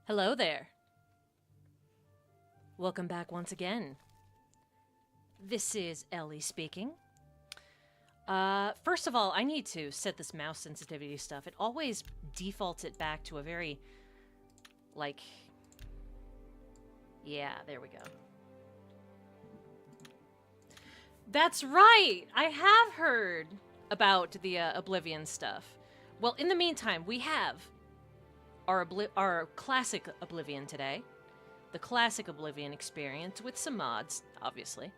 Hello there. Welcome back once again. This is Ellie speaking. First of all, I need to set this mouse sensitivity stuff. It always defaults it back to a very, like... Yeah, there we go. That's right! I have heard about the Oblivion stuff. Well, in the meantime, we have our classic Oblivion today. The classic Oblivion experience with some mods, obviously.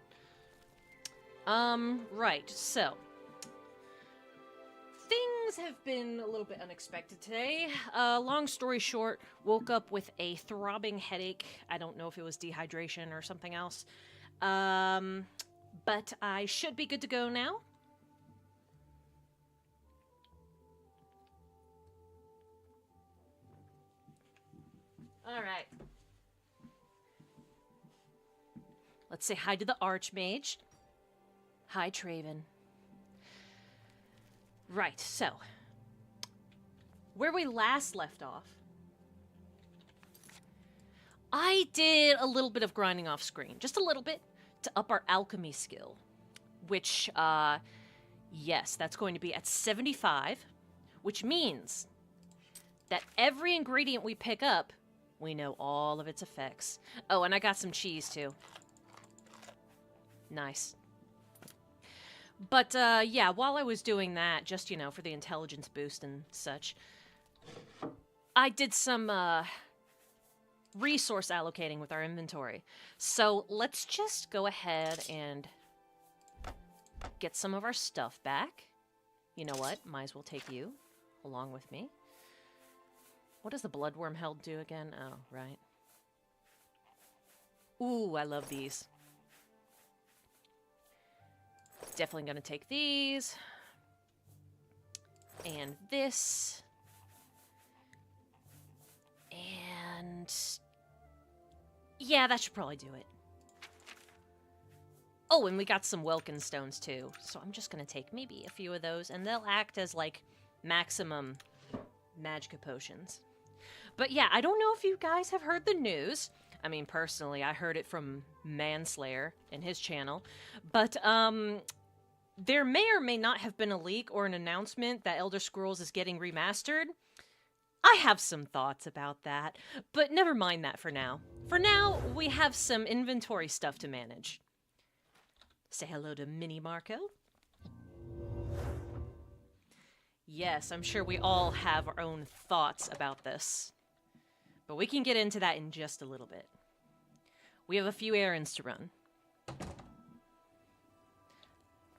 Right, so. Things have been a little bit unexpected today. Long story short, woke up with a throbbing headache. I don't know if it was dehydration or something else. But I should be good to go now. Alright. Let's say hi to the Archmage. Hi, Traven. Right, so. Where we last left off, I did a little bit of grinding off screen. Just a little bit to up our alchemy skill. Which, yes, that's going to be at 75. Which means that every ingredient we pick up, we know all of its effects. Oh, and I got some cheese, too. Nice. But, yeah, while I was doing that, just, you know, for the intelligence boost and such, I did some, resource allocating with our inventory. So, let's just go ahead and get some of our stuff back. You know what? Might as well take you along with me. What does the bloodworm held do again? Oh, right. Ooh, I love these. Definitely gonna take these. And this. And... yeah, that should probably do it. Oh, and we got some Welkin stones, too. So I'm just gonna take maybe a few of those, and they'll act as, like, maximum magicka potions. But yeah, I don't know if you guys have heard the news. I mean, personally, I heard it from Manslayer in his channel. But, there may or may not have been a leak or an announcement that Elder Scrolls is getting remastered. I have some thoughts about that, but never mind that for now. For now, we have some inventory stuff to manage. Say hello to Mini Marco. Yes, I'm sure we all have our own thoughts about this. But we can get into that in just a little bit. We have a few errands to run.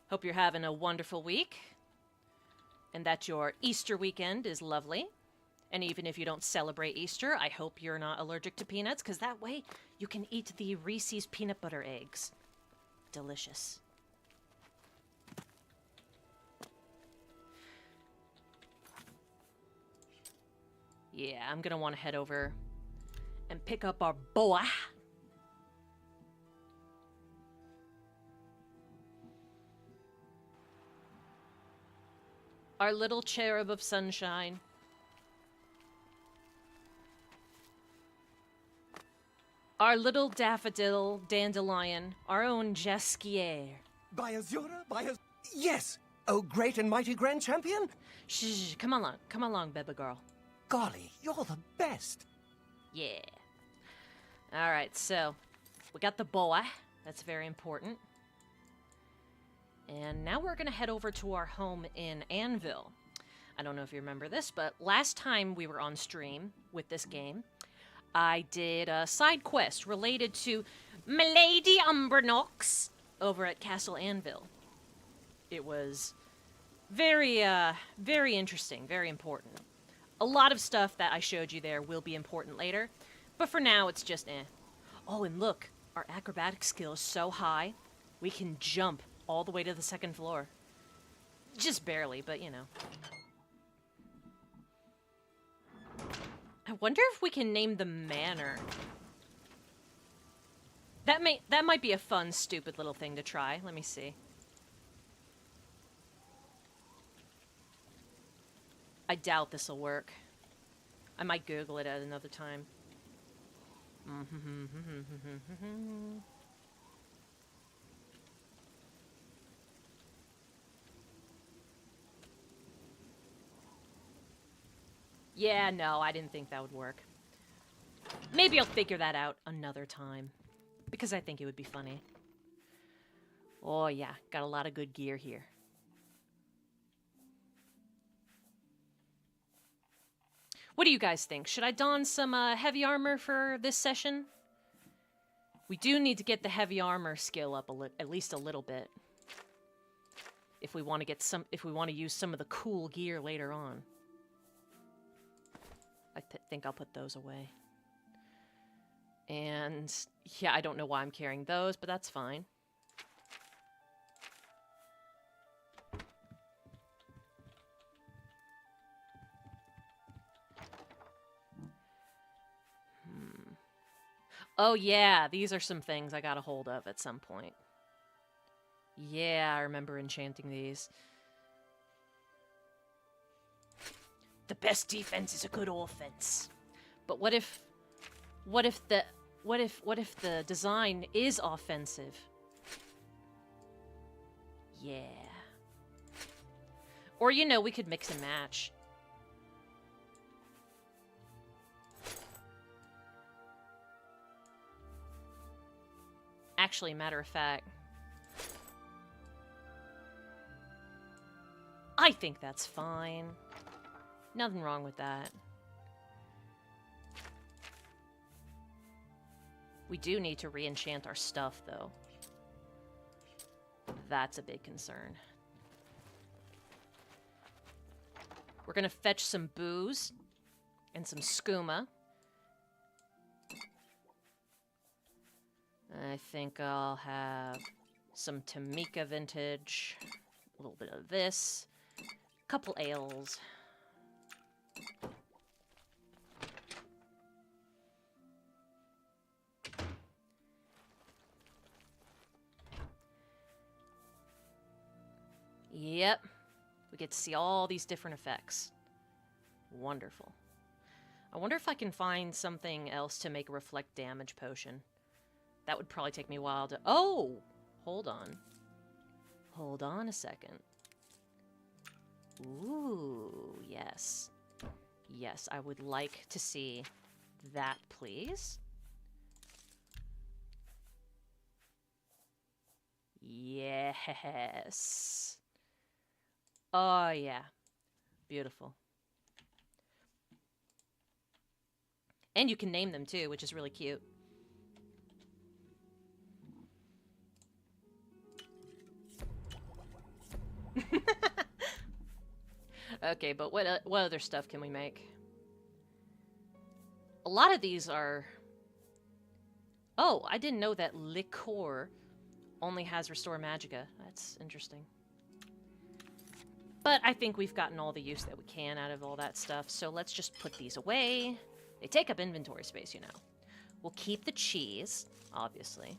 Hope you're having a wonderful week. And that your Easter weekend is lovely. And even if you don't celebrate Easter, I hope you're not allergic to peanuts, because that way you can eat the Reese's peanut butter eggs. Delicious. Yeah, I'm gonna want to head over and pick up our boa. Our little cherub of sunshine. Our little daffodil dandelion, our own Jaskier. By Azura? By Az... Yes! Oh, great and mighty grand champion? Shh, come along, baby girl. Golly, you're the best. Yeah. Alright, so, we got the boa. That's very important. And now we're gonna head over to our home in Anvil. I don't know if you remember this, but last time we were on stream with this game, I did a side quest related to Milady Umbernox over at Castle Anvil. It was very, very interesting, very important. A lot of stuff that I showed you there will be important later, but for now it's just eh. Oh, and look, our acrobatic skill is so high, we can jump all the way to the second floor. Just barely, but you know. I wonder if we can name the manor. That might be a fun, stupid little thing to try. Let me see. I doubt this'll work. I might Google it at another time. Yeah, no, I didn't think that would work. Maybe I'll figure that out another time. Because I think it would be funny. Oh yeah, got a lot of good gear here. What do you guys think? Should I don some heavy armor for this session? We do need to get the heavy armor skill up at least a little bit. If we want to get if we want to use some of the cool gear later on. I think I'll put those away. And yeah, I don't know why I'm carrying those, but that's fine. Oh yeah, these are some things I got a hold of at some point. Yeah, I remember enchanting these. The best defense is a good offense. But what if the design is offensive? Yeah. Or you know, we could mix and match. Actually, matter of fact, I think that's fine. Nothing wrong with that. We do need to re-enchant our stuff, though. That's a big concern. We're gonna fetch some booze and some skooma. I think I'll have some Tamika vintage, a little bit of this, a couple ales. Yep, we get to see all these different effects. Wonderful. I wonder if I can find something else to make a reflect damage potion. That would probably take me a while to... Oh! Hold on. Hold on a second. Ooh, yes. Yes, I would like to see that, please. Yes. Oh, yeah. Beautiful. And you can name them, too, which is really cute. Okay, but what other stuff can we make? A lot of these are... Oh, I didn't know that liqueur only has Restore Magica. That's interesting. But I think we've gotten all the use that we can out of all that stuff, so let's just put these away. They take up inventory space, you know. We'll keep the cheese, obviously.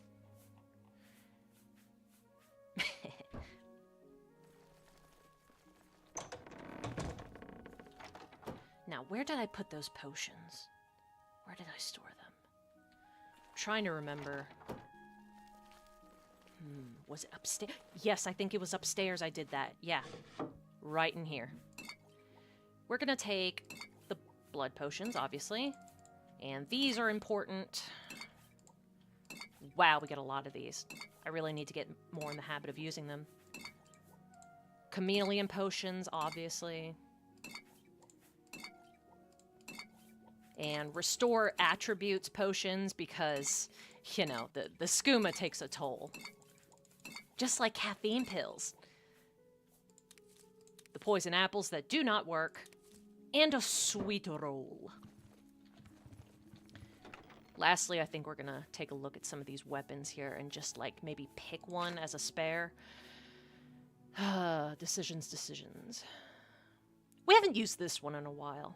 Now, where did I put those potions? Where did I store them? I'm trying to remember. Was it upstairs? Yes, I think it was upstairs I did that. Yeah, right in here. We're gonna take the blood potions, obviously. And these are important. Wow, we got a lot of these. I really need to get more in the habit of using them. Chameleon potions, obviously. And restore attributes potions because, you know, the skooma takes a toll. Just like caffeine pills. The poison apples that do not work. And a sweet roll. Lastly, I think we're gonna take a look at some of these weapons here and just, like, maybe pick one as a spare. Decisions. We haven't used this one in a while.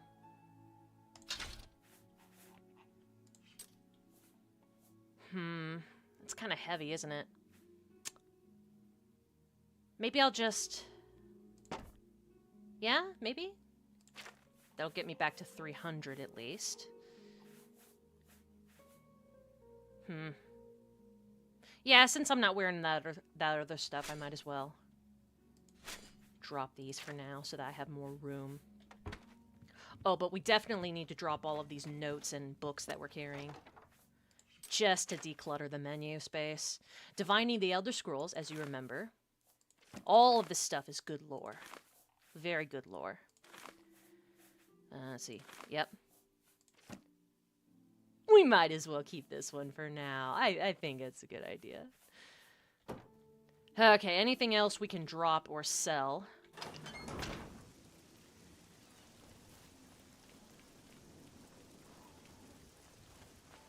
It's kind of heavy, isn't it? Maybe I'll just... Yeah, maybe? That'll get me back to 300 at least. Yeah, since I'm not wearing that other stuff, I might as well drop these for now so that I have more room. Oh, but we definitely need to drop all of these notes and books that we're carrying, just to declutter the menu space. Divining the Elder Scrolls, as you remember. All of this stuff is good lore. Very good lore. Let's see. Yep. We might as well keep this one for now. I think it's a good idea. Okay, anything else we can drop or sell?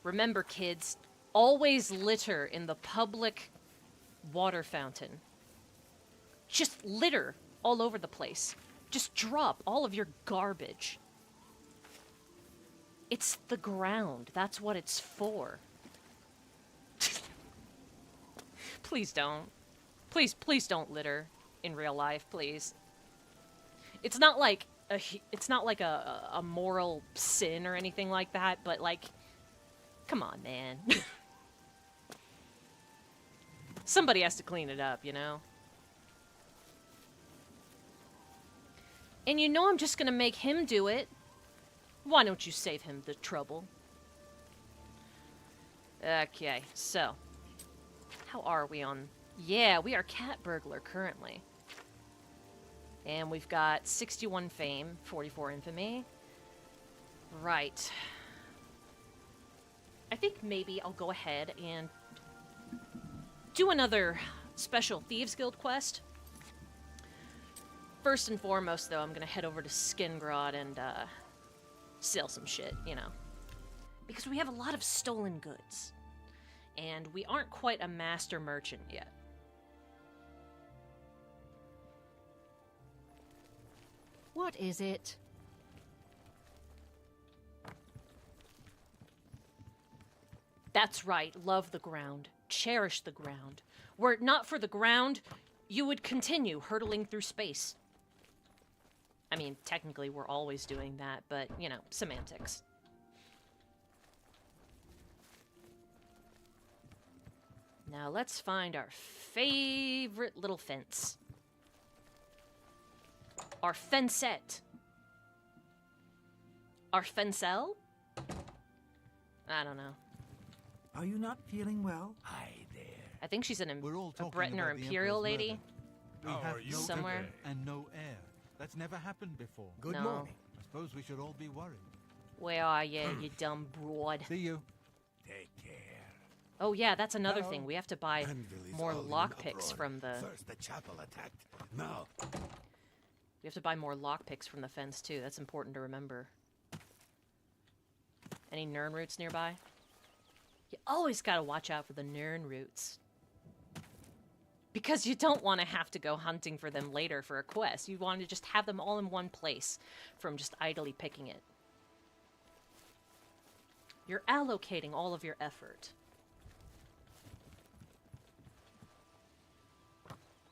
Remember, kids, always litter in the public water fountain. Just litter all over the place. Just drop all of your garbage. It's the ground. That's what it's for. Please don't. Please don't litter in real life, please. It's not like a moral sin or anything like that, but like, come on, man. Somebody has to clean it up, you know? And you know I'm just gonna make him do it. Why don't you save him the trouble? Okay, so. How are we on... Yeah, we are cat burglar currently. And we've got 61 fame, 44 infamy. Right. I think maybe I'll go ahead and do another special Thieves Guild quest. First and foremost, though, I'm gonna head over to Skingrod and, sell some shit, you know. Because we have a lot of stolen goods. And we aren't quite a master merchant yet. What is it? That's right, love the ground. Cherish the ground. Were it not for the ground, you would continue hurtling through space. I mean, technically we're always doing that, but, you know, semantics. Now let's find our favorite little fence. Our fencette. Our fencel? I don't know. Are you not feeling well? Hi there. I think she's a talking Breton or about the Imperial Emperor's lady. murder. We How have are you no somewhere? today? And no air. That's never happened before. Good No. morning. I suppose we should all be worried. Where are you, you dumb broad? See you. Take care. Oh yeah, that's another Hello. thing. We have to buy Anvil is more all in lockpicks uproar. from the... First the chapel attacked. Now We have to buy more lockpicks from the fence, too. That's important to remember. Any Nern roots nearby? You always gotta watch out for the Nern roots. Because you don't want to have to go hunting for them later for a quest. You want to just have them all in one place from just idly picking it. You're allocating all of your effort.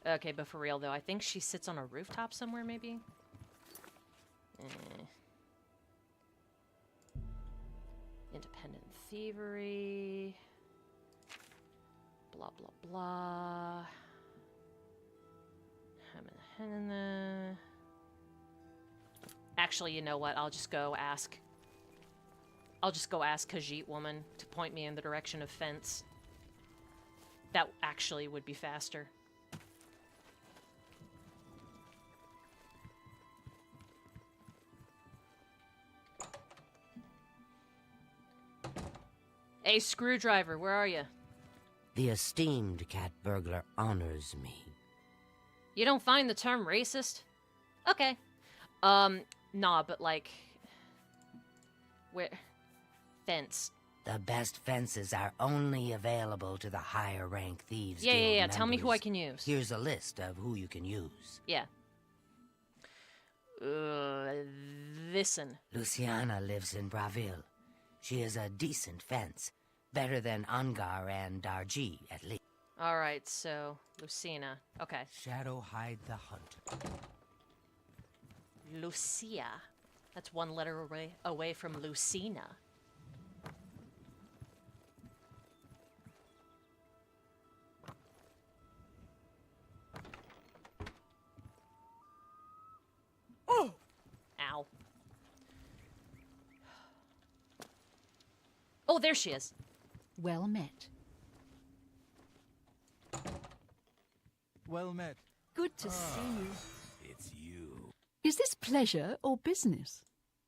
Okay, but for real, though, I think she sits on a rooftop somewhere, maybe? Independent thievery. Blah, blah, blah. Actually, you know what? I'll just go ask Khajiit woman to point me in the direction of fence. That actually would be faster. Hey, Screwdriver, where are you? The esteemed cat burglar honors me. You don't find the term racist? Okay. Nah, but like... Where... Fence. The best fences are only available to the higher rank thieves. Yeah, Guild yeah. Tell me who I members. can use. Here's a list of who you can use. Yeah. This'n. Luciana lives in Braville. She is a decent fence. Better than Angar and Darji, at least. Alright, so... Lucina. Okay. Shadow hide the hunter. Lucia. That's one letter away from Lucina. Oh, there she is. Well met. Well met. Good to see you. It's you. Is this pleasure or business?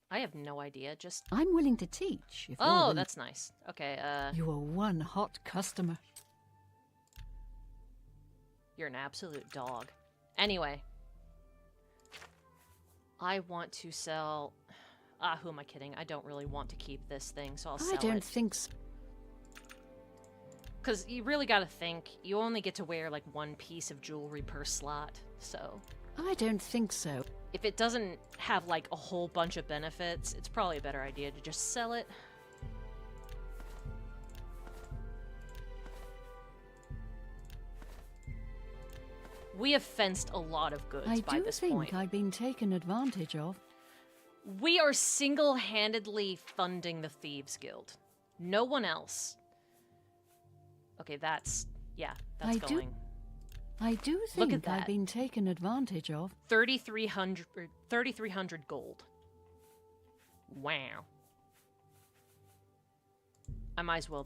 I have no idea. Just I'm willing to teach. If you're oh, willing. that's nice. Okay. You are one hot customer. You're an absolute dog. Anyway, I want to sell. Who am I kidding? I don't really want to keep this thing, so I'll sell it. I don't think so. Because you really gotta think, you only get to wear like one piece of jewelry per slot, so. I don't think so. If it doesn't have like a whole bunch of benefits, it's probably a better idea to just sell it. We have fenced a lot of goods I by do this think point. I've been taken advantage of. We are single-handedly funding the Thieves Guild. No one else. Okay, that's I do- going. I do Look at think I've that. been taken advantage of. 3,300 gold. Wow. I might as well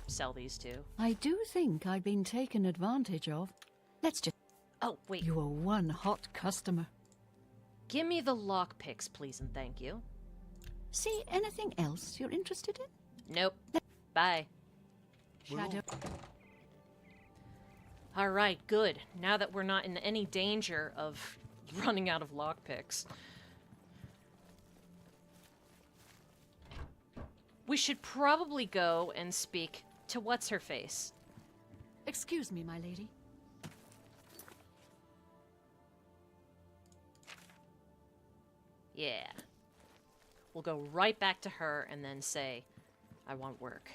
sell these two. I do think I've been taken advantage of. Let's just... Oh, wait. You are one hot customer. Give me the lockpicks, please and thank you. See anything else you're interested in? Nope. Bye. Shadow. Alright, good. Now that we're not in any danger of running out of lockpicks. We should probably go and speak to what's-her-face. Excuse me, my lady. Yeah. We'll go right back to her and then say, I want work.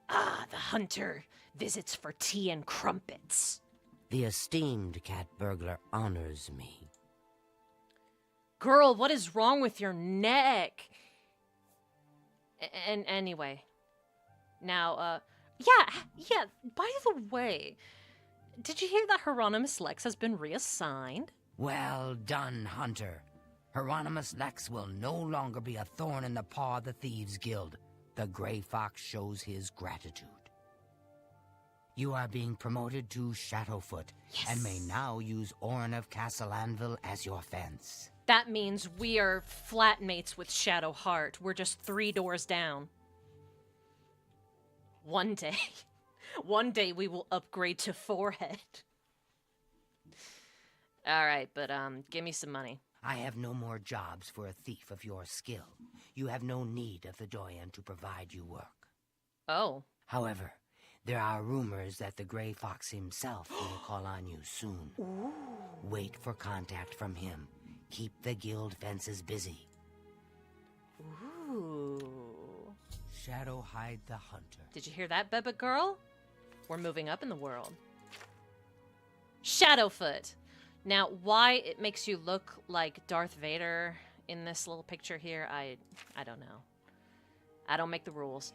Ah, the hunter visits for tea and crumpets. The esteemed cat burglar honors me. Girl, what is wrong with your neck? And anyway. Now, yeah, by the way, did you hear that Hieronymus Lex has been reassigned? Well done, Hunter. Hieronymus Lex will no longer be a thorn in the paw of the Thieves Guild. The Grey Fox shows his gratitude. You are being promoted to Shadowfoot, and may now use Orin of Castle Anvil as your fence. That means we are flatmates with Shadowheart. We're just 3 doors down. One day we will upgrade to Forehead. Alright, but give me some money. I have no more jobs for a thief of your skill. You have no need of the Doyen to provide you work. Oh. However, there are rumors that the Grey Fox himself will call on you soon. Ooh. Wait for contact from him. Keep the guild fences busy. Ooh. Shadow hide the hunter. Did you hear that, Beba girl? We're moving up in the world. Shadowfoot. Now, why it makes you look like Darth Vader in this little picture here, I don't know. I don't make the rules.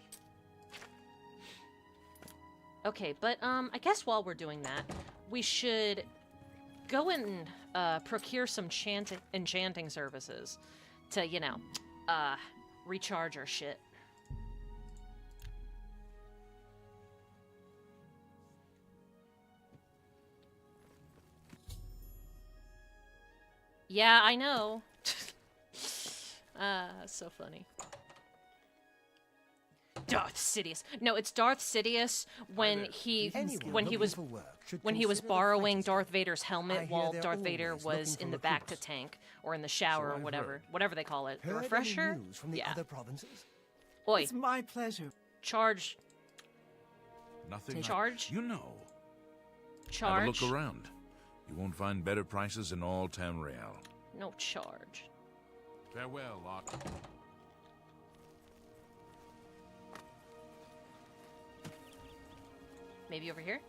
Okay, but I guess while we're doing that, we should go and procure some enchanting services to, you know, recharge our shit. Yeah, I know. So funny. Darth Sidious. No, it's Darth Sidious when he was borrowing Darth Vader's helmet while Darth Vader was in the back to tank or in the shower or whatever they call it. The refresher? Yeah. Oi, It's my pleasure. charge. Nothing. Charge? You know. Charge. Have a look around. You won't find better prices in all Tamriel. No charge. Farewell, Lot. Maybe over here?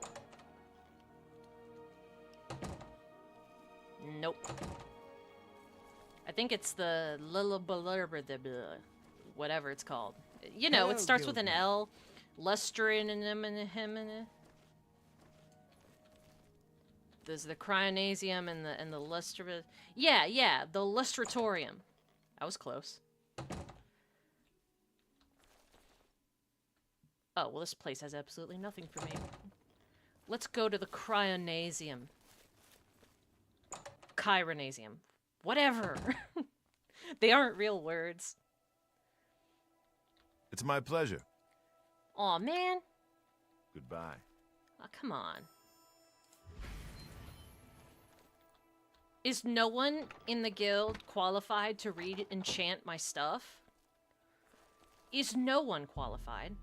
Nope. I think it's the whatever it's called. You know, it starts with an L. Lustrin. There's the Cryonasium and the Lustra... Yeah, the Lustratorium. That was close. Oh, well, this place has absolutely nothing for me. Let's go to the Cryonasium. Chironasium. Whatever. They aren't real words. It's my pleasure. Aw, man. Goodbye. Oh, come on. Is no one in the guild qualified to re-enchant my stuff? Is no one qualified?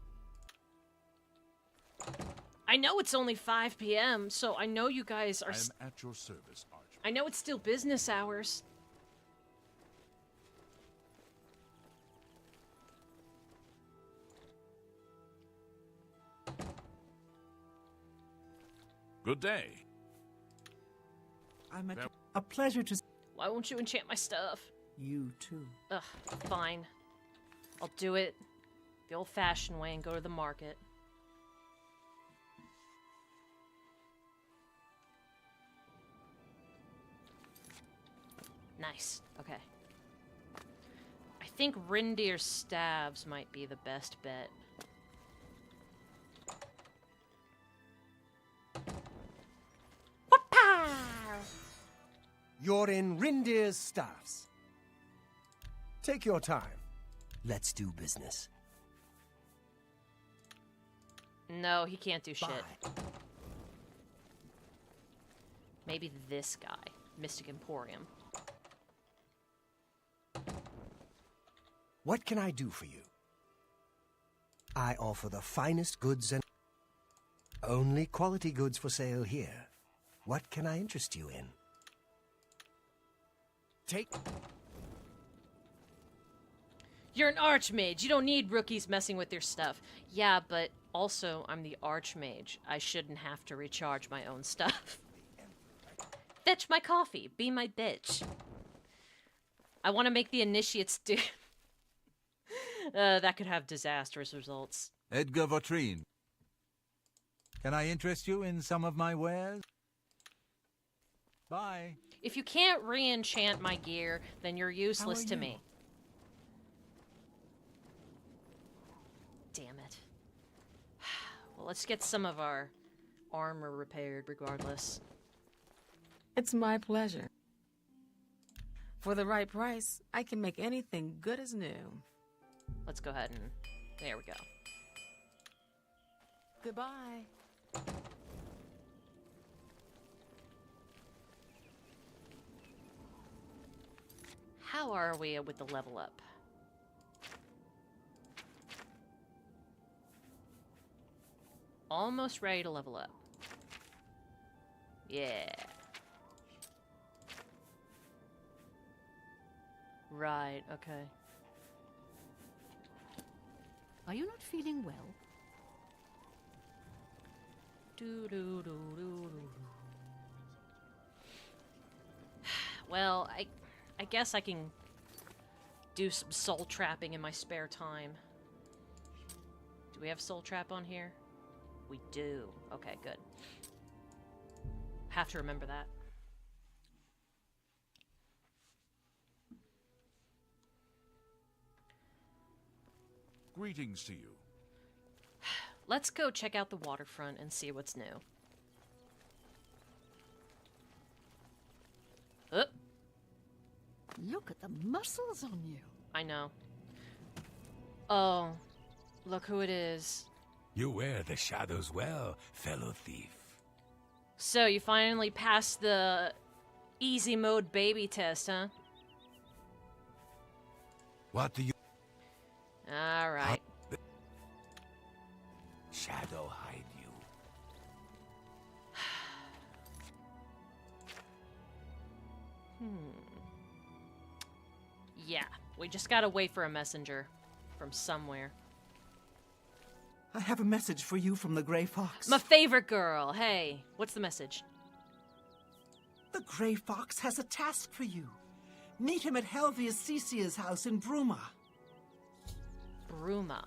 I know it's only 5 p.m., so I know you guys are... I am at your service, Archer. I know it's still business hours. Good day. I'm a pleasure to Why won't you enchant my stuff? you too. Ugh, fine. I'll do it the old-fashioned way and go to the market. Nice. Okay. I think reindeer staves might be the best bet. You're in Rindir's staffs. Take your time. Let's do business. No, he can't do shit. Bye. Maybe this guy. Mystic Emporium. What can I do for you? I offer the finest goods and... Only quality goods for sale here. What can I interest you in? Take... You're an archmage. You don't need rookies messing with your stuff. Yeah, but also, I'm the archmage. I shouldn't have to recharge my own stuff. Fetch my coffee. Be my bitch. I want to make the initiates do... that could have disastrous results. Edgar Votrine. Can I interest you in some of my wares? Bye. If you can't re-enchant my gear, then you're useless to me. Damn it. Well, let's get some of our armor repaired regardless. It's my pleasure. For the right price, I can make anything good as new. Let's go ahead and... There we go. Goodbye. How are we with the level up? Almost ready to level up. Yeah. Right, okay. Are you not feeling well? Well, I guess I can do some soul trapping in my spare time. Do we have soul trap on here? We do. Okay, good. Have to remember that. Greetings to you. Let's go check out the waterfront and see what's new. Look at the muscles on you. I know. Oh, look who it is. You wear the shadows well, fellow thief. So, you finally passed the easy mode baby test, huh? What do you... Alright. Shadow hide you. Yeah, we just gotta wait for a messenger from somewhere. I have a message for you from the Grey Fox. My favorite girl. Hey, what's the message? The Grey Fox has a task for you. Meet him at Helvia's Cecia's house in Bruma. Bruma.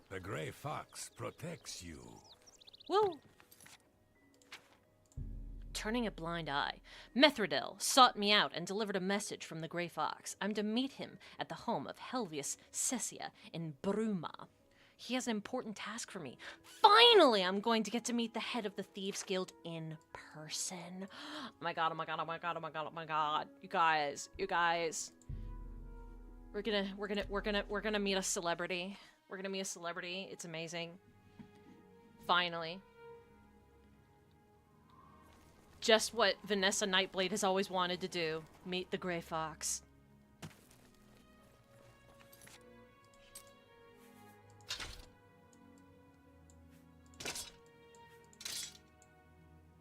The Grey Fox protects you. Woo! turning a blind eye. Methridel sought me out and delivered a message from the Grey Fox. I'm to meet him at the home of Helvius Cessia in Bruma. He has an important task for me. Finally, I'm going to get to meet the head of the Thieves Guild in person. Oh my god, oh my god, oh my god, oh my god, oh my god. You guys. We're gonna meet a celebrity. We're gonna meet a celebrity. It's amazing. Finally. Just what Vanessa Nightblade has always wanted to do. Meet the Grey Fox.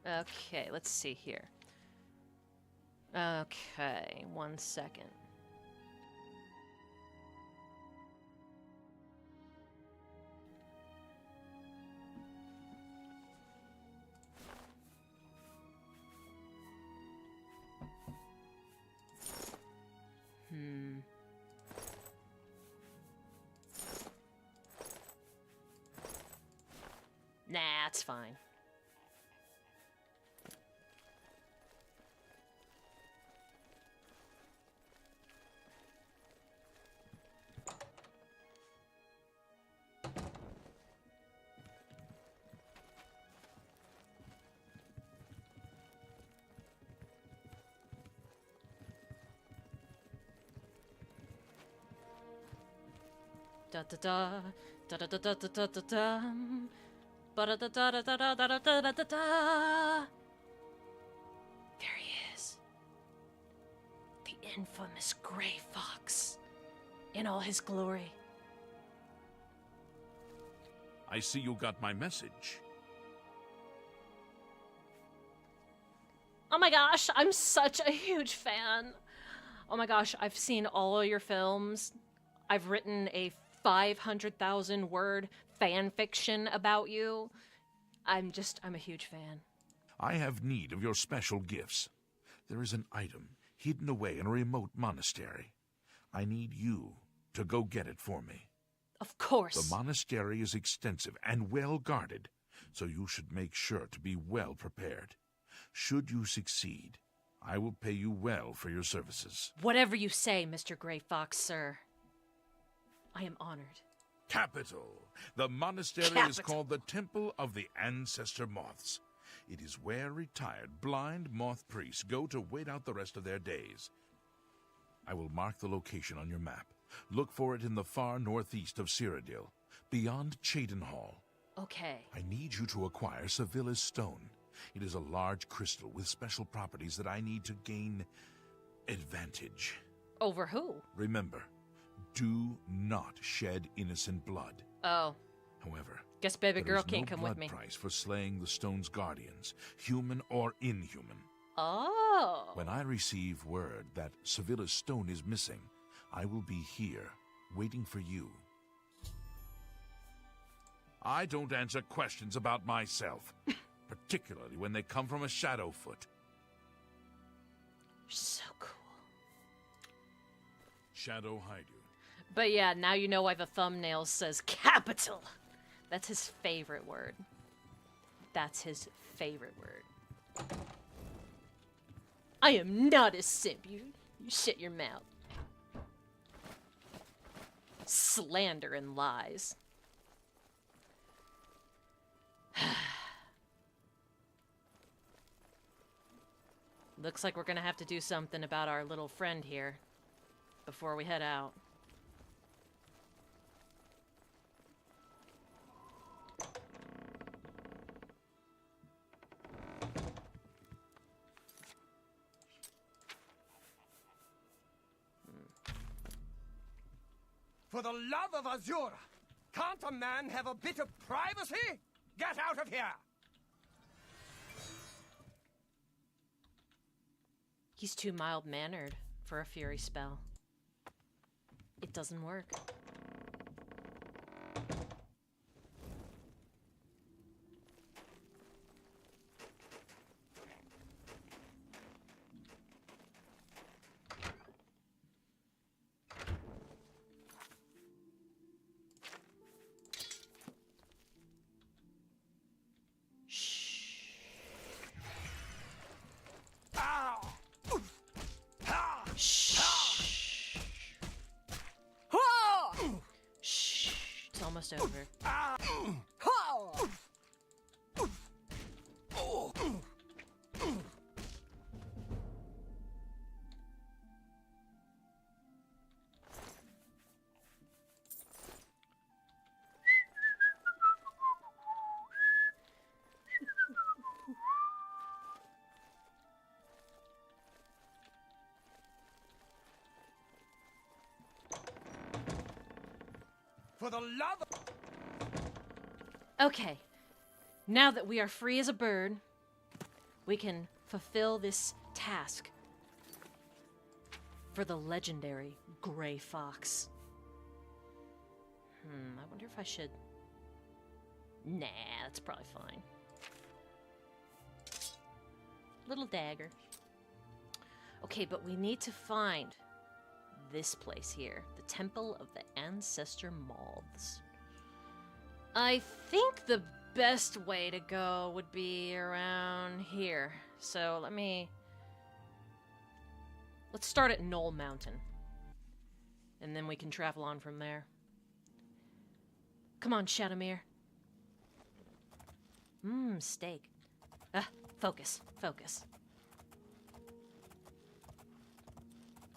Okay, let's see here. Okay, 1 second. Nah, it's fine. Da da da da da da da da da da ba da da da da da da da da da da. There he is, the infamous Grey Fox, in all his glory. I see you got my message. Oh my gosh, I'm such a huge fan. Oh my gosh, I've seen all of your films. I've written a 500,000 word fan fiction about you. I'm a huge fan. I have need of your special gifts. There is an item hidden away in a remote monastery. I need you to go get it for me. Of course. The monastery is extensive and well guarded, so you should make sure to be well prepared. Should you succeed, I will pay you well for your services. Whatever you say, Mr. Grey Fox, sir. I am honored. Capital. The monastery is called the Temple of the Ancestor Moths. It is where retired blind moth priests go to wait out the rest of their days. I will mark the location on your map. Look for it in the far northeast of Cyrodiil, beyond Cheydinhall. Okay. I need you to acquire Sevilla's Stone. It is a large crystal with special properties that I need to gain advantage. Over who? Remember, do not shed innocent blood. Oh. However, guess baby girl can't come with me. there is no blood price for slaying the stone's guardians, human or inhuman. Oh. When I receive word that Sevilla's Stone is missing, I will be here, waiting for you. I don't answer questions about myself, particularly when they come from a Shadowfoot. You're so cool. Shadow Haidu. But yeah, now you know why the thumbnail says capital. That's his favorite word. That's his favorite word. I am not a simp. You shut your mouth. Slander and lies. Looks like we're gonna have to do something about our little friend here before we head out. For the love of Azura, can't a man have a bit of privacy? Get out of here! He's too mild-mannered for a fury spell. It doesn't work. almost over. For the love of... Okay, now that we are free as a bird, we can fulfill this task for the legendary Gray Fox. I wonder if I should... Nah, that's probably fine. Little dagger. Okay, but we need to find this place here, the Temple of the Ancestor Moths. I think the best way to go would be around here. So let's start at Knoll Mountain. And then we can travel on from there. Come on, Shadowmere. Steak. Focus.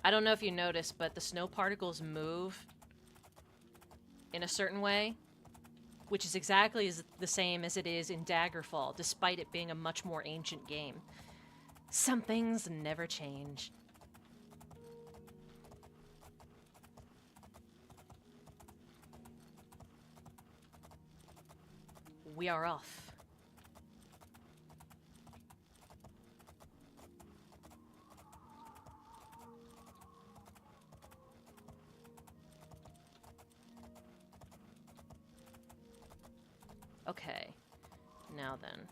I don't know if you noticed, but the snow particles move in a certain way, which is exactly the same as it is in Daggerfall, despite it being a much more ancient game. Some things never change. We are off. Okay, now then.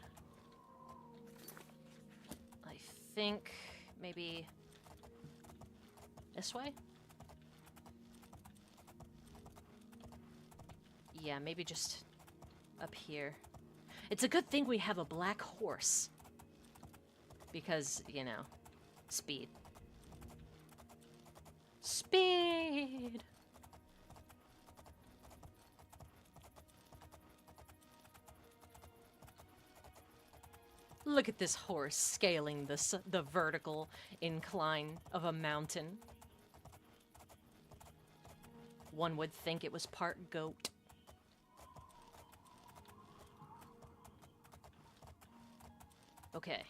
I think maybe this way? Yeah, maybe just up here. It's a good thing we have a black horse. Because, you know, speed. Speed! Look at this horse scaling the vertical incline of a mountain. One would think it was part goat. Okay.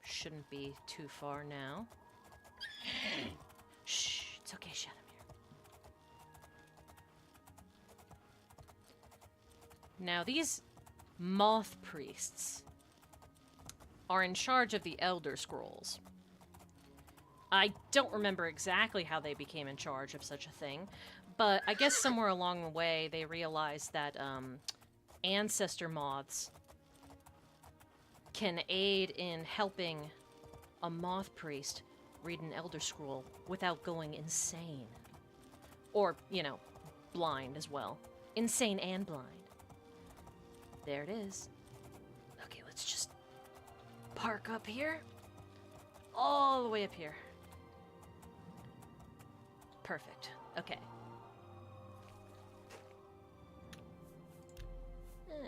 Shouldn't be too far now. Shh, it's okay, Shadowmere. Now, these moth priests are in charge of the Elder Scrolls. I don't remember exactly how they became in charge of such a thing, but I guess somewhere along the way they realized that ancestor moths can aid in helping a moth priest read an Elder Scroll without going insane. Or, you know, blind as well. Insane and blind. There it is. Okay, let's just park up here. All the way up here. Perfect. Okay.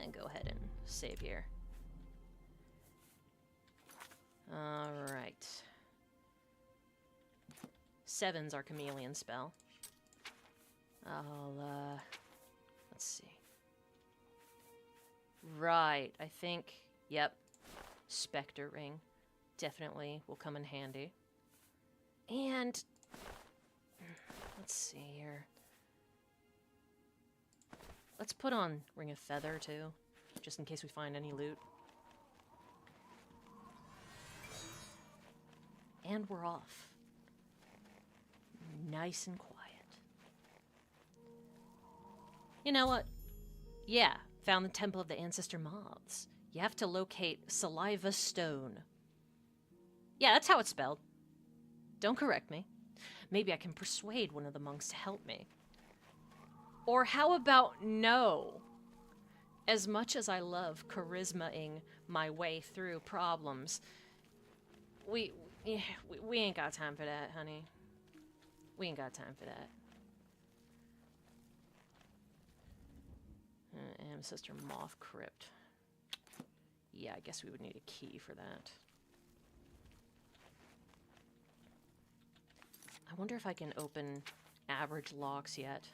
And go ahead and save here. Alright. 7's our chameleon spell. Let's see. Right, I think, yep. Spectre ring. Definitely will come in handy. And let's see here. Let's put on Ring of Feather, too. Just in case we find any loot. And we're off. Nice and quiet. You know what? Yeah, found the Temple of the Ancestor Moths. You have to locate Saliva Stone. Yeah, that's how it's spelled. Don't correct me. Maybe I can persuade one of the monks to help me. Or how about no? As much as I love charisma-ing my way through problems, we ain't got time for that, honey. We ain't got time for that. Ancestor Moth Crypt. Yeah, I guess we would need a key for that. I wonder if I can open average locks yet.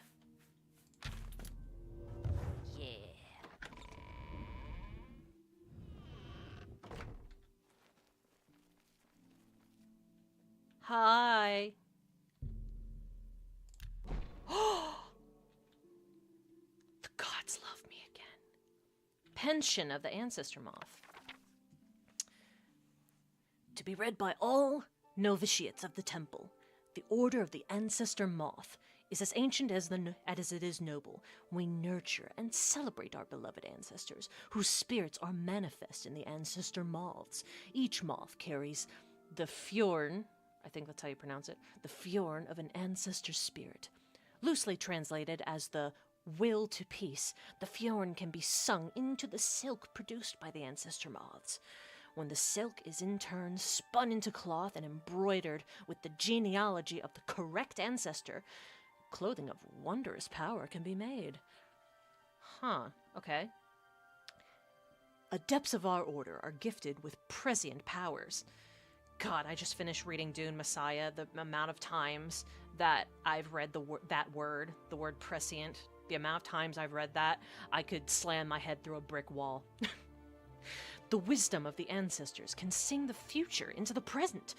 Yeah. Hi. The gods love me again. Pension of the Ancestor Moth. To be read by all novitiates of the temple, the Order of the Ancestor Moth is as ancient as it is noble. We nurture and celebrate our beloved ancestors, whose spirits are manifest in the Ancestor Moths. Each moth carries the fjorn, I think that's how you pronounce it, the fjorn of an ancestor spirit. Loosely translated as the will to peace, the fjorn can be sung into the silk produced by the Ancestor Moths. When the silk is in turn spun into cloth and embroidered with the genealogy of the correct ancestor, clothing of wondrous power can be made. Huh, okay. Adepts of our order are gifted with prescient powers. God, I just finished reading Dune Messiah. The amount of times that I've read the word prescient, the amount of times I've read that, I could slam my head through a brick wall. The wisdom of the ancestors can sing the future into the present.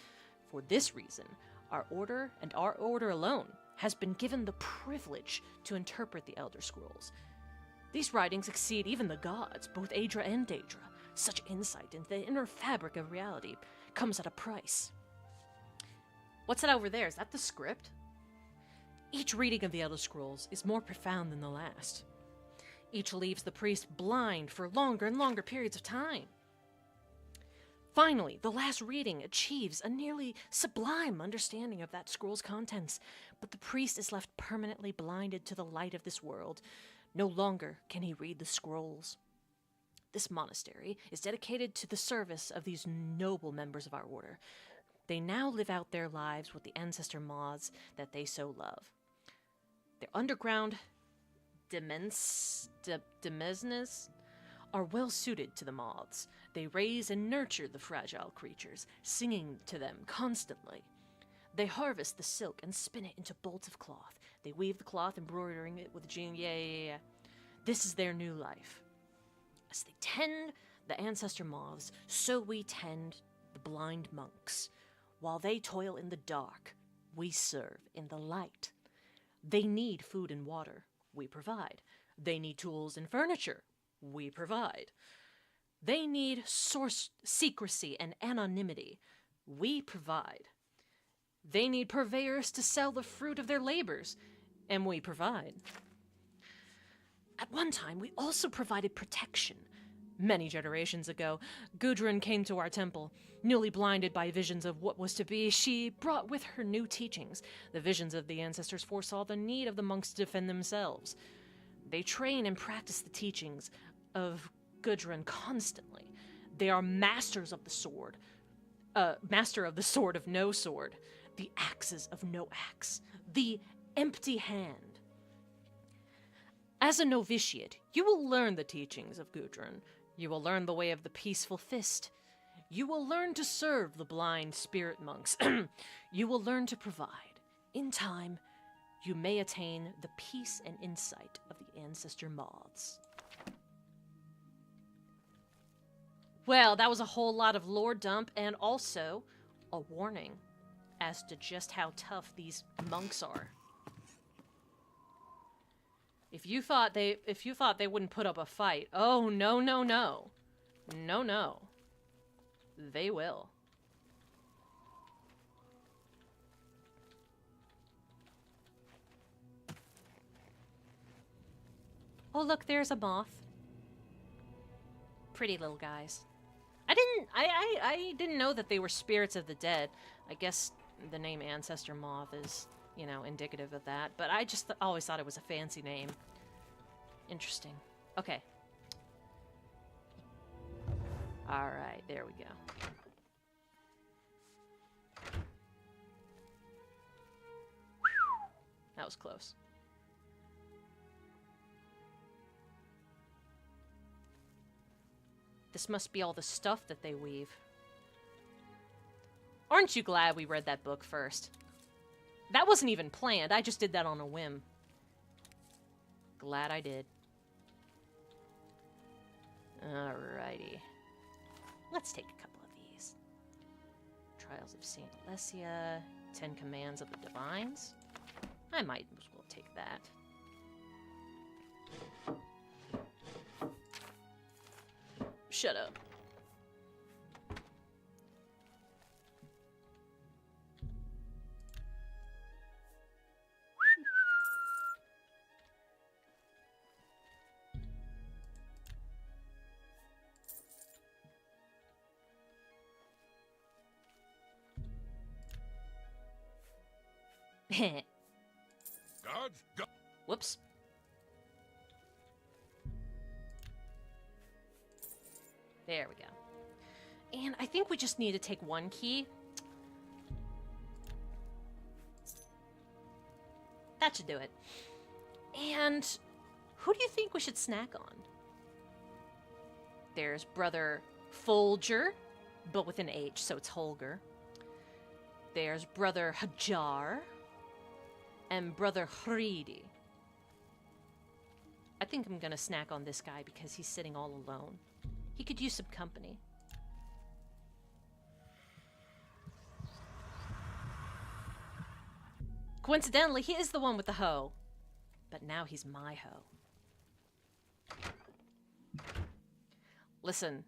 For this reason, our order, and our order alone, has been given the privilege to interpret the Elder Scrolls. These writings exceed even the gods, both Aedra and Daedra. Such insight into the inner fabric of reality comes at a price. What's that over there? Is that the script? Each reading of the Elder Scrolls is more profound than the last. Each leaves the priest blind for longer and longer periods of time. Finally, the last reading achieves a nearly sublime understanding of that scroll's contents, but the priest is left permanently blinded to the light of this world. No longer can he read the scrolls. This monastery is dedicated to the service of these noble members of our order. They now live out their lives with the ancestor moths that they so love. Their underground demesnes are well suited to the moths. They raise and nurture the fragile creatures, singing to them constantly. They harvest the silk and spin it into bolts of cloth. They weave the cloth, embroidering it with yeah. This is their new life. As they tend the ancestor moths, so we tend the blind monks. While they toil in the dark, we serve in the light. They need food and water. We provide. They need tools and furniture. We provide. They need secrecy and anonymity. We provide. They need purveyors to sell the fruit of their labors, and we provide. At one time, we also provided protection. Many generations ago, Gudrun came to our temple. Newly blinded by visions of what was to be, she brought with her new teachings. The visions of the ancestors foresaw the need of the monks to defend themselves. They train and practice the teachings of Gudrun constantly. They are masters of the sword. Master of the sword of no sword. The axes of no axe. The empty hand. As a novitiate, you will learn the teachings of Gudrun. You will learn the way of the peaceful fist. You will learn to serve the blind spirit monks. You will learn to provide. In time, you may attain the peace and insight of the ancestor moths. Well, that was a whole lot of lore dump and also a warning as to just how tough these monks are. If you thought they wouldn't put up a fight, oh no. No. They will. Oh look, there's a moth. Pretty little guys. I didn't know that they were spirits of the dead. I guess the name Ancestor Moth is, indicative of that. But I just always thought it was a fancy name. Interesting. Okay. Alright, there we go. Whew. was close. This must be all the stuff that they weave. Aren't you glad we read that book first? That wasn't even planned. I just did that on a whim. Glad I did. Alrighty. Let's take a couple of these. Trials of St. Alessia. 10 Commands of the Divines. I might as well take that. Shut up. Guards, go. Whoops. There we go. And I think we just need to take one key. That should do it. And who do you think we should snack on? There's Brother Folger, but with an H, so it's Holger. There's Brother Hajar. And Brother Hridi. I think I'm gonna snack on this guy because he's sitting all alone. He could use some company. Coincidentally, he is the one with the hoe. But now he's my hoe. Listen.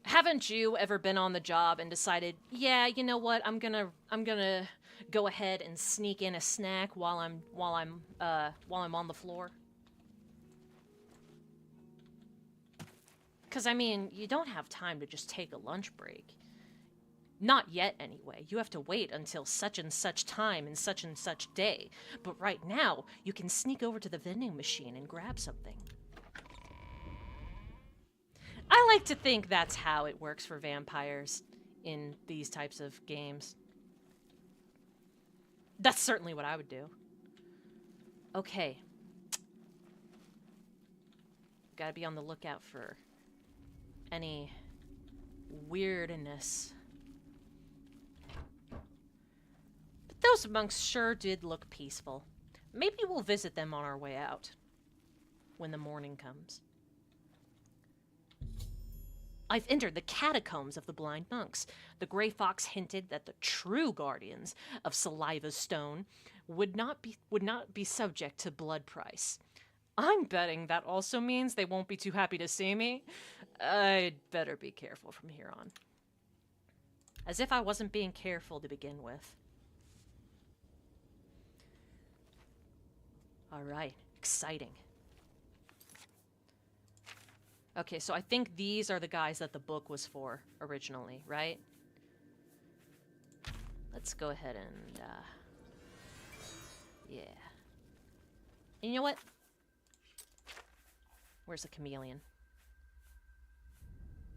Haven't you ever been on the job and decided, yeah, you know what, I'm gonna go ahead and sneak in a snack while I'm on the floor? Because, I mean, you don't have time to just take a lunch break. Not yet, anyway. You have to wait until such and such time and such day. But right now, you can sneak over to the vending machine and grab something. I like to think that's how it works for vampires in these types of games. That's certainly what I would do. Okay. Gotta be on the lookout for any weirdness. But those monks sure did look peaceful. Maybe we'll visit them on our way out. When the morning comes. I've entered the catacombs of the blind monks. The Grey Fox hinted that the true guardians of Saliva's Stone would not be subject to blood price. I'm betting that also means they won't be too happy to see me. I'd better be careful from here on. As if I wasn't being careful to begin with. Alright, exciting. Okay, so I think these are the guys that the book was for originally, right? Let's go ahead and, yeah. And you know what? Where's the chameleon?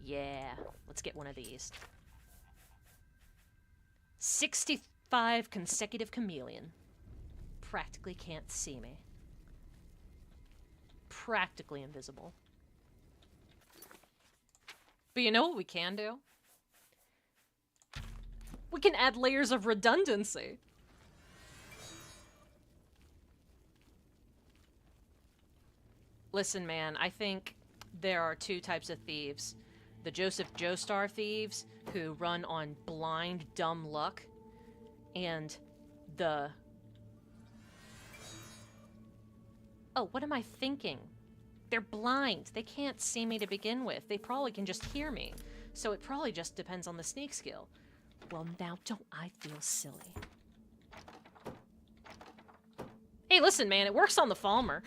Yeah, let's get one of these. 65 consecutive chameleon. Practically can't see me. Practically invisible. But you know what we can do? We can add layers of redundancy. Listen, man, I think there are two types of thieves. The Joseph Joestar thieves, who run on blind, dumb luck, and the... Oh, what am I thinking? They're blind. They can't see me to begin with. They probably can just hear me. So it probably just depends on the sneak skill. Well, now don't I feel silly. Hey, listen, man, it works on the Falmer.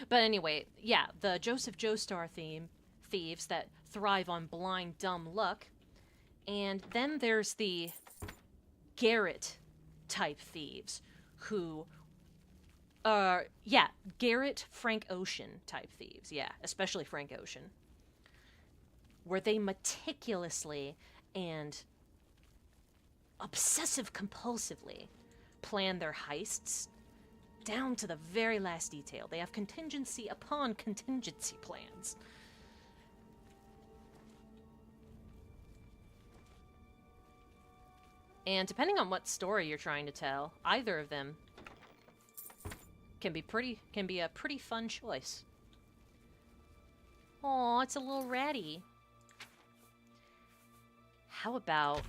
But anyway, yeah, the Joseph Joestar thieves that thrive on blind, dumb luck. And then there's the Garrett type thieves who Yeah, Garrett, Frank Ocean type thieves. Yeah, especially Frank Ocean. Where they meticulously and obsessive-compulsively plan their heists down to the very last detail. They have contingency upon contingency plans. And depending on what story you're trying to tell, either of them can be a pretty fun choice. Aw, it's a little ratty. How about...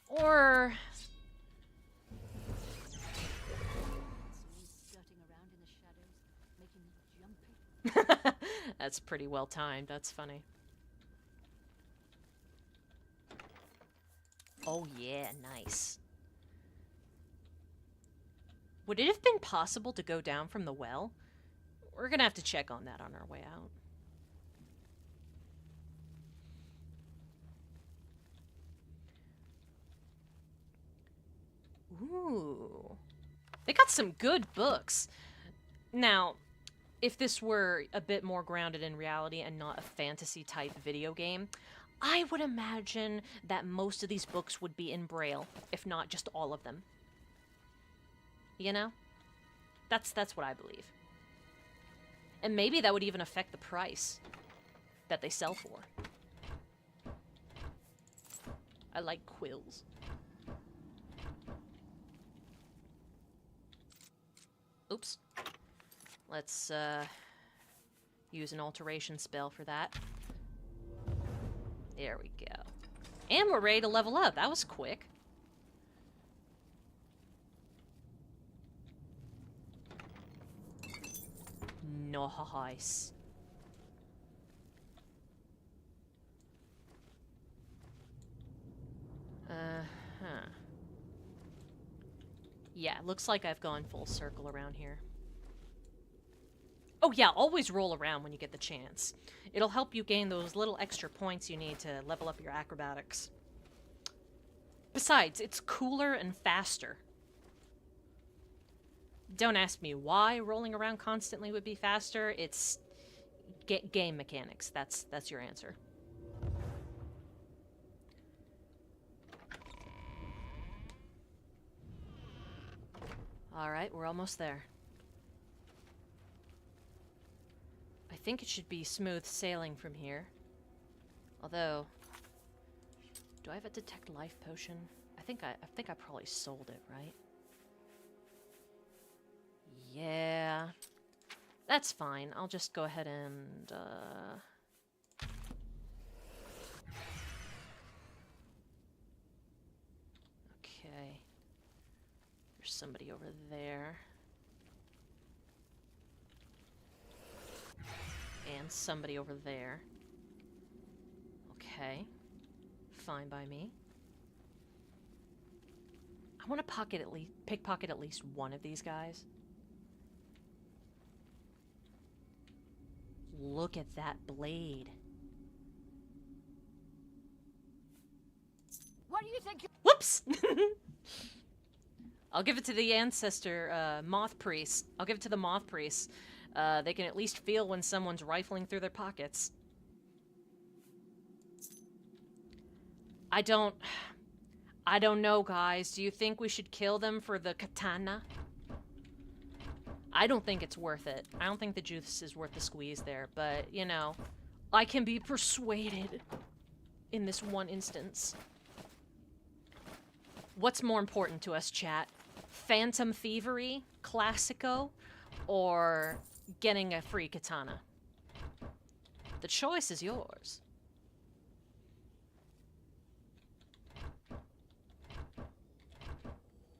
Or... That's pretty well timed. That's funny. Oh yeah, nice. Would it have been possible to go down from the well? We're gonna have to check on that on our way out. Ooh. They got some good books. Now, if this were a bit more grounded in reality and not a fantasy-type video game, I would imagine that most of these books would be in Braille, if not just all of them. You know? That's what I believe. And maybe that would even affect the price that they sell for. I like quills. Oops. Let's, use an alteration spell for that. There we go. And we're ready to level up. That was quick. Nice. Uh-huh. Yeah, looks like I've gone full circle around here. Oh yeah, always roll around when you get the chance. It'll help you gain those little extra points you need to level up your acrobatics. Besides, it's cooler and faster. Don't ask me why rolling around constantly would be faster. It's game mechanics. That's your answer. Alright, we're almost there. I think it should be smooth sailing from here. Although, do I have a detect life potion? I think I probably sold it, right? Yeah. That's fine. I'll just go ahead and okay. There's somebody over there. And somebody over there. Okay. Fine by me. I want to pickpocket at least one of these guys. Look at that blade. What do you think? Whoops! I'll give it to the ancestor, Moth Priest. I'll give it to the Moth Priest. They can at least feel when someone's rifling through their pockets. I don't know, guys. Do you think we should kill them for the katana? I don't think it's worth it. I don't think the juice is worth the squeeze there, but, you know, I can be persuaded in this one instance. What's more important to us, chat? Phantom Thievery, Classico, or getting a free katana? The choice is yours.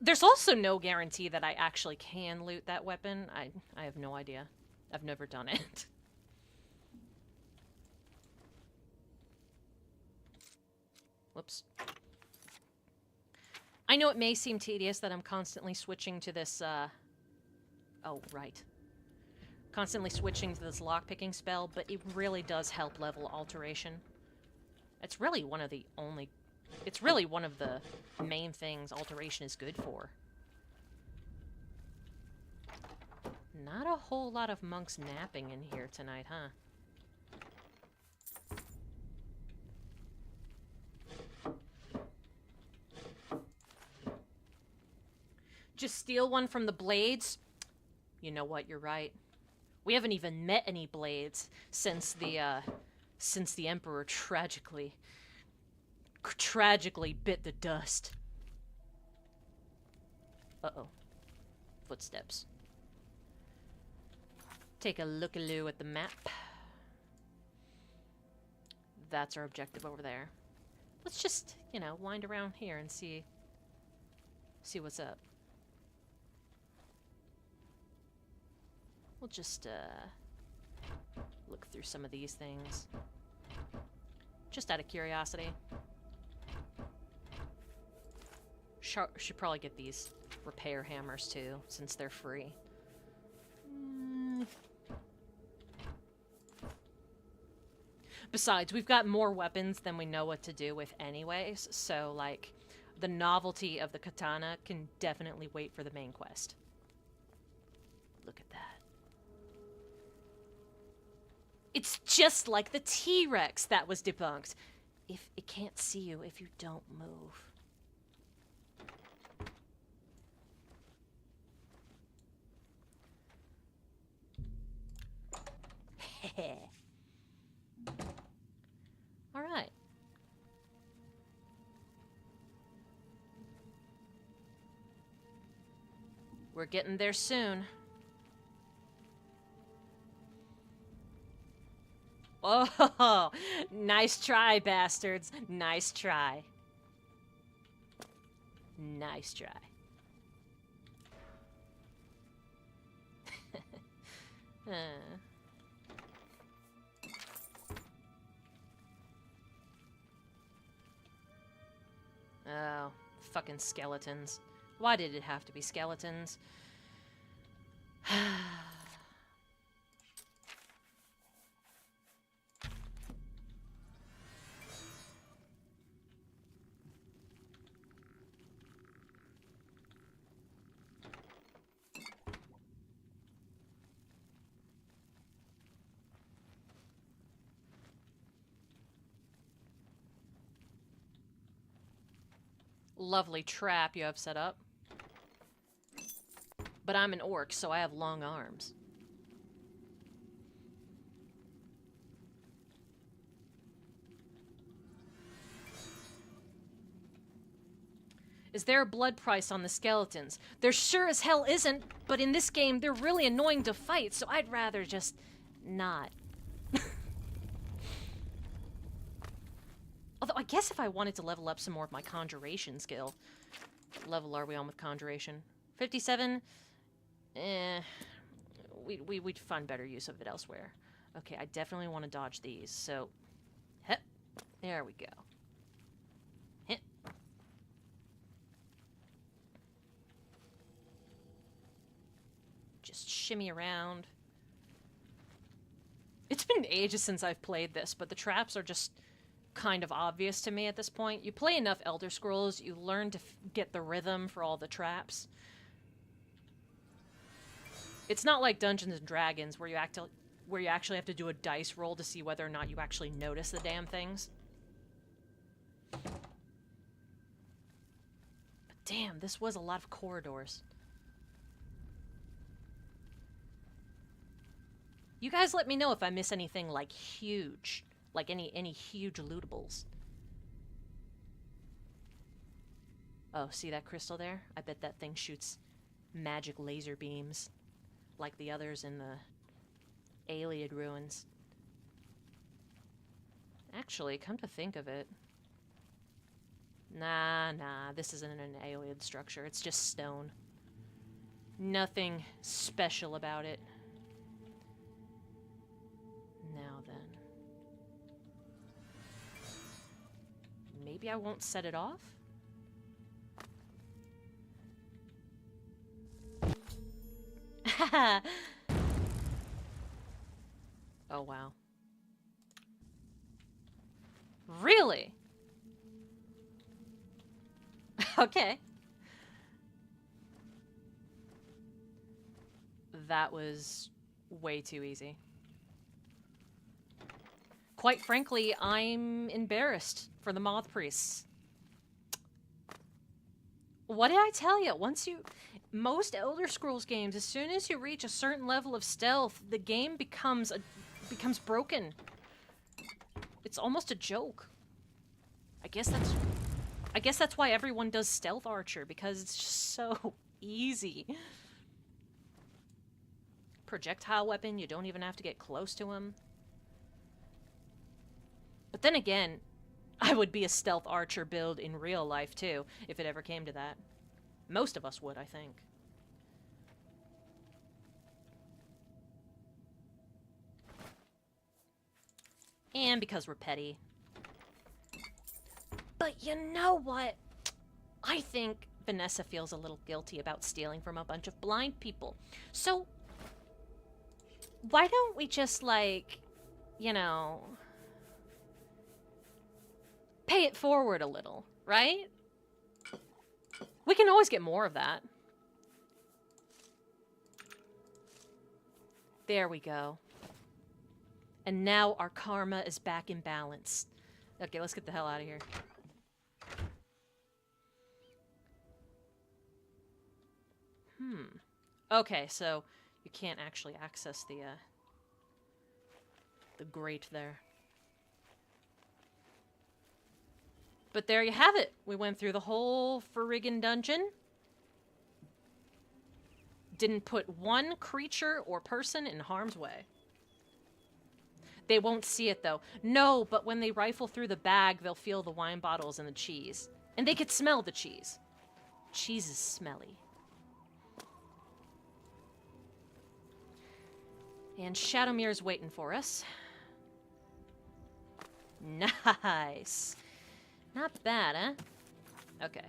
There's also no guarantee that I actually can loot that weapon. I have no idea. I've never done it. Whoops. I know it may seem tedious that I'm constantly switching to this, oh, right. constantly switching to this lockpicking spell, but it really does help level alteration. It's really one of the only... It's really one of the main things alteration is good for. Not a whole lot of monks napping in here tonight, huh? Just steal one from the blades? You know what, you're right. We haven't even met any blades since the Emperor tragically bit the dust. Uh-oh. Footsteps. Take a look-a-loo at the map. That's our objective over there. Let's just, you know, wind around here and see what's up. We'll just, look through some of these things. Just out of curiosity. Should probably get these repair hammers, too, since they're free. Besides, we've got more weapons than we know what to do with anyways, so, like, the novelty of the katana can definitely wait for the main quest. Look at that. It's just like the T-Rex that was debunked. If it can't see you if you don't move. Heh. All right. We're getting there soon. Oh, nice try, bastards. Nice try. Nice try. Oh, fucking skeletons. Why did it have to be skeletons? Lovely trap you have set up. But I'm an orc, so I have long arms. Is there a blood price on the skeletons? There sure as hell isn't, but in this game, they're really annoying to fight, so I'd rather just not. Although, I guess if I wanted to level up some more of my conjuration skill. What level are we on with conjuration? 57? We'd find better use of it elsewhere. Okay, I definitely want to dodge these, so... Hep. There we go. Hep. Just shimmy around. It's been ages since I've played this, but the traps are just kind of obvious to me at this point. You play enough Elder Scrolls, you learn to get the rhythm for all the traps. It's not like Dungeons and Dragons where you actually have to do a dice roll to see whether or not you actually notice the damn things. But damn, this was a lot of corridors. You guys let me know if I miss anything like huge. Like any huge lootables. Oh, see that crystal there? I bet that thing shoots magic laser beams. Like the others in the Alien ruins. Actually, come to think of it. Nah, this isn't an alien structure. It's just stone. Nothing special about it. Now then. Maybe I won't set it off? Oh, wow. Really? Okay. That was way too easy. Quite frankly, I'm embarrassed for the Moth Priests. What did I tell you? Most Elder Scrolls games, as soon as you reach a certain level of stealth, the game becomes broken. It's almost a joke. I guess that's why everyone does Stealth Archer, because it's just so easy. Projectile weapon, you don't even have to get close to him. But then again, I would be a Stealth Archer build in real life too, if it ever came to that. Most of us would, I think. And because we're petty. But you know what? I think Vanessa feels a little guilty about stealing from a bunch of blind people. So, why don't we just, like, you know, pay it forward a little, right? We can always get more of that. There we go. And now our karma is back in balance. Okay, let's get the hell out of here. Okay, so you can't actually access the grate there. But there you have it. We went through the whole friggin' dungeon. Didn't put one creature or person in harm's way. They won't see it, though. No, but when they rifle through the bag, they'll feel the wine bottles and the cheese. And they could smell the cheese. Cheese is smelly. And Shadowmere's waiting for us. Nice. Not bad, huh? Okay.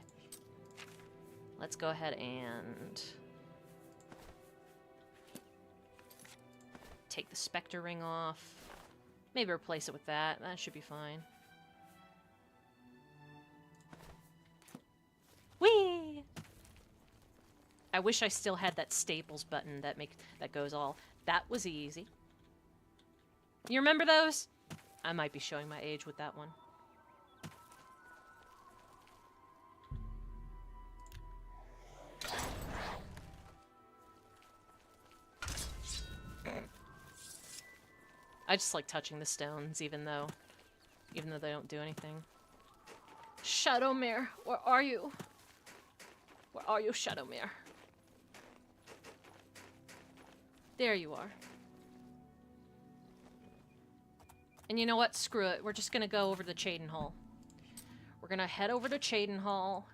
Let's go ahead and take the Spectre ring off. Maybe replace it with that. That should be fine. Whee! I wish I still had that staples button that goes all. That was easy. You remember those? I might be showing my age with that one. I just like touching the stones, even though they don't do anything. Shadowmere, where are you? Where are you, Shadowmere? There you are. And you know what? Screw it. We're just gonna go over to Cheydinhal. We're gonna head over to Cheydinhal.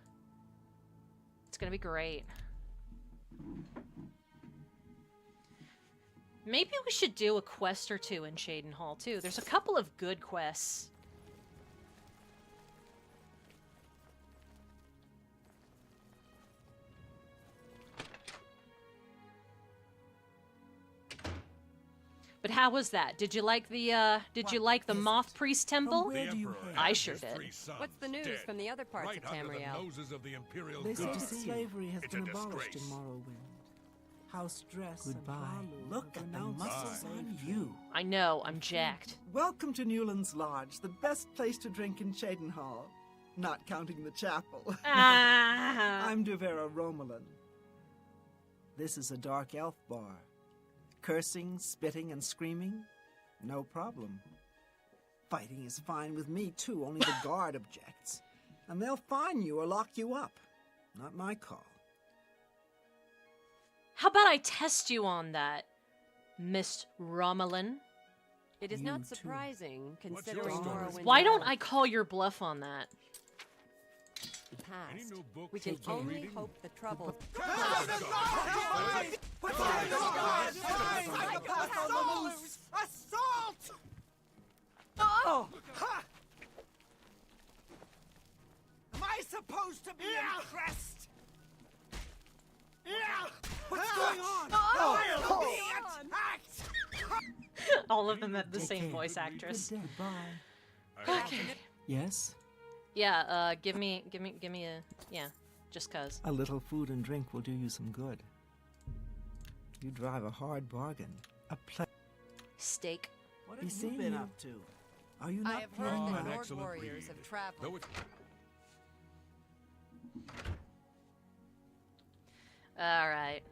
It's gonna be great. Maybe we should do a quest or two in Cheydinhal, too. There's a couple of good quests. But how was that? Did you like the Moth Priest Temple? I sure did. What's the news from the other parts of Tamriel? They say that slavery has been abolished in Morrowind. House dress. Goodbye. Look at the muscles on you. I know, I'm jacked. Welcome to Newland's Lodge, the best place to drink in Cheydinhal. Not counting the chapel. I'm Duvera Romulan. This is a dark elf bar. Cursing, spitting, and screaming? No problem. Fighting is fine with me, too, only the guard objects. And they'll fine you or lock you up. Not my call. How about I test you on that, Miss Romulan? It is not surprising, considering Morrowind. Why don't I call your bluff on that? Past. We can only hope the trouble. Assault! Oh! Am I supposed to be impressed? What's going on? I'll be attacked! All of them have the same voice actress. Goodbye. Okay. Yes? Yeah, give me a, yeah, just cuz. A little food and drink will do you some good. You drive a hard bargain. Steak. What have you been up to? Are you not I have heard playing that well? Lord warriors have traveled. Alright.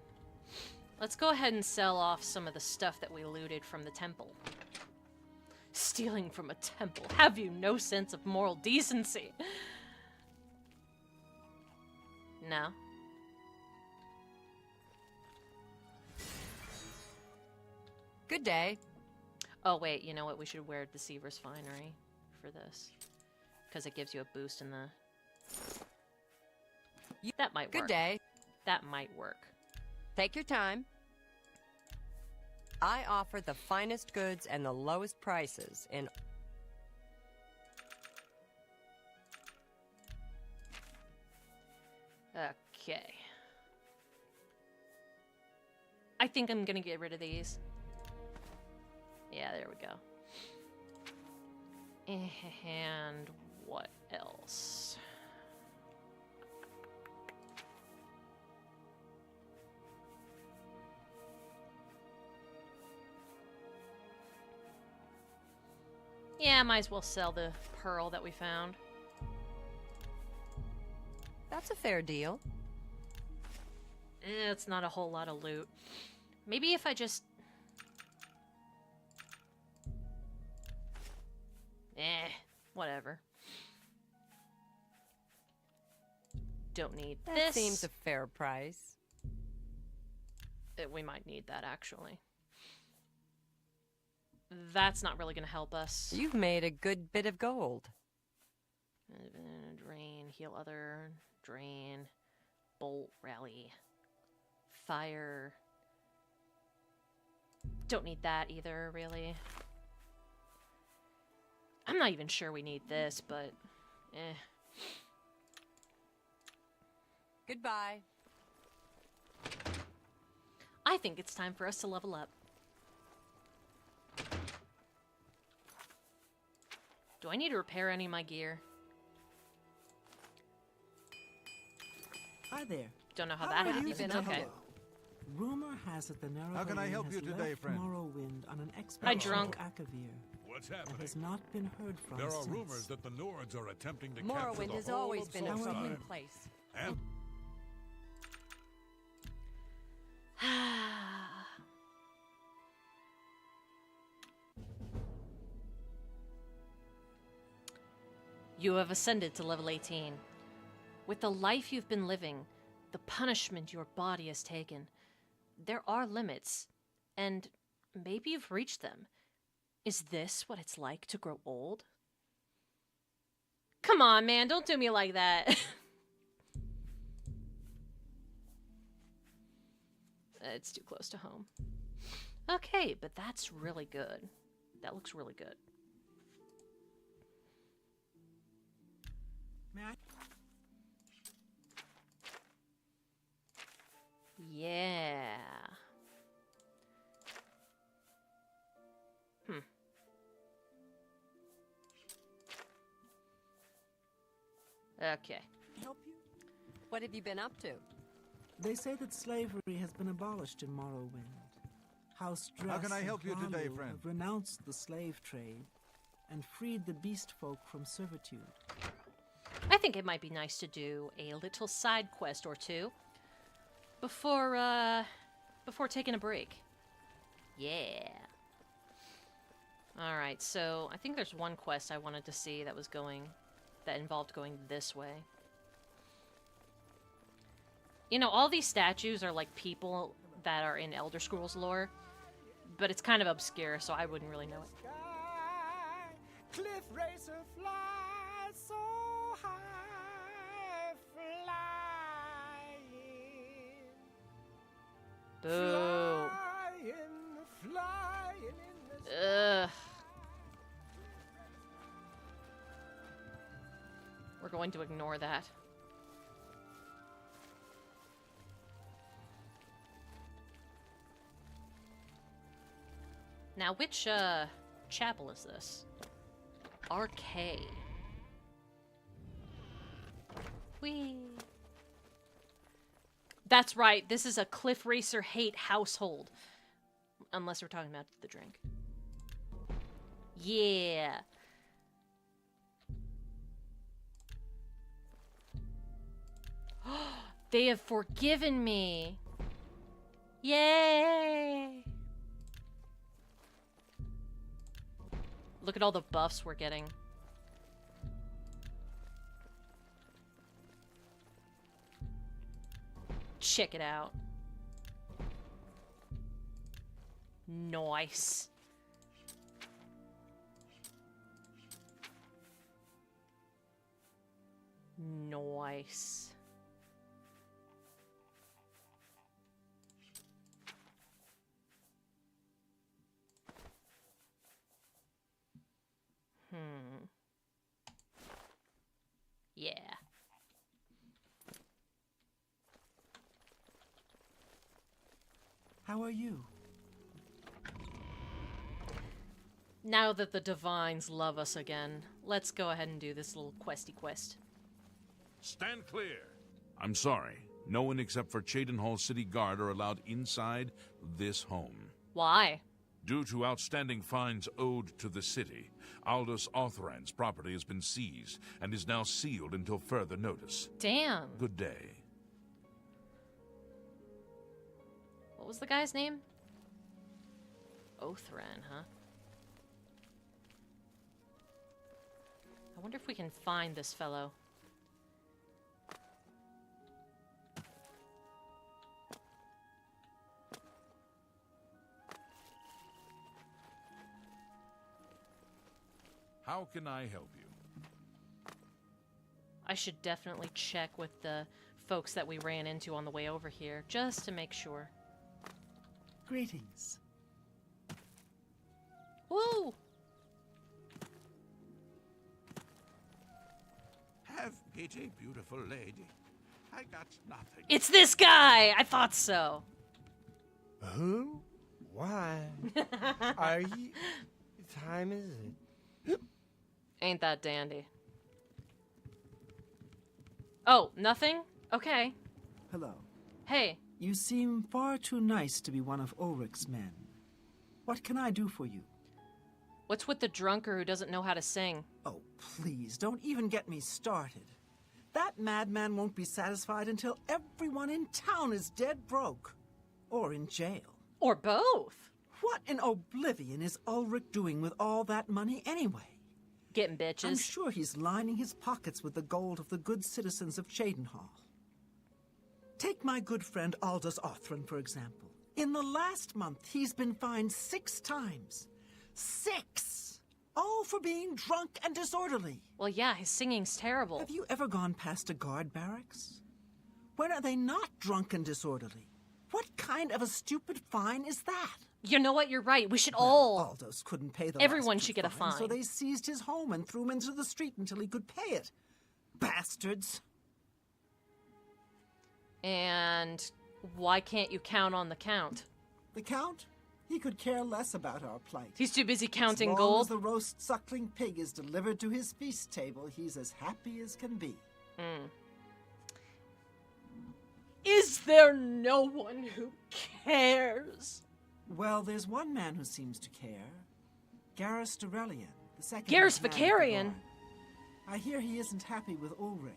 Let's go ahead and sell off some of the stuff that we looted from the temple. Stealing from a temple. Have you no sense of moral decency? No. Good day. Oh, wait, you know what? We should wear Deceiver's Finery for this. Because it gives you a boost in the... That might work. Good day. That might work. Take your time. I offer the finest goods and the lowest prices in... Okay. I think I'm gonna get rid of these. Yeah, there we go. And what else? Yeah, might as well sell the pearl that we found. That's a fair deal. It's not a whole lot of loot. Maybe if I just... whatever. Don't need That this. seems a fair price. We might need that, actually. That's not really going to help us. You've made a good bit of gold. Drain, heal other, drain, bolt, rally, fire. Don't need that either, really. I'm not even sure we need this, but Goodbye. I think it's time for us to level up. Do I need to repair any of my gear? Hi there. Don't know how that happened. Okay. Rumor has it the Narrow How can I help you today, friend? Morrowind on an Hi, expedition drunk. to Akavir. What's And happening? has not been heard from There are since. rumors that the Nords are attempting to capture Morrowind the has whole always of been a Solstar. troubling place. And You have ascended to level 18. With the life you've been living, the punishment your body has taken, there are limits, and maybe you've reached them. Is this what it's like to grow old? Come on, man, don't do me like that. It's too close to home. Okay, but that's really good. That looks really good. May I? Yeah. Okay. Help you? What have you been up to? They say that slavery has been abolished in Morrowind. House Dress How can I help you and today, Khalil friend? have renounced the slave trade and freed the beast folk from servitude. I think it might be nice to do a little side quest or two before taking a break. Yeah. Alright, so I think there's one quest I wanted to see that involved going this way. You know, all these statues are like people that are in Elder Scrolls lore, but it's kind of obscure, so I wouldn't really know it. Cliff racer fly so high, flying. Boo. Flying in the Ugh. We're going to ignore that. Now, which, chapel is this? RK. Whee! That's right, this is a Cliff Racer hate household. Unless we're talking about the drink. Yeah. They have forgiven me. Yay! Look at all the buffs we're getting. Check it out. Nice. Nice. Yeah. How are you? Now that the Divines love us again, let's go ahead and do this little questy quest. Stand clear. I'm sorry. No one except for Cheydinhall City Guard are allowed inside this home. Why? Due to outstanding fines owed to the city, Aldous Othran's property has been seized and is now sealed until further notice. Damn. Good day. What was the guy's name? Othran, huh? I wonder if we can find this fellow. How can I help you? I should definitely check with the folks that we ran into on the way over here, just to make sure. Greetings. Woo! Have pity, beautiful lady. I got nothing. It's this guy! I thought so. Who? Why? Are you... What time is it? Ain't that dandy. Oh, nothing? Okay. Hello. Hey. You seem far too nice to be one of Ulrich's men. What can I do for you? What's with the drunker who doesn't know how to sing? Oh, please, don't even get me started. That madman won't be satisfied until everyone in town is dead broke. Or in jail. Or both. What in Oblivion is Ulrich doing with all that money anyway? Getting bitches. I'm sure he's lining his pockets with the gold of the good citizens of Cheydinhall. Take my good friend Aldous Othran, for example. In the last month, he's been fined 6 times. 6! All for being drunk and disorderly. Well, yeah, his singing's terrible. Have you ever gone past a guard barracks? When are they not drunk and disorderly? What kind of a stupid fine is that? You know what? You're right. We should all... Aldous couldn't pay the Everyone last 2 should get a fines, fine. So they seized his home and threw him into the street until he could pay it. Bastards. And why can't you count on the Count? The Count? He could care less about our plight. He's too busy counting as long gold. As the roast suckling pig is delivered to his feast table, he's as happy as can be. Is there no one who cares? Well, there's one man who seems to care. Garrus Durelian, the second. Garrus Vicarian? I hear he isn't happy with Ulrich.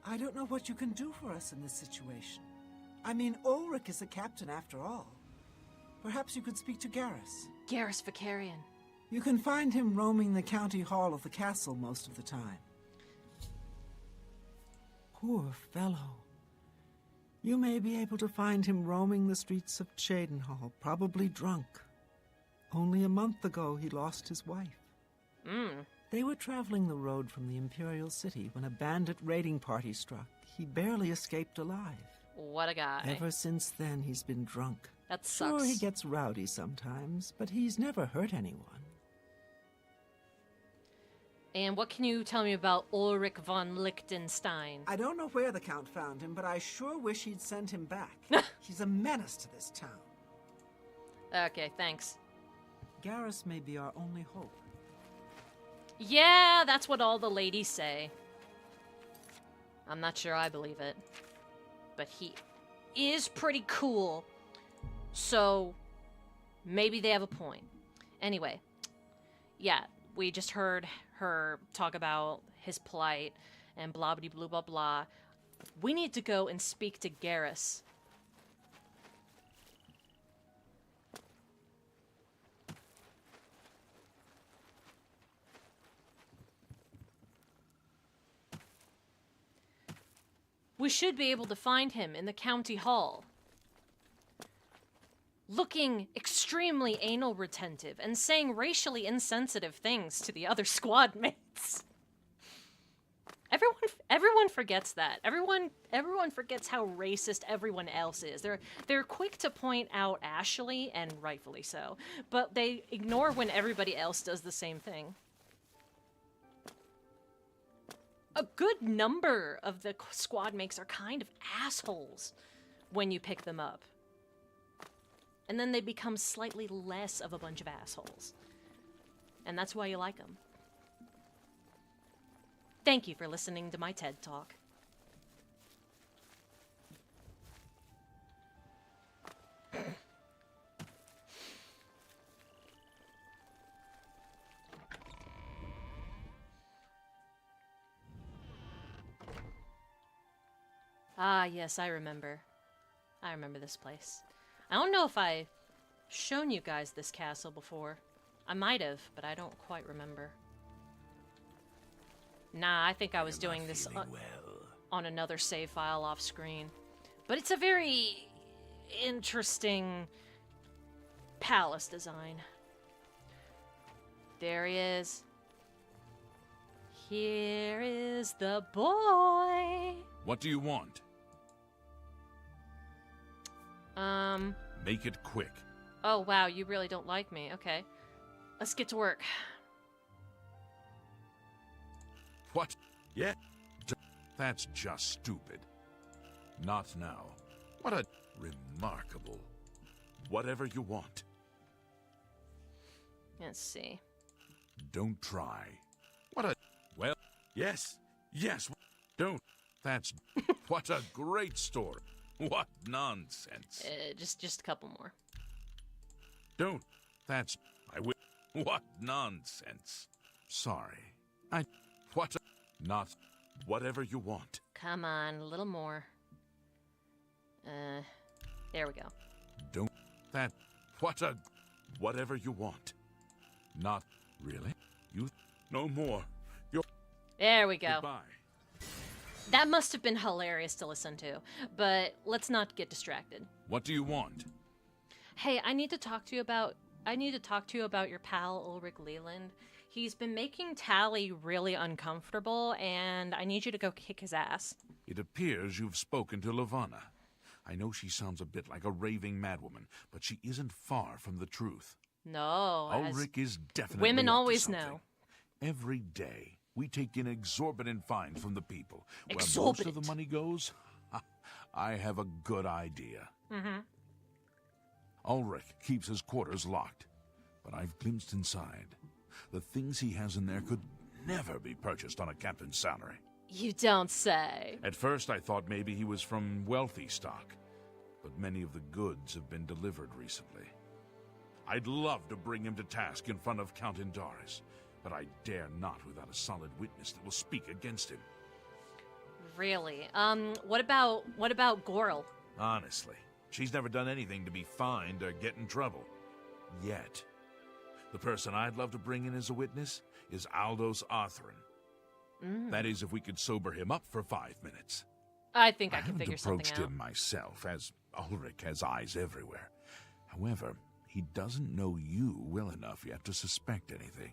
I don't know what you can do for us in this situation. I mean, Ulrich is the captain after all. Perhaps you could speak to Garrus. Garrus Vicarian. You can find him roaming the county hall of the castle most of the time. Poor fellow. You may be able to find him roaming the streets of Cheydinhall, probably drunk. Only a month ago, he lost his wife. They were traveling the road from the Imperial City when a bandit raiding party struck. He barely escaped alive. What a guy. Ever since then, he's been drunk. That sucks. Sure, he gets rowdy sometimes, but he's never hurt anyone. And what can you tell me about Ulrich von Liechtenstein? I don't know where the Count found him, but I sure wish he'd send him back. He's a menace to this town. Okay, thanks. Garrus may be our only hope. Yeah, that's what all the ladies say. I'm not sure I believe it. But he is pretty cool. So, maybe they have a point. Anyway, yeah, we just heard her talk about his plight and blah blah blah blah blah. We need to go and speak to Garrus. We should be able to find him in the county hall. Looking extremely anal retentive and saying racially insensitive things to the other squad mates. Everyone forgets that. Everyone forgets how racist everyone else is. They're quick to point out Ashley, and rightfully so, but they ignore when everybody else does the same thing. A good number of the squad mates are kind of assholes when you pick them up. And then they become slightly less of a bunch of assholes. And that's why you like them. Thank you for listening to my TED Talk. Ah, yes, I remember. I remember this place. I don't know if I've shown you guys this castle before. I might have, but I don't quite remember. Nah, I think I was doing this on another save file off screen. But it's a very interesting palace design. There he is. Here is the boy. What do you want? Make it quick. Oh, wow, you really don't like me. Okay. Let's get to work. What? Yeah? That's just stupid. Not now. What a remarkable... Whatever you want. Let's see. Don't try. What a... Well, yes. Yes. Don't. That's... What a great story. What nonsense. Just a couple more. Don't. That's... I will... What nonsense. Sorry. What a... Not... Whatever you want. Come on, a little more. There we go. Don't... That... What a... Whatever you want. Not... Really? You... No more. You're... There we go. Goodbye. That must have been hilarious to listen to, but let's not get distracted. What do you want? Hey, I need to talk to you about your pal Ulrich Leland. He's been making Tally really uncomfortable, and I need you to go kick his ass. It appears you've spoken to Lavanna. I know she sounds a bit like a raving madwoman, but she isn't far from the truth. No, Ulrich is definitely women up to always something. know. Every day, we take in exorbitant fines from the people. Exorbitant. Where most of the money goes, I have a good idea. Mm-hmm. Ulrich keeps his quarters locked, but I've glimpsed inside. The things he has in there could never be purchased on a captain's salary. You don't say. At first, I thought maybe he was from wealthy stock, but many of the goods have been delivered recently. I'd love to bring him to task in front of Count Indaris, but I dare not without a solid witness that will speak against him. Really? What about Gorl? Honestly, she's never done anything to be fined or get in trouble. Yet. The person I'd love to bring in as a witness is Aldous Arthurn. That is, if we could sober him up for 5 minutes. I think I can figure something out. I haven't approached him myself, as Ulrich has eyes everywhere. However, he doesn't know you well enough yet to suspect anything.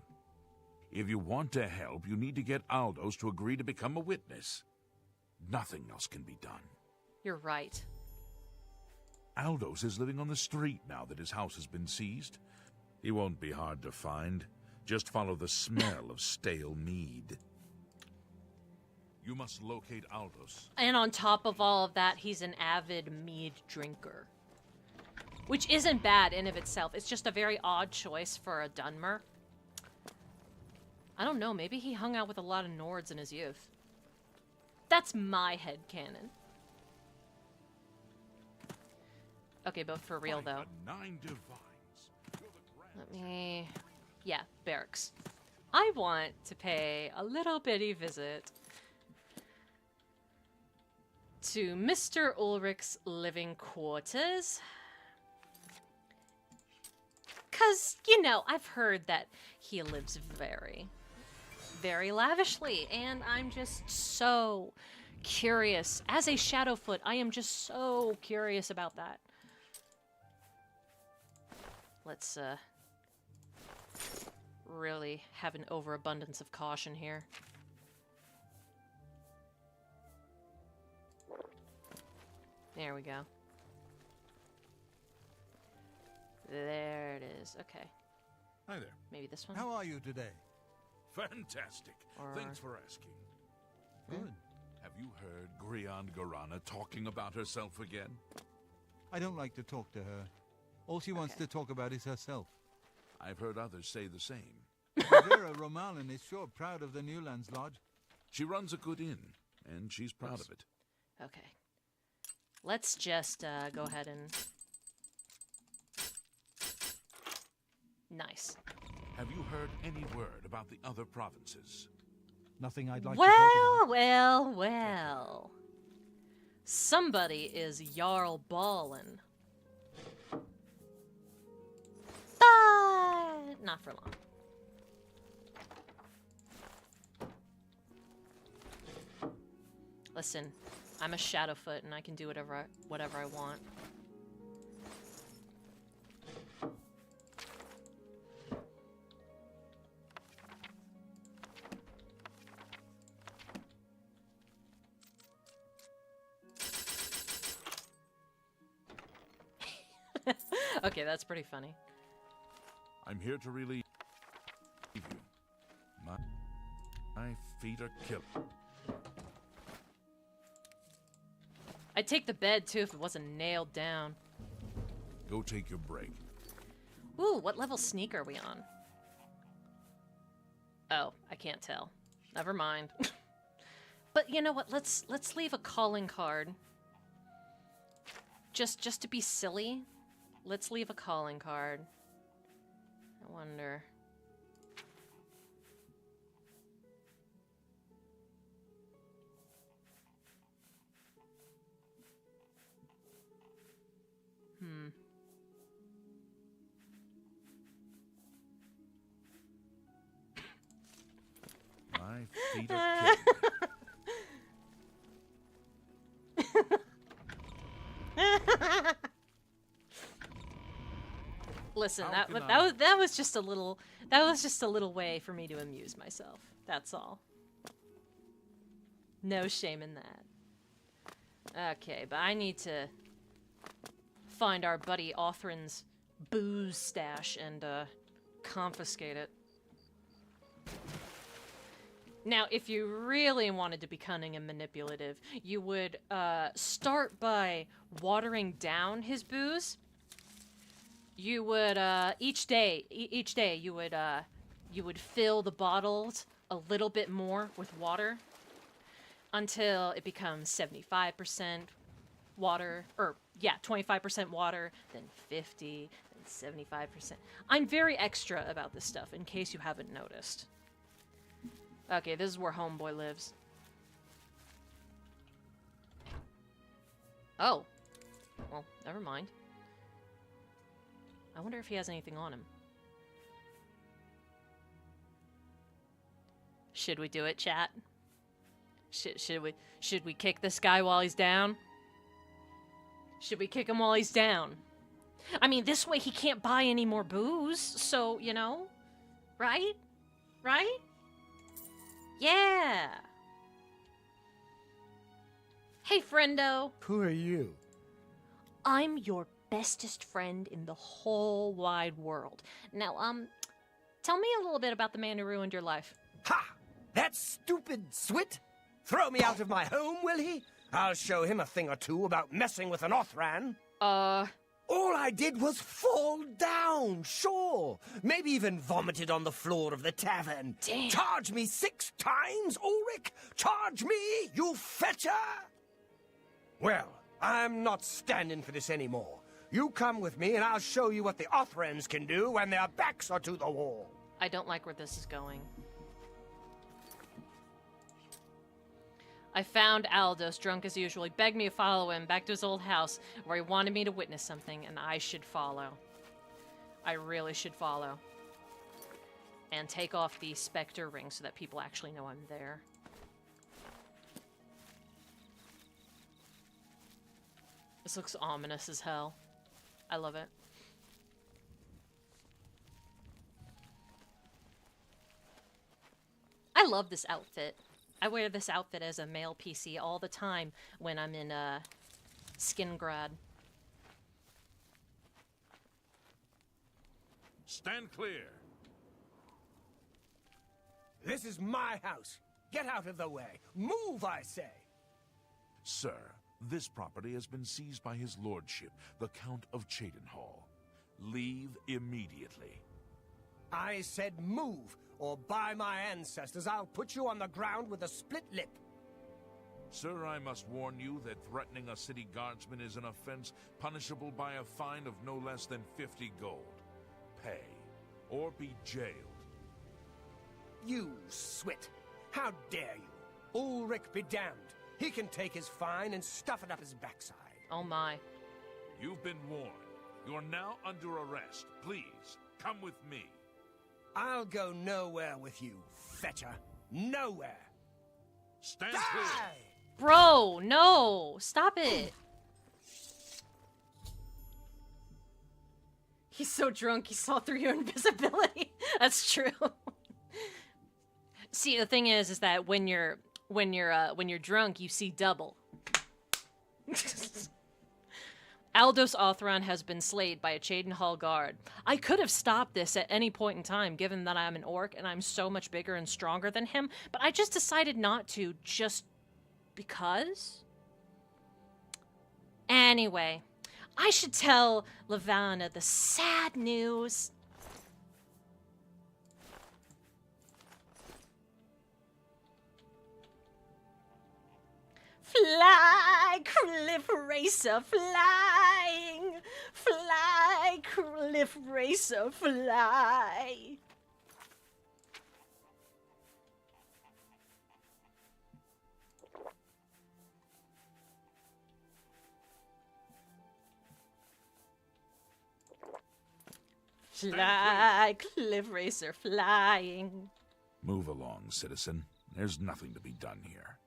If you want to help, you need to get Aldous to agree to become a witness. Nothing else can be done. You're right. Aldous is living on the street now that his house has been seized. He won't be hard to find. Just follow the smell of stale mead. You must locate Aldous. And on top of all of that, he's an avid mead drinker. Which isn't bad in of itself. It's just a very odd choice for a Dunmer. I don't know, maybe he hung out with a lot of Nords in his youth. That's my headcanon. Okay, but for real though. Let me... Yeah, barracks. I want to pay a little bitty visit to Mr. Ulrich's living quarters. 'Cause, you know, I've heard that he lives very, very lavishly, and I'm just so curious. As a Shadowfoot, I am just so curious about that. Let's, really have an overabundance of caution here. There we go. There it is. Okay. Hi there. Maybe this one? How are you today? Fantastic. Thanks for asking. Good. Have you heard Griand Garana talking about herself again? I don't like to talk to her. All she wants to talk about is herself. I've heard others say the same. Vera Romalin is sure proud of the Newlands Lodge. She runs a good inn, and she's proud of it. Okay. Let's just go ahead and... Nice. Have you heard any word about the other provinces? Nothing I'd like to talk about. Well. Somebody is Jarl Ballin. But not for long. Listen, I'm a Shadowfoot and I can do whatever I want. Okay, that's pretty funny. I'm here to relieve you. My feet are killing. I'd take the bed too if it wasn't nailed down. Go take your break. Ooh, what level sneak are we on? Oh, I can't tell. Never mind. But you know what? Let's leave a calling card. Just to be silly. Let's leave a calling card. I wonder. My feet are killing. Listen, that was just a little way for me to amuse myself. That's all. No shame in that. Okay, but I need to find our buddy Othrin's booze stash and confiscate it. Now, if you really wanted to be cunning and manipulative, you would start by watering down his booze. You would each day you would fill the bottles a little bit more with water until it becomes 75% water, or yeah, 25% water, then 50, then 75%. I'm very extra about this stuff in case you haven't noticed. Okay, this is where Homeboy lives. Oh. Well, never mind. I wonder if he has anything on him. Should we do it, chat? Should we kick this guy while he's down? Should we kick him while he's down? I mean, this way he can't buy any more booze, so, you know, right? Right? Yeah. Hey, friendo. Who are you? I'm your bestest friend in the whole wide world. Now, tell me a little bit about the man who ruined your life. Ha! That stupid Swit? Throw me out of my home, will he? I'll show him a thing or two about messing with an Othran. All I did was fall down, sure. Maybe even vomited on the floor of the tavern. Damn. Charge me 6 times, Ulrich? Charge me, you fetcher? Well, I'm not standing for this anymore. You come with me and I'll show you what the Othrens can do when their backs are to the wall. I don't like where this is going. I found Aldous, drunk as usual. He begged me to follow him back to his old house, where he wanted me to witness something, and I should follow. I really should follow. And take off the Spectre ring so that people actually know I'm there. This looks ominous as hell. I love it. I love this outfit. I wear this outfit as a male PC all the time when I'm in Skingrad. Stand clear. This is my house. Get out of the way. Move, I say. Sir, this property has been seized by his lordship, the Count of Cheydinhall. Leave immediately. I said move, or by my ancestors, I'll put you on the ground with a split lip. Sir, I must warn you that threatening a city guardsman is an offense punishable by a fine of no less than 50 gold. Pay, or be jailed. You swit. How dare you? Ulrich be damned. He can take his fine and stuff it up his backside. Oh my. You've been warned. You're now under arrest. Please, come with me. I'll go nowhere with you, fetcher. Nowhere. Stand clear. Bro, no! Stop it! He's so drunk he saw through your invisibility. That's true. See, the thing is that when you're drunk, you see double. Aldous Othron has been slayed by a Cheydinhall guard. I could have stopped this at any point in time, given that I'm an orc and I'm so much bigger and stronger than him, but I just decided not to, just because? Anyway, I should tell Lavanna the sad news. Fly, cliff racer, flying. Fly, cliff racer, fly. Fly, cliff racer, flying. Move along, citizen. There's nothing to be done here.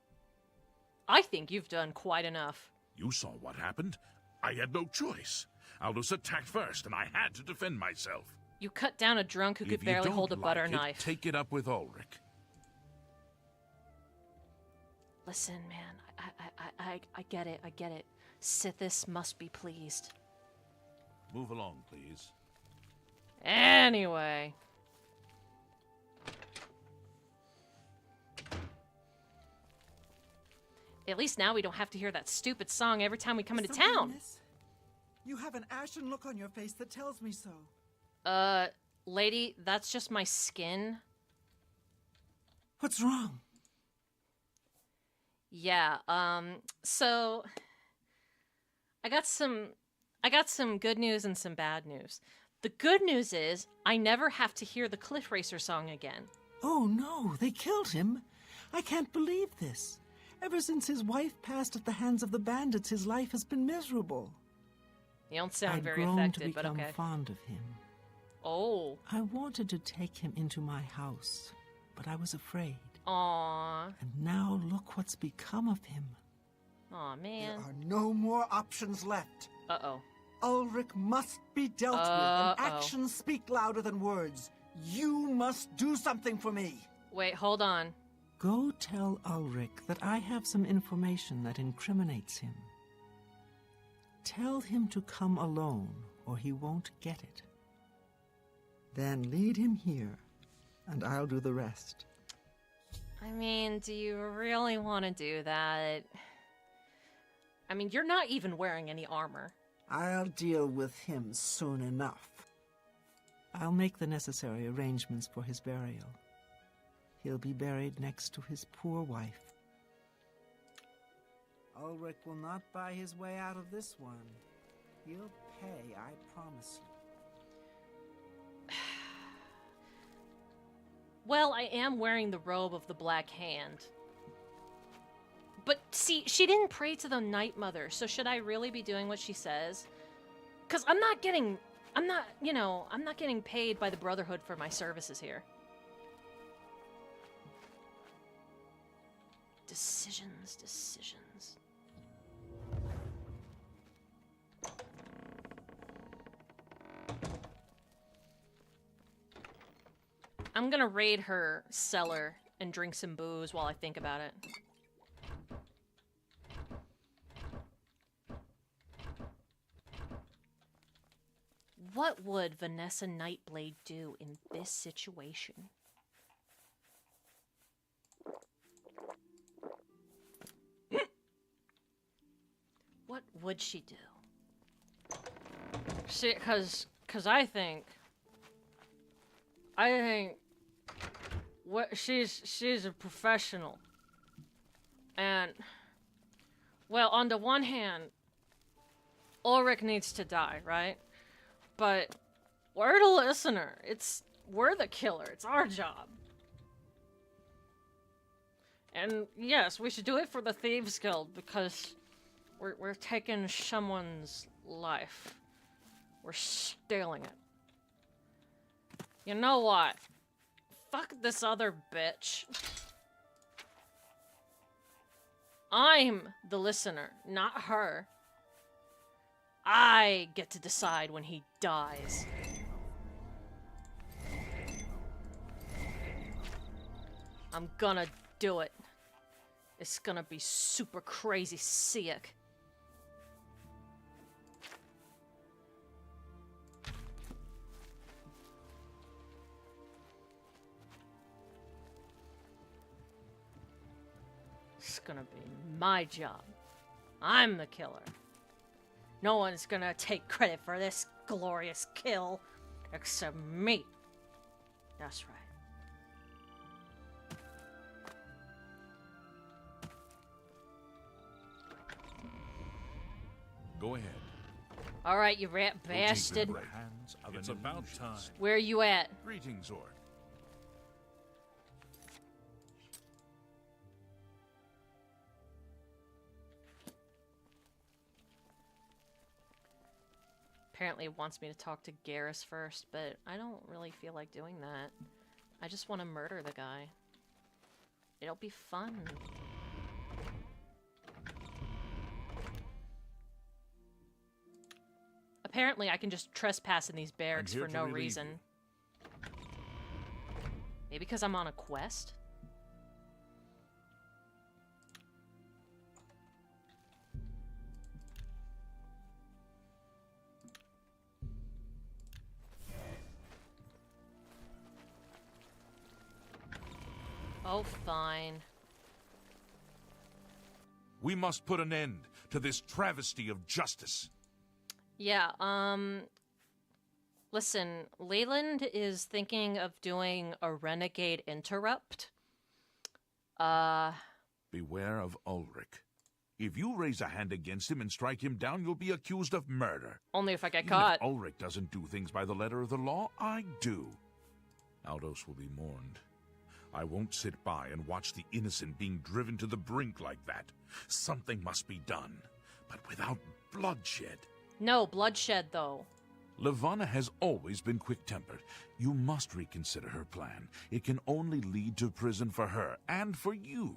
I think you've done quite enough. You saw what happened. I had no choice. Aldous attacked first, and I had to defend myself. You cut down a drunk who could barely hold a butter knife. Take it up with Ulrich. Listen, man, I get it, I get it. Sithis must be pleased. Move along, please. Anyway. At least now we don't have to hear that stupid song every time we come into town. You have an ashen look on your face that tells me so. Lady, that's just my skin. What's wrong? Yeah, so I got some good news and some bad news. The good news is I never have to hear the Cliff Racer song again. Oh no, they killed him. I can't believe this. Ever since his wife passed at the hands of the bandits, his life has been miserable. You don't sound very grown affected, to but become okay. fond of him. Oh. I wanted to take him into my house, but I was afraid. Aww. And now look what's become of him. Aw, man. There are no more options left. Uh-oh. Ulrich must be dealt with, and actions speak louder than words. You must do something for me. Wait, hold on. Go tell Ulrich that I have some information that incriminates him. Tell him to come alone, or he won't get it. Then lead him here, and I'll do the rest. I mean, do you really want to do that? I mean, you're not even wearing any armor. I'll deal with him soon enough. I'll make the necessary arrangements for his burial. He'll be buried next to his poor wife. Ulrich will not buy his way out of this one. He'll pay, I promise you. Well, I am wearing the robe of the Black Hand. But see, she didn't pray to the Night Mother, so should I really be doing what she says? Because I'm not getting paid by the Brotherhood for my services here. Decisions. I'm gonna raid her cellar and drink some booze while I think about it. What would Vanessa Nightblade do in this situation? What would she do? See, cause I think what she's a professional. And well, on the one hand, Ulrich needs to die, right? But we're the listener. We're the killer. It's our job. And yes, we should do it for the Thieves Guild because we're taking someone's life. We're stealing it. You know what? Fuck this other bitch. I'm the listener, not her. I get to decide when he dies. I'm gonna do it. It's gonna be super crazy sick. It's gonna be my job. I'm the killer. No one's gonna take credit for this glorious kill except me. That's right. Go ahead. All right, you rat bastard. It's about time. Where are you at? Greetings, Orc. Apparently it wants me to talk to Garrus first, but I don't really feel like doing that. I just want to murder the guy. It'll be fun. Apparently I can just trespass in these barracks for no reason. Maybe because I'm on a quest? Oh, fine. We must put an end to this travesty of justice. Yeah, listen, Leyland is thinking of doing a renegade interrupt. Beware of Ulrich. If you raise a hand against him and strike him down, you'll be accused of murder. Only if I get Even caught. If Ulrich doesn't do things by the letter of the law, I do. Aldos will be mourned. I won't sit by and watch the innocent being driven to the brink like that. Something must be done, but without bloodshed. No, bloodshed, though. Levana has always been quick-tempered. You must reconsider her plan. It can only lead to prison for her and for you.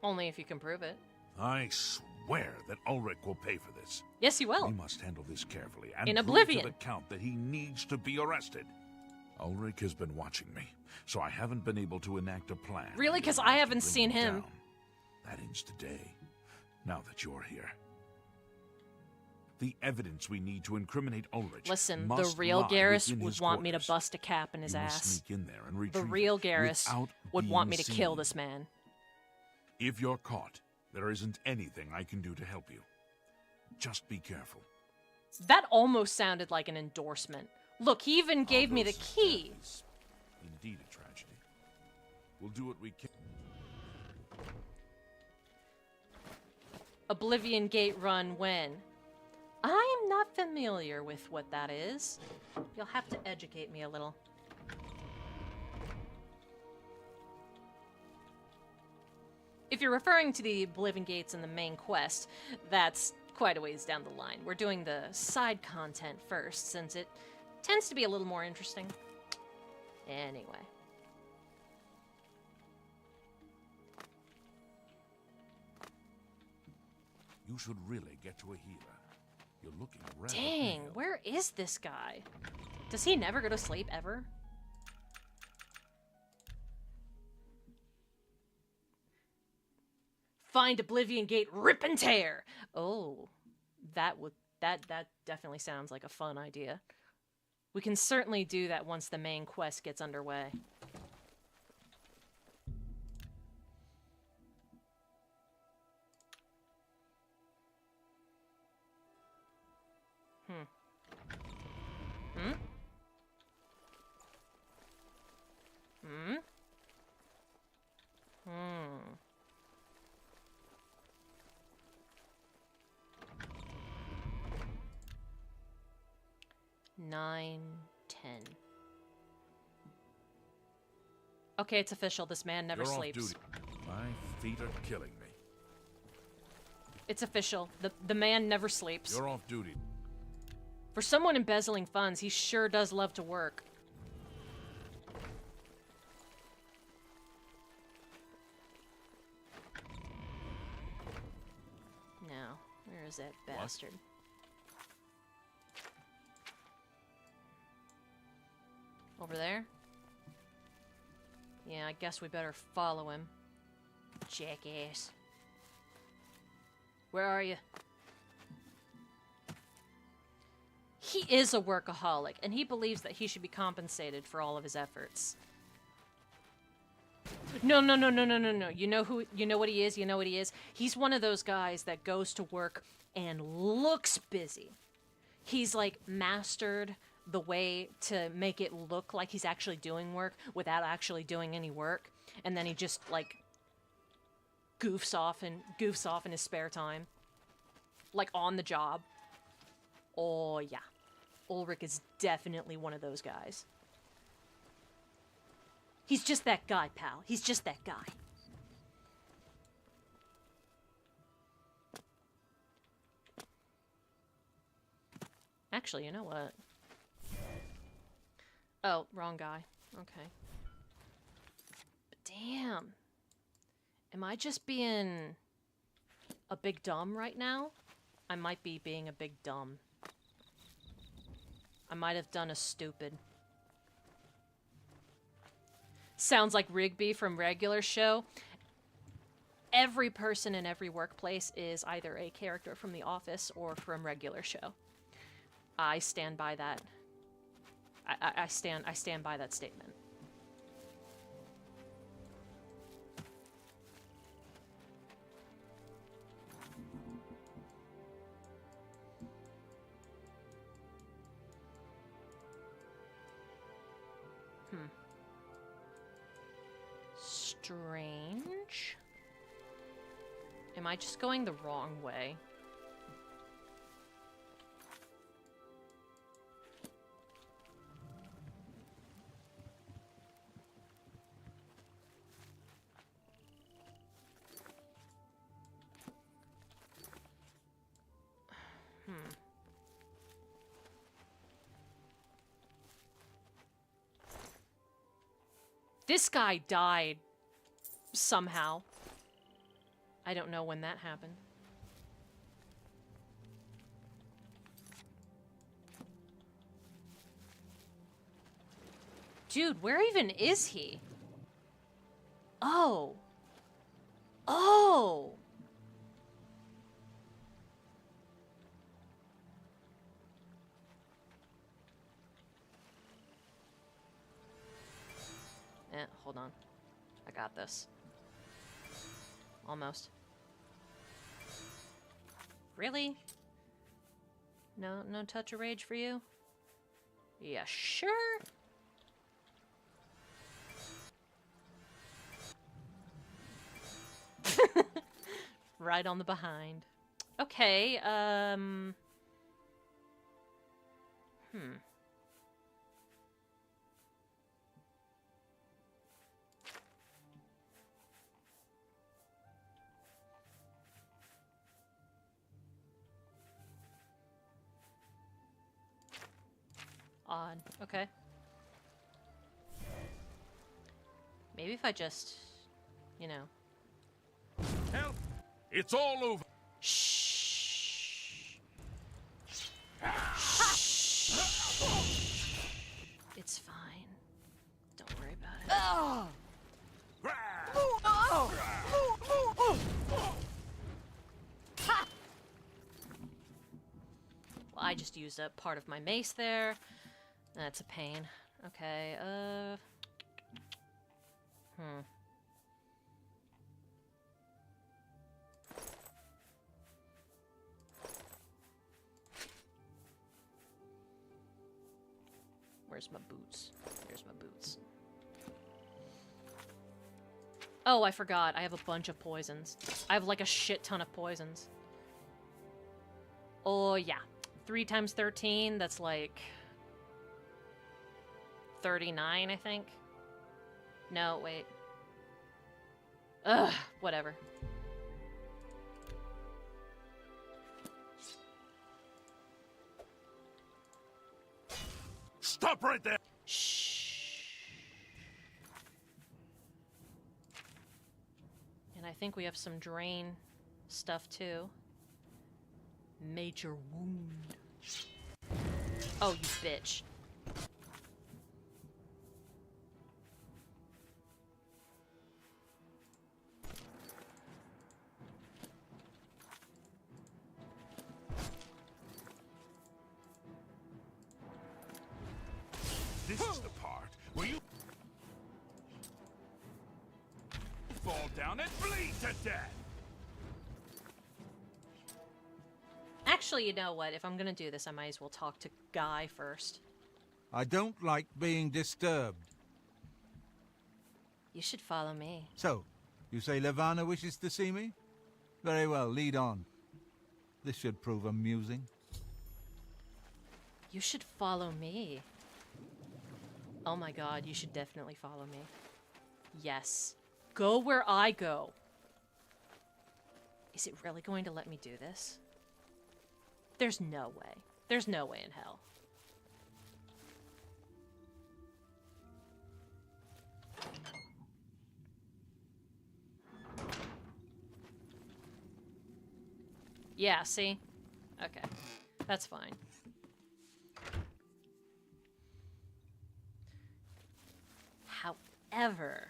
Only if you can prove it. I swear that Ulrich will pay for this. Yes, he will. We must handle this carefully and in prove Oblivion to the Count that he needs to be arrested. Ulrich has been watching me, so I haven't been able to enact a plan. Really? Because I haven't seen him. Down. That ends today, now that you're here. The evidence we need to incriminate Ulrich. Listen, must the real lie Garrus within would his want me to quarters. bust a cap in his You must ass. sneak in there and The retrieve real it Garrus without would want me being to kill seen. this man. If you're caught, there isn't anything I can do to help you. Just be careful. That almost sounded like an endorsement. Look, he even gave me the key. Indeed a tragedy. We'll do what we can. Oblivion Gate run when? I am not familiar with what that is. You'll have to educate me a little. If you're referring to the Oblivion Gates in the main quest, that's quite a ways down the line. We're doing the side content first, since it tends to be a little more interesting. Anyway. You should really get to a healer. You're looking rather Dang, pale. where is this guy? Does he never go to sleep, ever? Find Oblivion Gate, rip and tear! Oh, that definitely sounds like a fun idea. We can certainly do that once the main quest gets underway. Hmm. 9, 10. Okay, it's official. This man never You're sleeps. Off duty. My feet are killing me. It's official. The man never sleeps. You're off duty. For someone embezzling funds, he sure does love to work. Now, where is that bastard? Over there? Yeah, I guess we better follow him. Jackass. Where are you? He is a workaholic, and he believes that he should be compensated for all of his efforts. No. You know what he is? You know what he is? He's one of those guys that goes to work and looks busy. He's like mastered the way to make it look like he's actually doing work without actually doing any work, and then he just like goofs off in his spare time, like on the job. Oh yeah, Ulrich is definitely one of those guys. He's just that guy, pal. He's just that guy. Actually, you know what? Oh, wrong guy. Okay. But damn. Am I just being a big dumb right now? I might be being a big dumb. I might have done a stupid. Sounds like Rigby from Regular Show. Every person in every workplace is either a character from The Office or from Regular Show. I stand by that. I stand by that statement. Strange. Am I just going the wrong way? This guy died somehow. I don't know when that happened. Dude, where even is he? Oh. Oh! Hold on. I got this. Almost. Really? No, no touch of rage for you? Yeah, sure. Right on the behind. Okay, Odd. Okay. Maybe if I just, you know. Help! It's all over. Shh. It's fine. Don't worry about it. Oh! Well, I just used up part of my mace there. That's a pain. Okay, Where's my boots? Here's my boots. Oh, I forgot. I have a bunch of poisons. I have like a shit ton of poisons. Oh, yeah. 3 times 13, that's like 39, I think. No, wait. Ugh, whatever. Stop right there! Shh. And I think we have some drain stuff too. Major wound. Oh, you bitch. This is the part where you fall down and bleed to death. Actually, you know what? If I'm gonna do this, I might as well talk to Guy first. I don't like being disturbed. You should follow me. So, you say Levana wishes to see me? Very well, lead on. This should prove amusing. You should follow me. Oh my god, you should definitely follow me. Yes. Go where I go. Is it really going to let me do this? There's no way. There's no way in hell. Yeah, see? Okay. That's fine. However...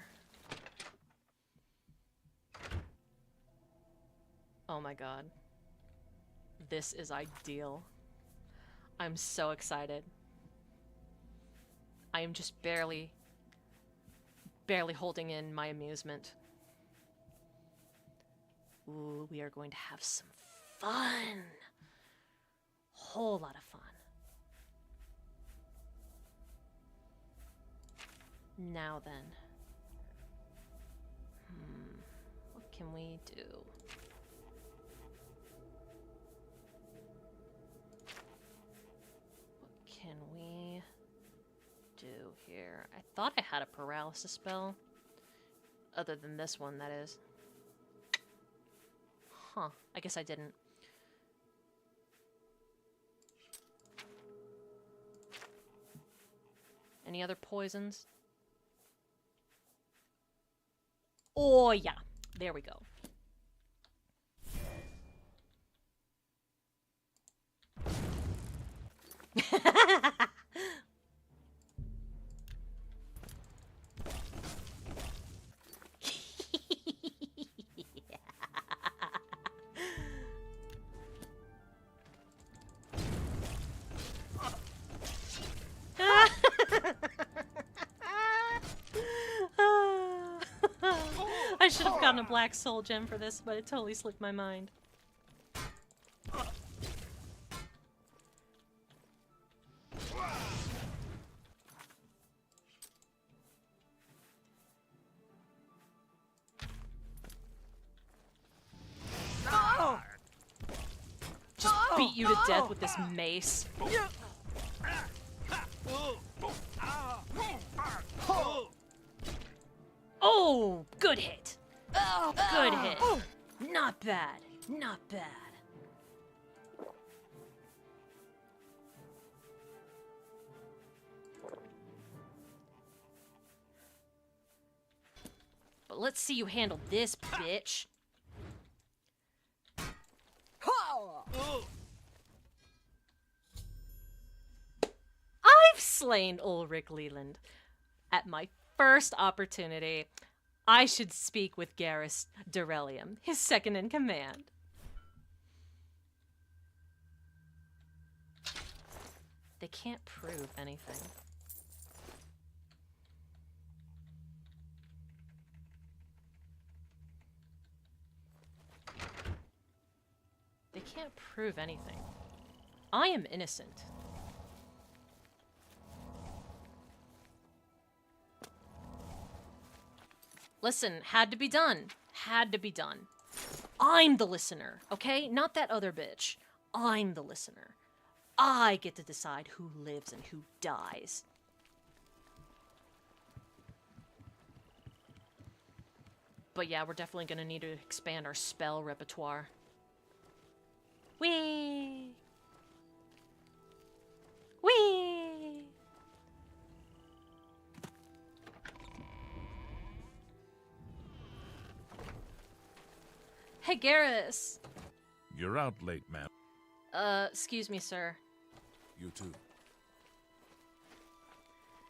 Oh my god. This is ideal. I'm so excited. I am just barely holding in my amusement. Ooh, we are going to have some fun. Whole lot of fun. Now then. What can we do? What can we do here? I thought I had a paralysis spell. Other than this one, that is. Huh. I guess I didn't. Any other poisons? Oh, yeah. There we go. I should have gotten a black soul gem for this, but it totally slipped my mind. beat you to death with this mace. Oh, good hit. Good hit. Not bad. Not bad. But let's see you handle this, bitch. I've slain Ulrich Leland. At my first opportunity, I should speak with Garrus Durelium, his second in command. They can't prove anything. They can't prove anything. I am innocent. Listen, had to be done. Had to be done. I'm the listener, okay? Not that other bitch. I'm the listener. I get to decide who lives and who dies. But yeah, we're definitely gonna need to expand our spell repertoire. Whee! Whee! Hey, Garrus! You're out late, man. Excuse me, sir. You too.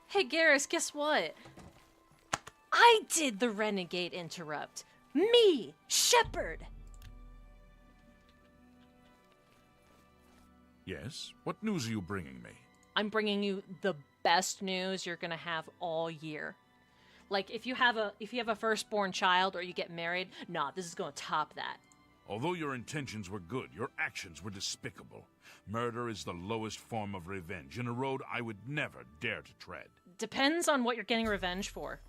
Hey, Garrus, guess what? I did the Renegade Interrupt. Me, Shepard! Yes? What news are you bringing me? I'm bringing you the best news you're gonna have all year. Like, if you have a firstborn child or you get married, nah, this is gonna top that. Although your intentions were good, your actions were despicable. Murder is the lowest form of revenge, and a road I would never dare to tread. Depends on what you're getting revenge for.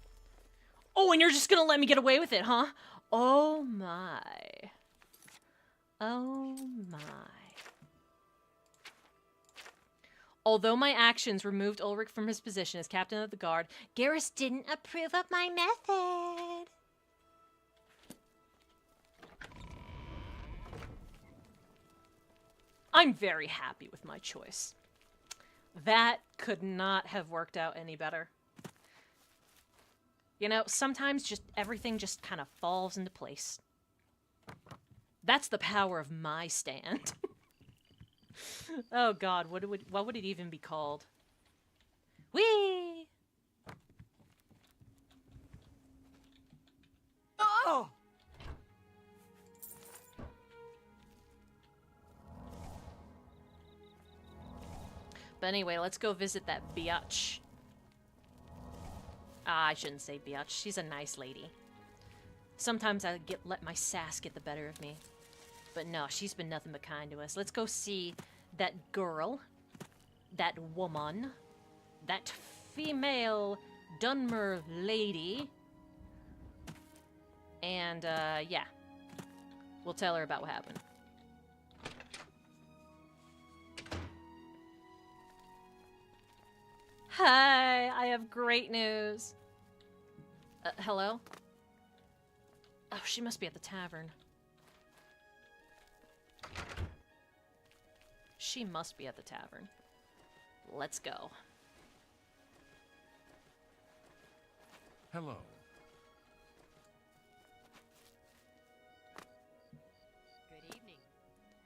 Oh, and you're just gonna let me get away with it, huh? Oh my. Oh my. Although my actions removed Ulrich from his position as captain of the guard, Garrus didn't approve of my method. I'm very happy with my choice. That could not have worked out any better. You know, sometimes just everything just kind of falls into place. That's the power of my stand. Oh God, what would it even be called? Whee! Oh! But anyway, let's go visit that biatch. Ah, I shouldn't say biatch. She's a nice lady. Sometimes I let my sass get the better of me. But no, she's been nothing but kind to us. Let's go see that girl, that woman, that female Dunmer lady. And, yeah. We'll tell her about what happened. Hi, I have great news. Hello? Oh, she must be at the tavern. She must be at the tavern. Let's go. Hello. Good evening.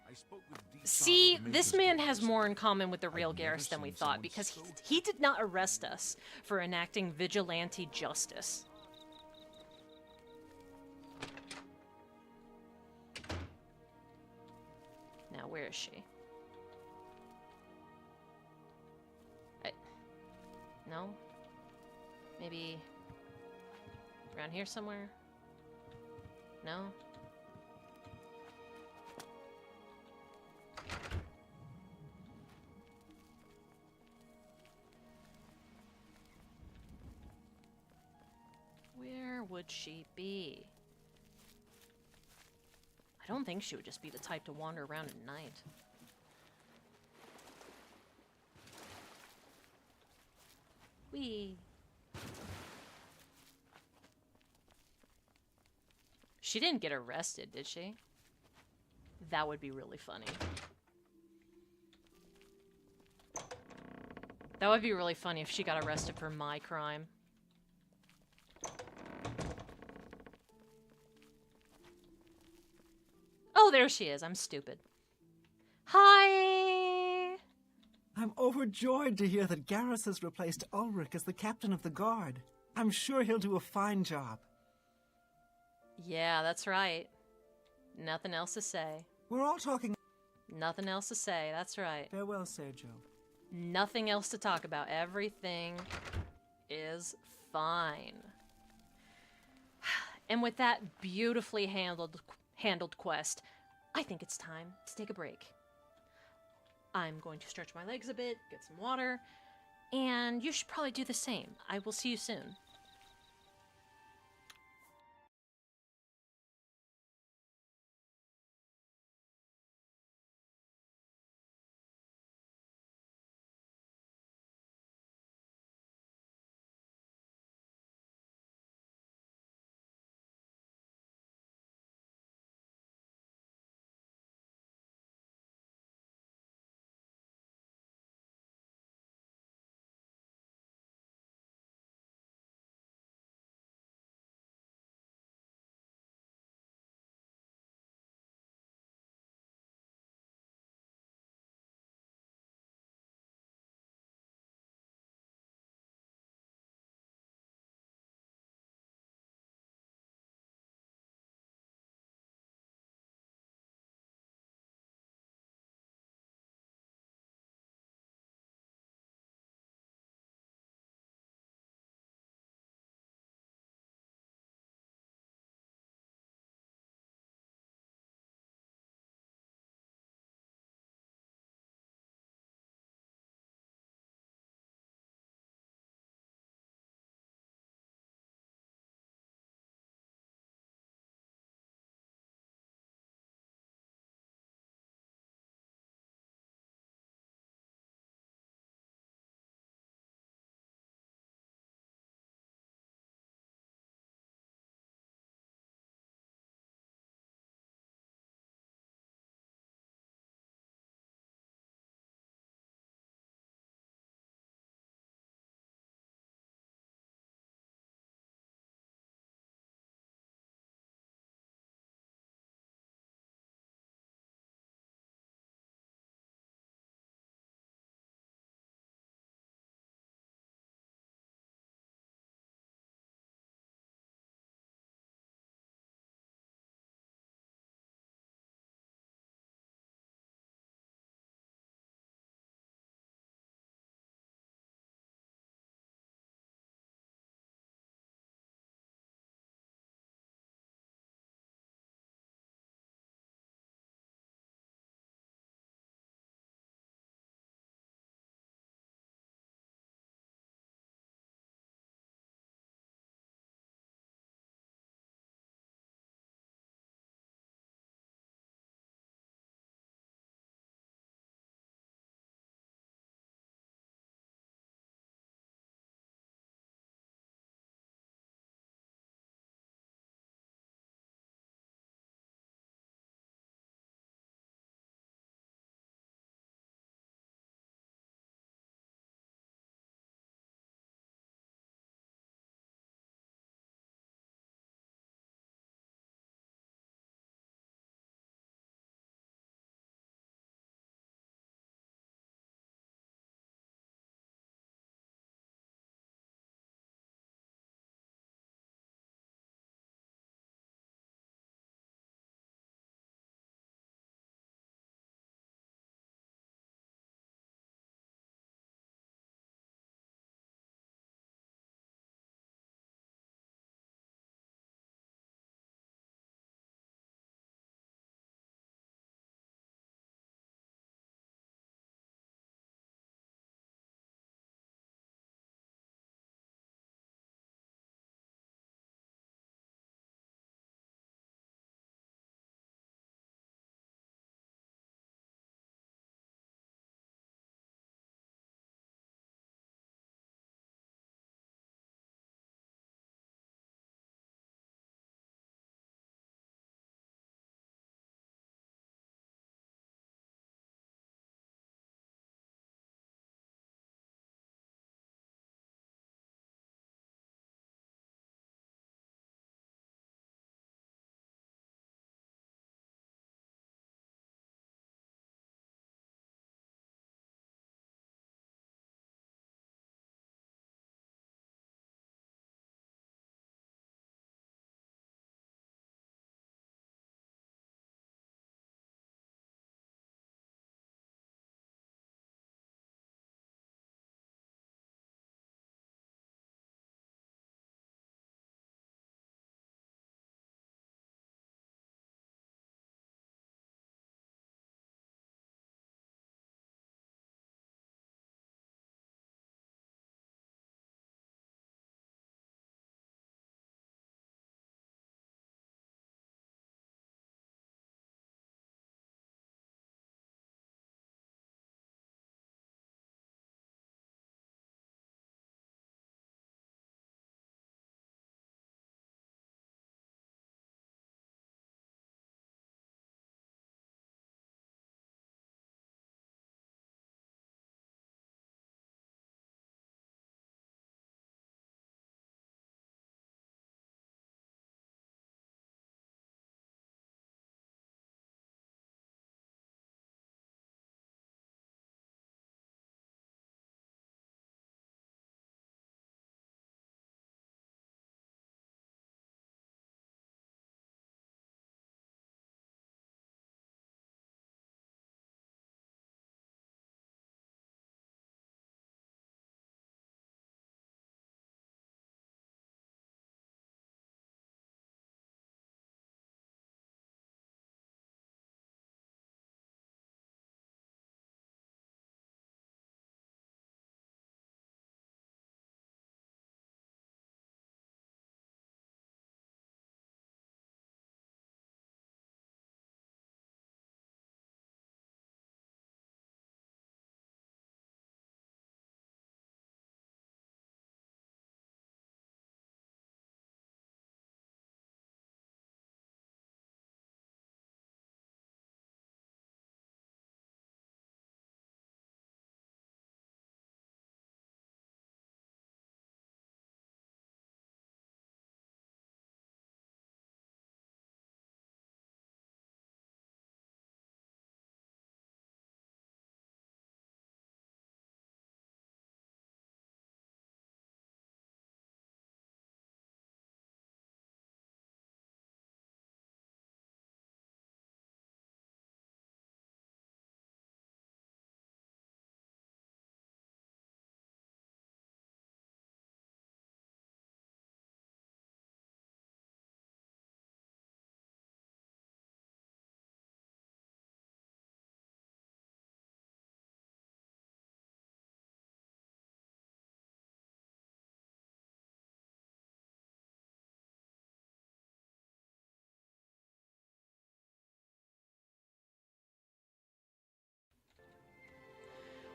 I spoke with D. See, Sod of this Mage's man Place. has more in common with the real I've never Garrus than we seen thought, someone because so he did not arrest us for enacting vigilante justice. Now, where is she? No? Maybe around here somewhere? No? Where would she be? I don't think she would just be the type to wander around at night. Whee! She didn't get arrested, did she? That would be really funny. That would be really funny if she got arrested for my crime. Oh, there she is. I'm stupid. Hi! I'm overjoyed to hear that Garrus has replaced Ulrich as the captain of the guard. I'm sure he'll do a fine job. Yeah, that's right. Nothing else to say. We're all talking... Nothing else to say, that's right. Farewell, Sergio. Nothing else to talk about. Everything is fine. And with that beautifully handled quest, I think it's time to take a break. I'm going to stretch my legs a bit, get some water, and you should probably do the same. I will see you soon.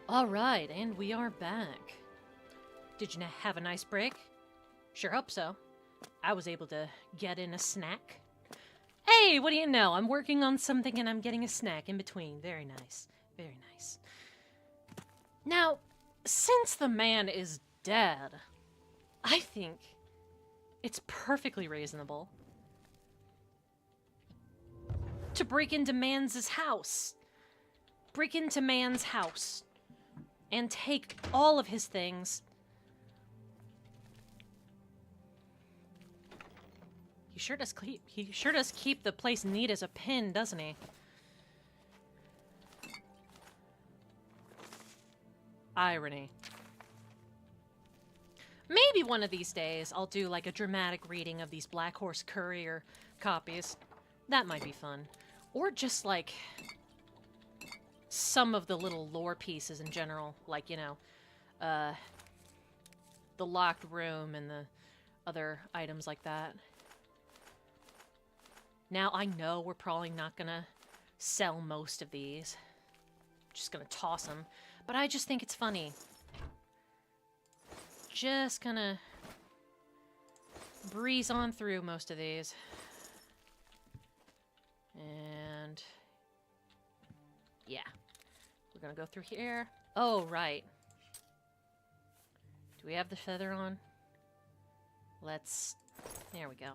All right, and we are back. Did you have a nice break? Sure hope so. I was able to get in a snack. Hey, what do you know? I'm working on something and I'm getting a snack in between. Very nice. Very nice. Now, since the man is dead, I think it's perfectly reasonable to break into Man's house. Break into Man's house and take all of his things. He sure does keep the place neat as a pin, doesn't he? Irony. Maybe one of these days I'll do like a dramatic reading of these Black Horse Courier copies. That might be fun. Or just like some of the little lore pieces in general, like, you know, the locked room and the other items like that. Now, I know we're probably not gonna sell most of these. Just gonna toss them. But I just think it's funny. Just gonna breeze on through most of these. And yeah. We're gonna go through here. Oh, right. Do we have the feather on? Let's... There we go.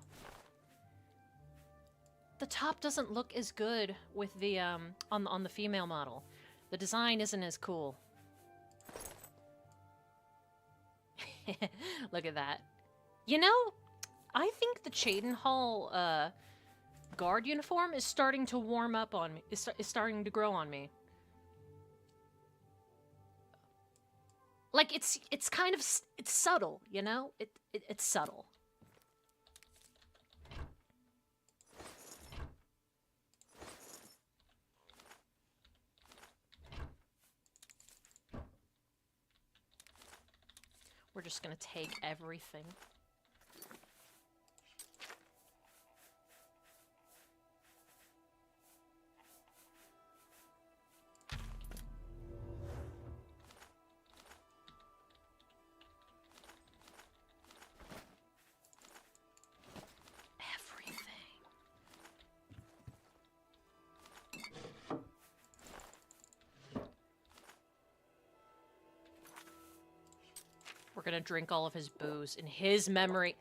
The top doesn't look as good with the, on the female model. The design isn't as cool. Look at that. You know, I think the Cheydinhal, guard uniform is starting to warm up on me. Is starting to grow on me. Like, it's kind of, it's subtle, you know? It's subtle. We're just gonna take everything. We're gonna drink all of his booze in his memory.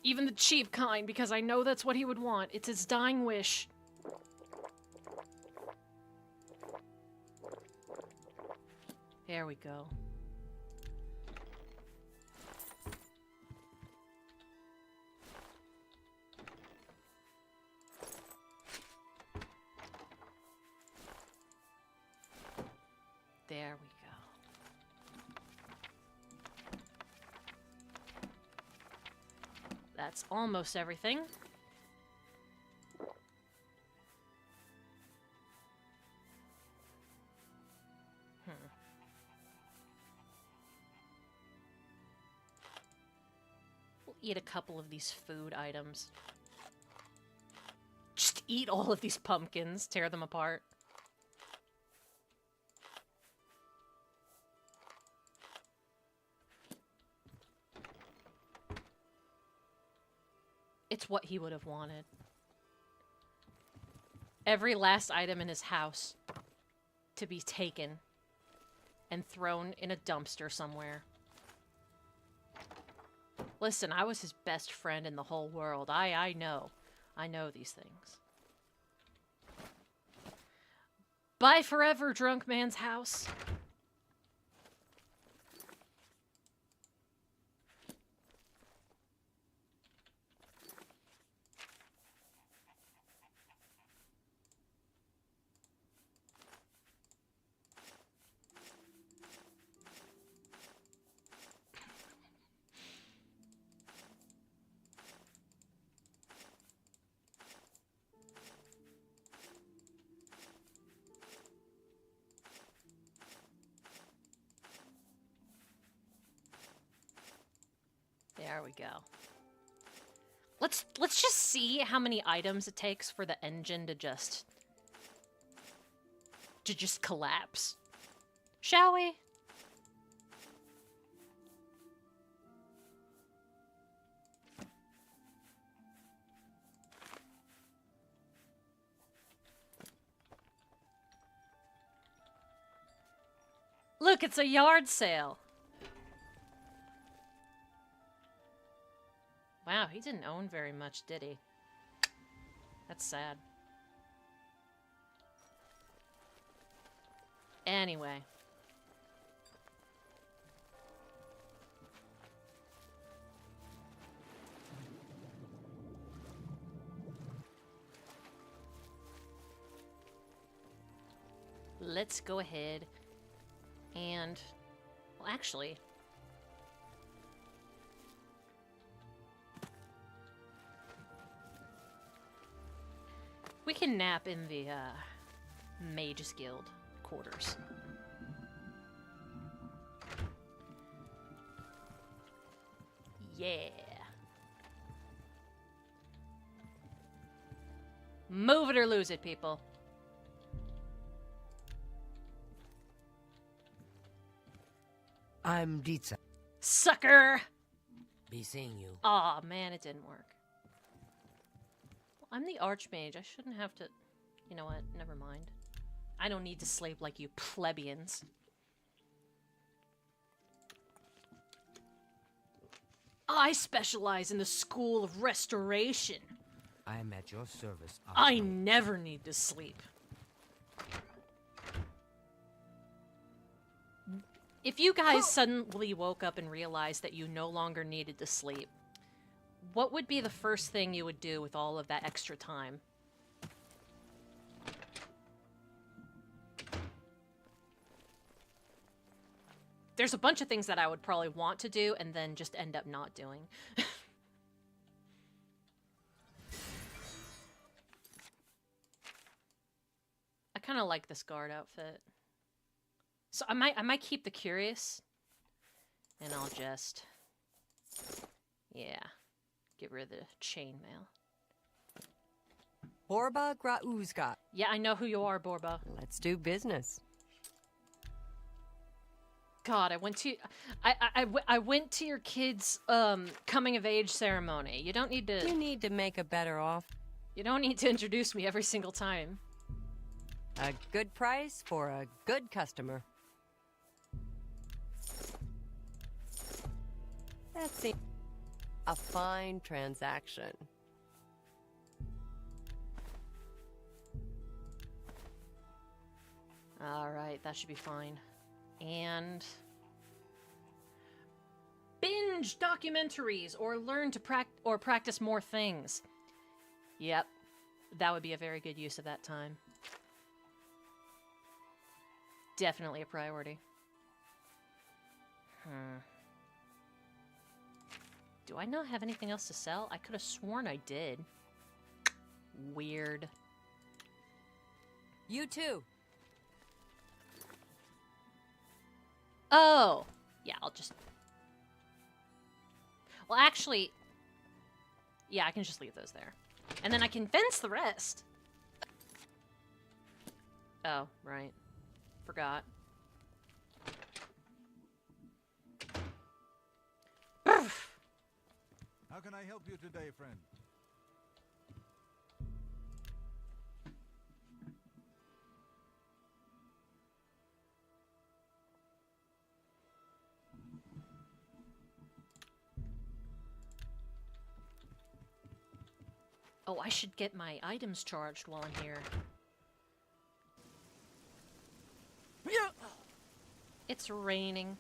Even the cheap kind, because I know that's what he would want. It's his dying wish. There we go. There we go. That's almost everything. We'll eat a couple of these food items. Just eat all of these pumpkins, tear them apart. It's what he would have wanted. Every last item in his house to be taken and thrown in a dumpster somewhere. Listen, I was his best friend in the whole world. I know. I know these things. Bye forever, drunk man's house. There we go. Let's just see how many items it takes for the engine to just collapse. Shall we? Look, it's a yard sale. Wow, he didn't own very much, did he? That's sad. Anyway. Let's go ahead and, well, actually, we can nap in the Mages Guild quarters. Yeah. Move it or lose it, people. I'm Dietza. Sucker! Be seeing you. Aw, man, it didn't work. Well, I'm the Archmage. I shouldn't have to... You know what? Never mind. I don't need to slave like you plebeians. I specialize in the School of Restoration. I am at your service. I never need to sleep. If you guys suddenly woke up and realized that you no longer needed to sleep, what would be the first thing you would do with all of that extra time? There's a bunch of things that I would probably want to do and then just end up not doing. I kind of like this guard outfit. So I might keep the curious, and I'll just, yeah, get rid of the chainmail. Borba Grauzga. Yeah, I know who you are, Borba. Let's do business. God, I went to your kid's coming of age ceremony. You don't need to. You need to make a better offer. You don't need to introduce me every single time. A good price for a good customer. That's a fine transaction. All right, that should be fine. And binge documentaries or learn to practice more things. Yep, that would be a very good use of that time. Definitely a priority. Do I not have anything else to sell? I could have sworn I did. Weird. You too. Oh! Yeah, I'll just... Well, actually... Yeah, I can just leave those there. And then I can fence the rest. Oh, right. Forgot. How can I help you today, friend? Oh, I should get my items charged while I'm here. It's raining.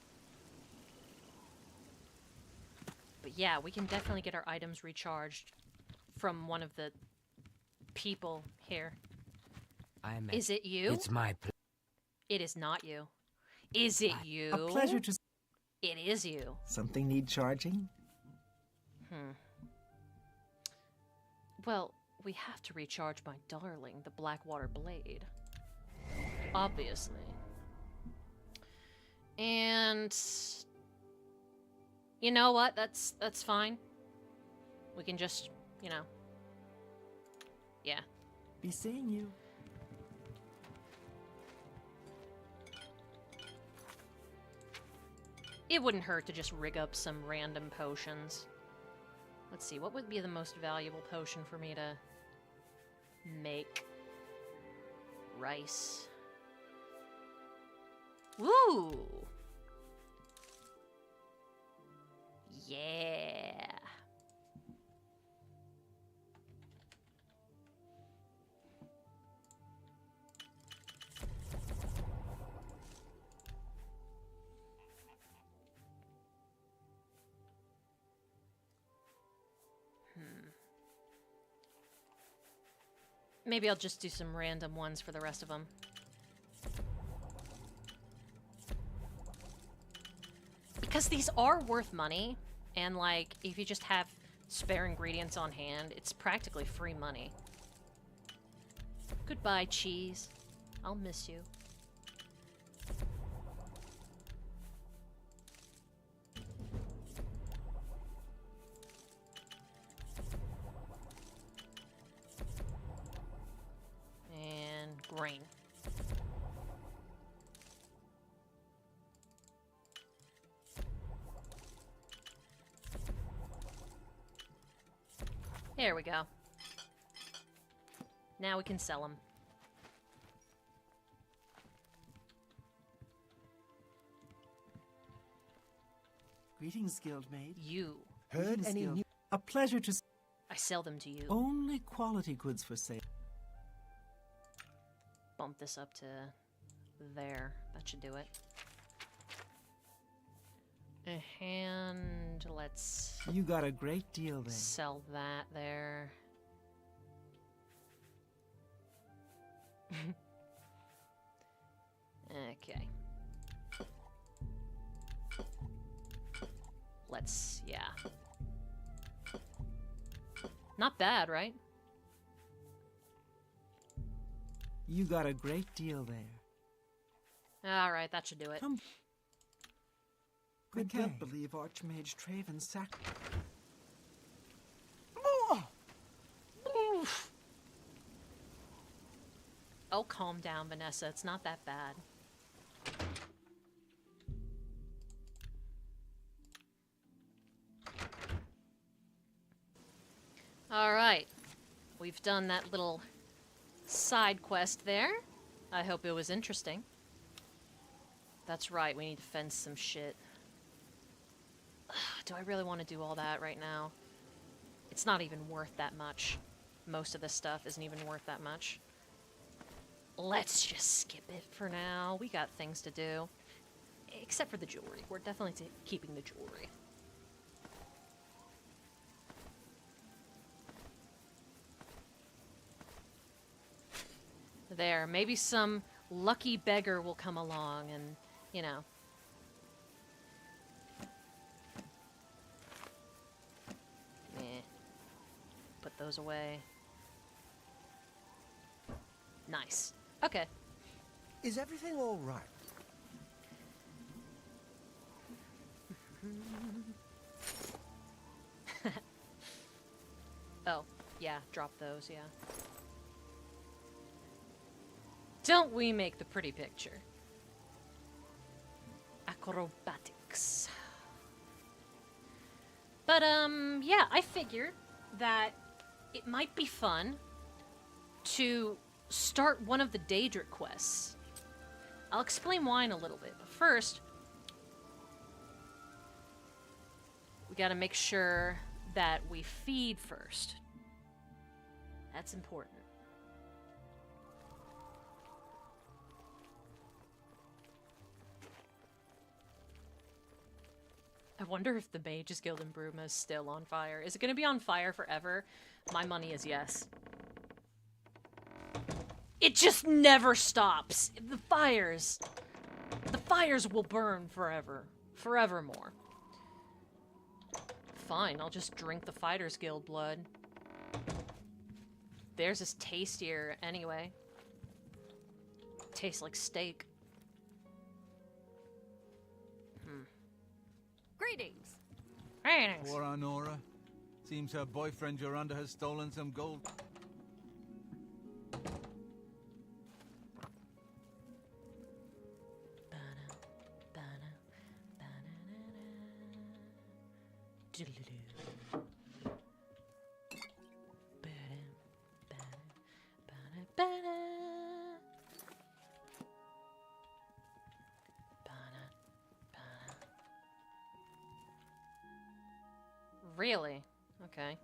But yeah, we can definitely get our items recharged from one of the people here. Is it you? It's my It is not you. Is it you? A pleasure to... It is you. Something need charging? Well, we have to recharge my darling, the Blackwater Blade. Obviously. And... You know what? That's fine. We can just, you know... Yeah. Be seeing you. it wouldn't hurt to just rig up some random potions. Let's see, what would be the most valuable potion for me to make? Rice. Woo! Yeah! Maybe I'll just do some random ones for the rest of them. Because these are worth money, and like, if you just have spare ingredients on hand, it's practically free money. Goodbye, cheese. I'll miss you. Grain. There we go. Now we can sell them. Greetings, Guildmate. You. Heard any new? A pleasure to. I sell them to you. Only quality goods for sale. Bump this up to there. That should do it. And let's... You got a great deal there. Sell that there. Okay. Let's... yeah. Not bad, right? You got a great deal there. Alright, that should do it. I can't believe Archmage Traven sack. Oh, calm down, Vanessa. It's not that bad. Alright. We've done that little side quest there. I hope it was interesting. That's right, we need to fence some shit. Do I really want to do all that right now? It's not even worth that much. Most of this stuff isn't even worth that much. Let's just skip it for now. We got things to do. Except for the jewelry. We're definitely keeping the jewelry. There, maybe some lucky beggar will come along and, you know. Put those away. Nice. Okay. Is everything all right? Oh, yeah, drop those, yeah. Don't we make the pretty picture? Acrobatics. But, yeah, I figured that it might be fun to start one of the Daedric quests. I'll explain why in a little bit, but first, we gotta make sure that we feed first. That's important. I wonder if the Mages Guild in Bruma is still on fire. Is it going to be on fire forever? My money is yes. It just never stops. The fires will burn forever. Forevermore. Fine, I'll just drink the Fighters Guild blood. Theirs is tastier anyway. Tastes like steak. Greetings. Greetings. Poor Honora. Seems her boyfriend Jorunda has stolen some gold. Really? Okay.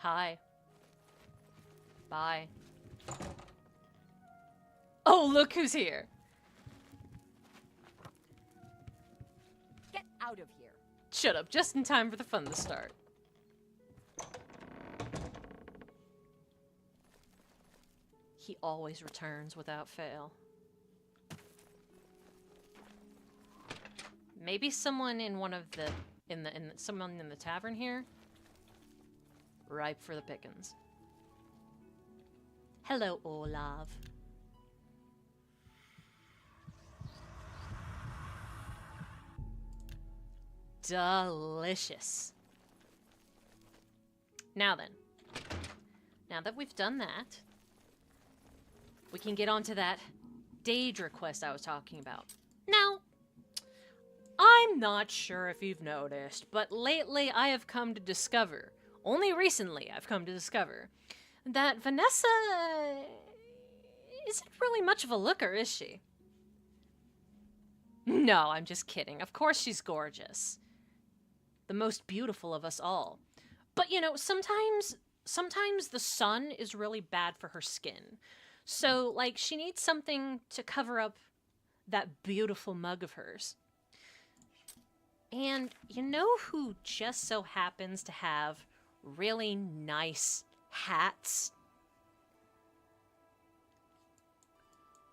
Hi. Bye. Oh, look who's here. Get out of here. Shut up, just in time for the fun to start. He always returns without fail. Maybe someone in one of the someone in the tavern here. Ripe for the pickings. Hello, Olav. Delicious. Now then. Now that we've done that, we can get onto that Daedra quest I was talking about. Now, I'm not sure if you've noticed, but lately I have come to discover, only recently I've come to discover, that Vanessa isn't really much of a looker, is she? No, I'm just kidding. Of course she's gorgeous. The most beautiful of us all. But, you know, sometimes the sun is really bad for her skin. So, like, she needs something to cover up that beautiful mug of hers. And you know who just so happens to have really nice hats?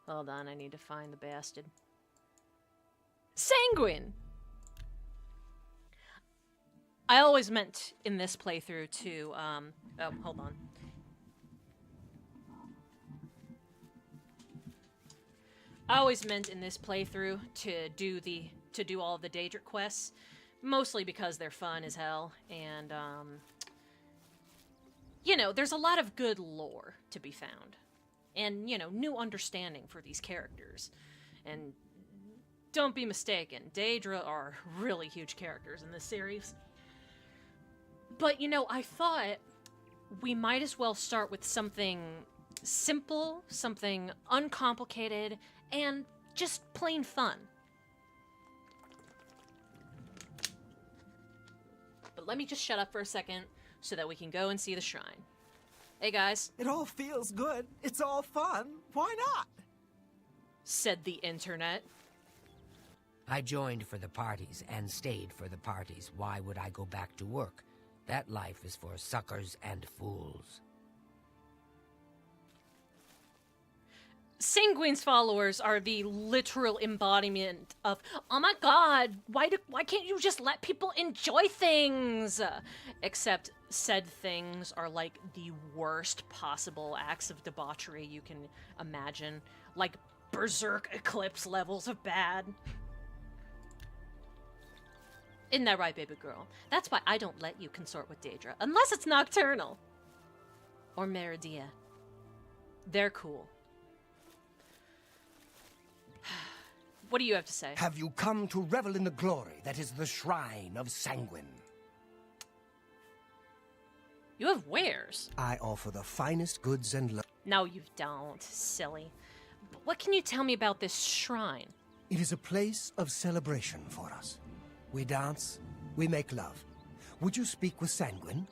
Hold on, I need to find the bastard. Sanguine! I always meant in this playthrough to, oh, hold on. I always meant in this playthrough to do all of the Daedric quests, mostly because they're fun as hell, and, you know, there's a lot of good lore to be found, and, you know, new understanding for these characters, and don't be mistaken, Daedra are really huge characters in this series. But, you know, I thought we might as well start with something simple, something uncomplicated, and just plain fun. But let me just shut up for a second so that we can go and see the shrine. Hey, guys. It all feels good. It's all fun. Why not? Said the internet. I joined for the parties and stayed for the parties. Why would I go back to work? That life is for suckers and fools. Sanguine's followers are the literal embodiment of, oh my god, why can't you just let people enjoy things? Except said things are like the worst possible acts of debauchery you can imagine. Like Berserk Eclipse levels of bad. Isn't that right, baby girl? That's why I don't let you consort with Daedra, unless it's Nocturnal. Or Meridia. They're cool. What do you have to say? Have you come to revel in the glory that is the shrine of Sanguine? You have wares. I offer the finest goods and No, you don't, silly. But what can you tell me about this shrine? It is a place of celebration for us. We dance, we make love. Would you speak with Sanguine?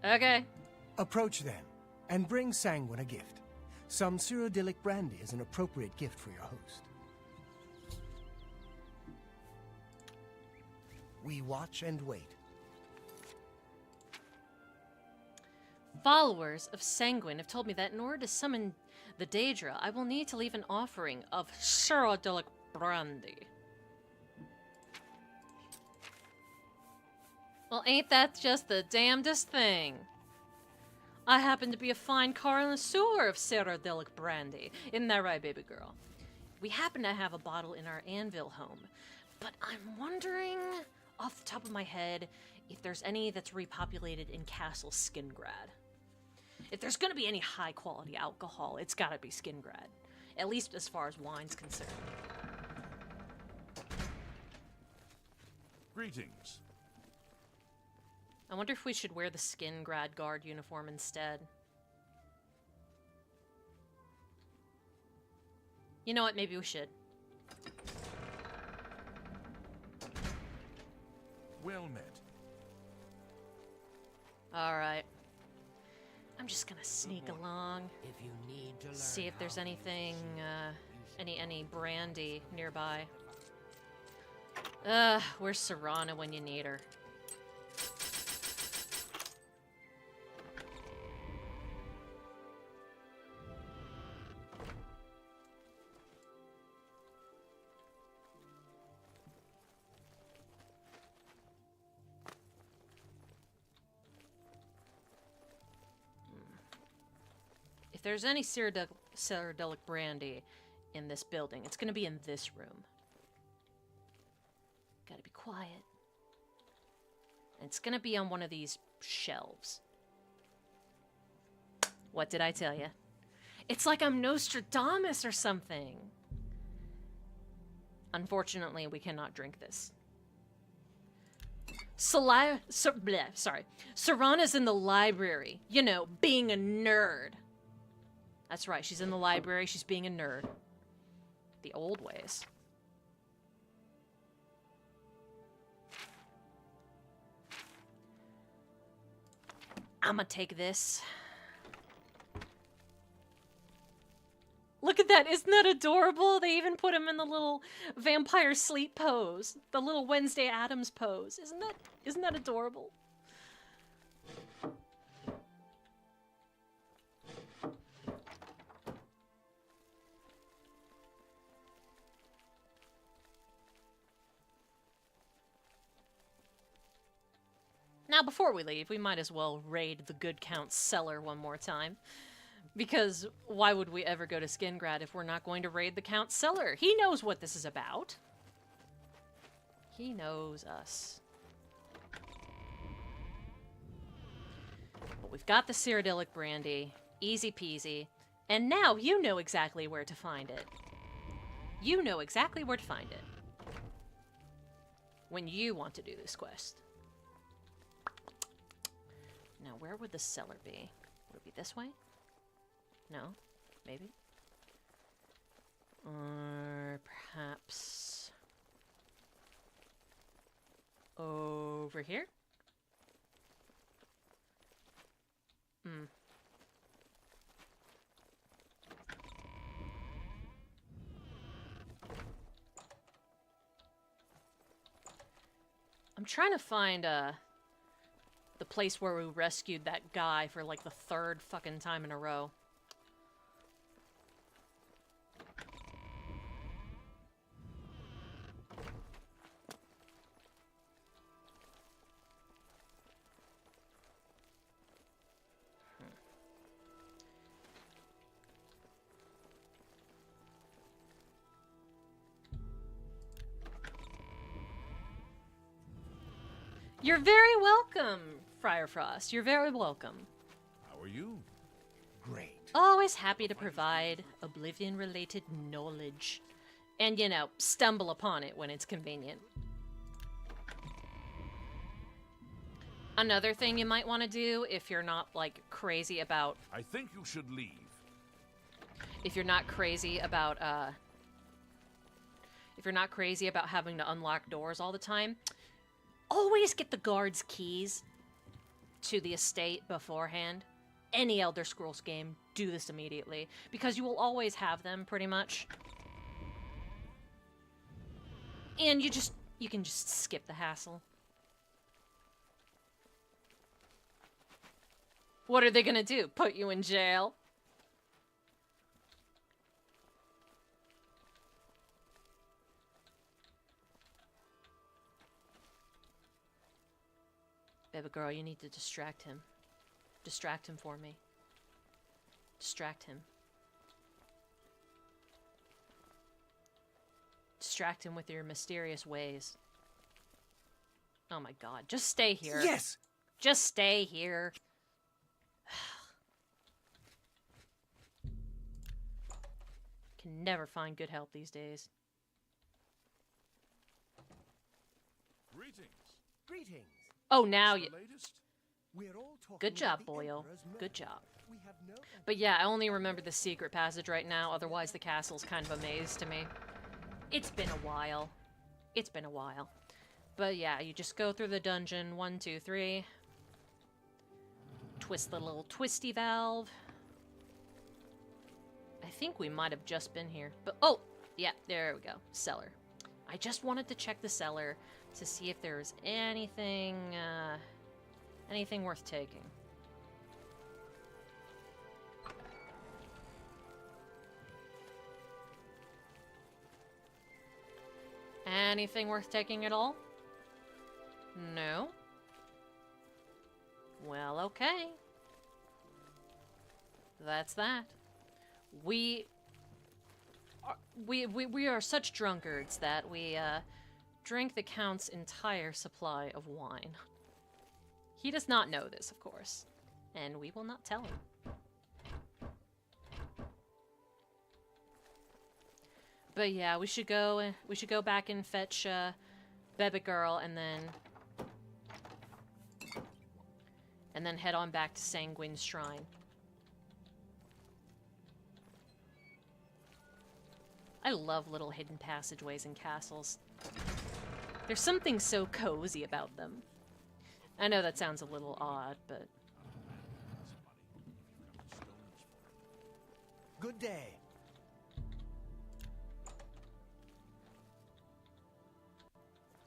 Okay. Approach then, and bring Sanguine a gift. Some Cyrodiilic brandy is an appropriate gift for your host. We watch and wait. Followers of Sanguine have told me that in order to summon the Daedra, I will need to leave an offering of Cyrodiilic brandy. Well, ain't that just the damnedest thing? I happen to be a fine connoisseur of Cyrodiilic brandy. Isn't that right, baby girl? We happen to have a bottle in our anvil home, but I'm wondering, off the top of my head, if there's any that's repopulated in Castle Skingrad. If there's gonna be any high-quality alcohol, it's gotta be Skingrad. At least as far as wine's concerned. Greetings. I wonder if we should wear the Skingrad guard uniform instead. You know what? Maybe we should. Well met. Alright. I'm just gonna sneak along. If you need to learn See if there's anything, any brandy nearby. Where's Serana when you need her? If there's any Cyrodiilic brandy in this building, it's gonna be in this room. Gotta be quiet. And it's gonna be on one of these shelves. What did I tell you? It's like I'm Nostradamus or something. Unfortunately, we cannot drink this. Serana's in the library. You know, being a nerd. That's right, she's in the library, she's being a nerd. The old ways. I'ma take this. Look at that, isn't that adorable? They even put him in the little vampire sleep pose. The little Wednesday Addams pose. Isn't that adorable? Now, before we leave, we might as well raid the Good Count's cellar one more time. Because why would we ever go to Skingrad if we're not going to raid the Count's cellar? He knows what this is about. He knows us. But we've got the Cyrodiilic brandy. Easy peasy. And now you know exactly where to find it. You know exactly where to find it. When you want to do this quest. Now, where would the cellar be? Would it be this way? No? Maybe? Or perhaps... over here? Hmm. I'm trying to find, the place where we rescued that guy for like the 3rd fucking time in a row. You're very welcome, Friar Frost. You're very welcome. How are you? Great. Always happy to provide Oblivion-related knowledge. And, you know, stumble upon it when it's convenient. Another thing you might want to do if you're not, like, crazy about... I think you should leave. If you're not crazy about, if you're not crazy about having to unlock doors all the time... Always get the guard's keys to the estate beforehand. Any Elder Scrolls game, do this immediately. Because you will always have them, pretty much. And you can just skip the hassle. What are they gonna do? Put you in jail? Baby girl, you need to distract him. Distract him for me. Distract him. Distract him with your mysterious ways. Oh my god, just stay here. Yes! Just stay here. Can never find good help these days. Greetings. Oh, now you... We're all talking Good job, about the boyo. Emperor's murder. Good job. We have no But yeah, I only remember the secret passage right now, otherwise the castle's kind of a maze to me. It's been a while. It's been a while. But yeah, you just go through the dungeon, 1, 2, 3. Twist the little twisty valve. I think we might have just been here. But, oh! Yeah, there we go. Cellar. I just wanted to check the cellar to see if there was anything, anything worth taking. Anything worth taking at all? No? Well, okay. That's that. We are such drunkards that we, drank the Count's entire supply of wine. He does not know this, of course, and we will not tell him. But yeah, we should go back and fetch, Bebe Girl, and then head on back to Sanguine's Shrine. I love little hidden passageways in castles. There's something so cozy about them. I know that sounds a little odd, but... Good day.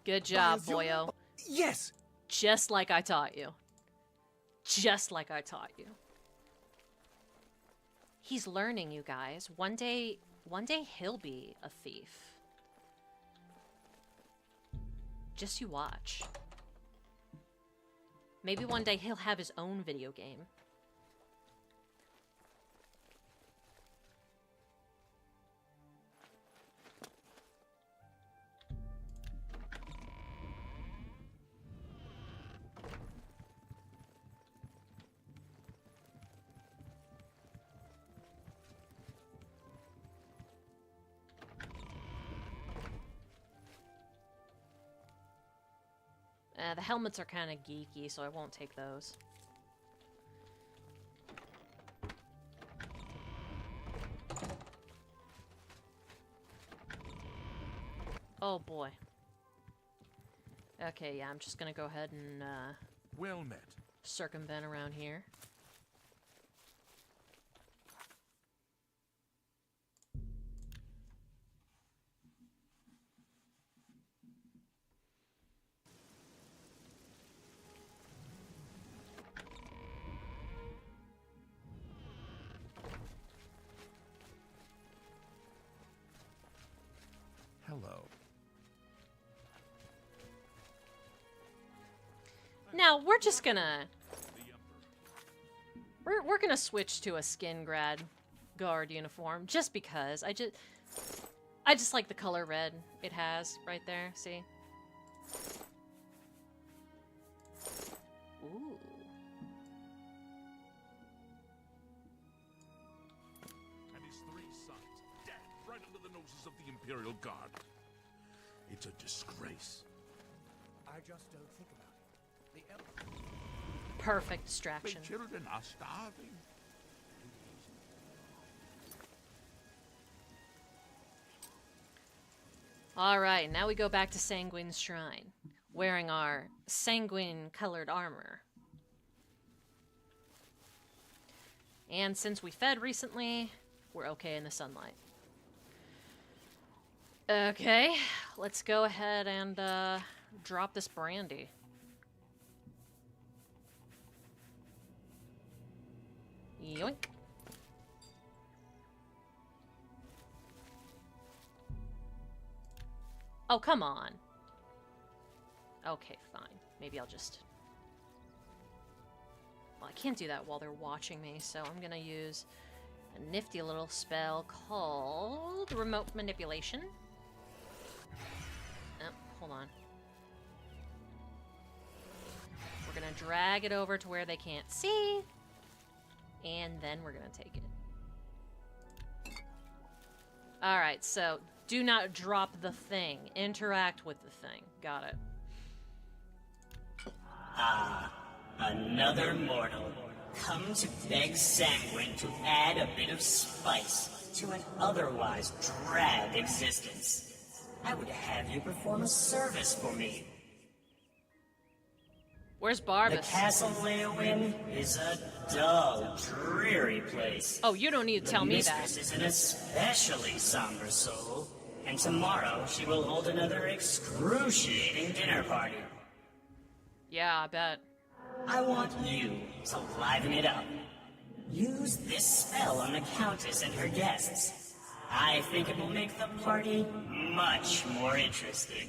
Good job, boyo. Yes! Just like I taught you. Just like I taught you. He's learning, you guys. One day he'll be a thief. Just you watch. Maybe one day he'll have his own video game. The helmets are kind of geeky, so I won't take those. Oh boy. Okay, yeah, I'm just gonna go ahead and, well met. Circumvent around here. Hello. Now, we're just gonna... We're gonna switch to a skin grad guard uniform, just because. I just like the color red it has right there, see? Ooh. And his 3 sons, dead right under the noses of the Imperial Guard. It's a disgrace. I just don't think about it. The Emperor... Perfect distraction. The children are starving. Alright, now we go back to Sanguine's Shrine, wearing our sanguine-colored armor. And since we fed recently, we're okay in the sunlight. Okay, let's go ahead and drop this brandy. Yoink. Oh, come on. Okay, fine. Maybe I'll just... Well, I can't do that while they're watching me, so I'm gonna use a nifty little spell called Remote Manipulation. Oh, hold on. We're gonna drag it over to where they can't see, and then we're gonna take it. Alright, so do not drop the thing. Interact with the thing. Got it. Ah, another mortal. Come to beg Sanguine to add a bit of spice to an otherwise drab existence. I would have you perform a service for me. Where's Barbas? The castle Leowin is a dull, dreary place. Oh, you don't need to tell me that. The mistress is an especially somber soul, and tomorrow she will hold another excruciating dinner party. Yeah, I bet. I want you to liven it up. Use this spell on the Countess and her guests. I think it will make the party much more interesting.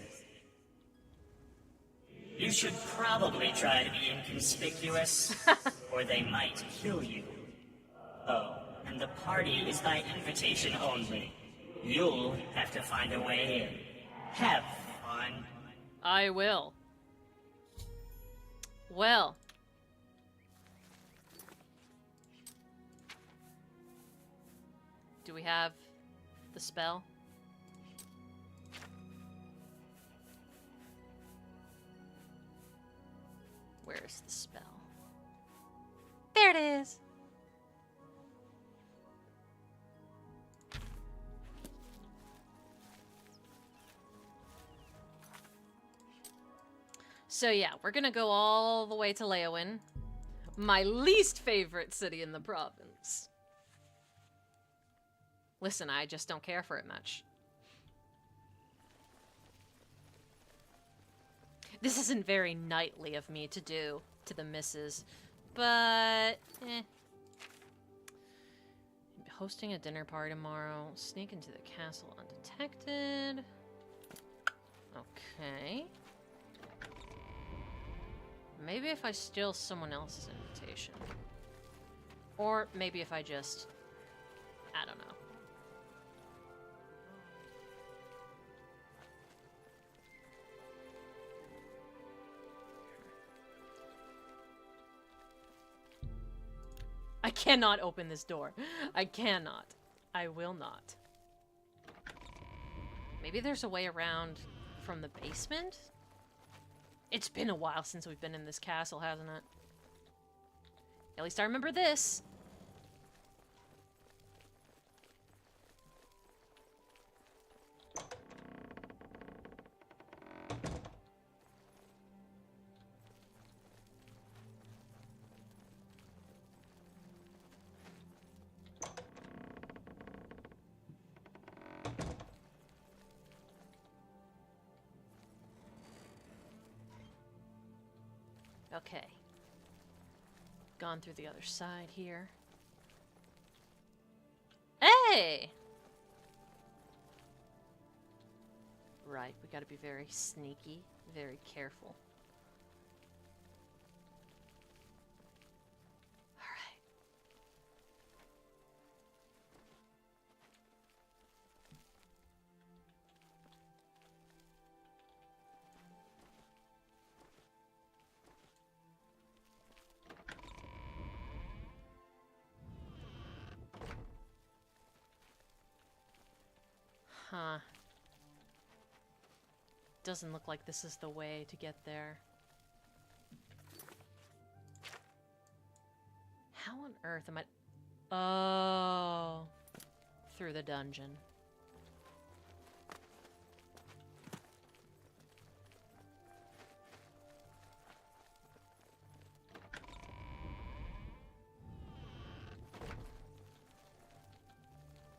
You should probably try to be inconspicuous, or they might kill you. Oh, and the party is by invitation only. You'll have to find a way in. Have fun. I will. Well. Do we have the spell? Where's the spell? There it is! So yeah, we're gonna go all the way to Leowin, my least favorite city in the province. Listen, I just don't care for it much. This isn't very knightly of me to do to the missus, but Hosting a dinner party tomorrow. Sneak into the castle undetected. Okay. Maybe if I steal someone else's invitation. Or maybe if I just... I don't know. I cannot open this door. I cannot. I will not. Maybe there's a way around from the basement? It's been a while since we've been in this castle, hasn't it? At least I remember this. Okay. Gone through the other side here. Hey! Right, we gotta be very sneaky, very careful. Alright. Huh. Doesn't look like this is the way to get there. How on earth am I... Oh. Through the dungeon.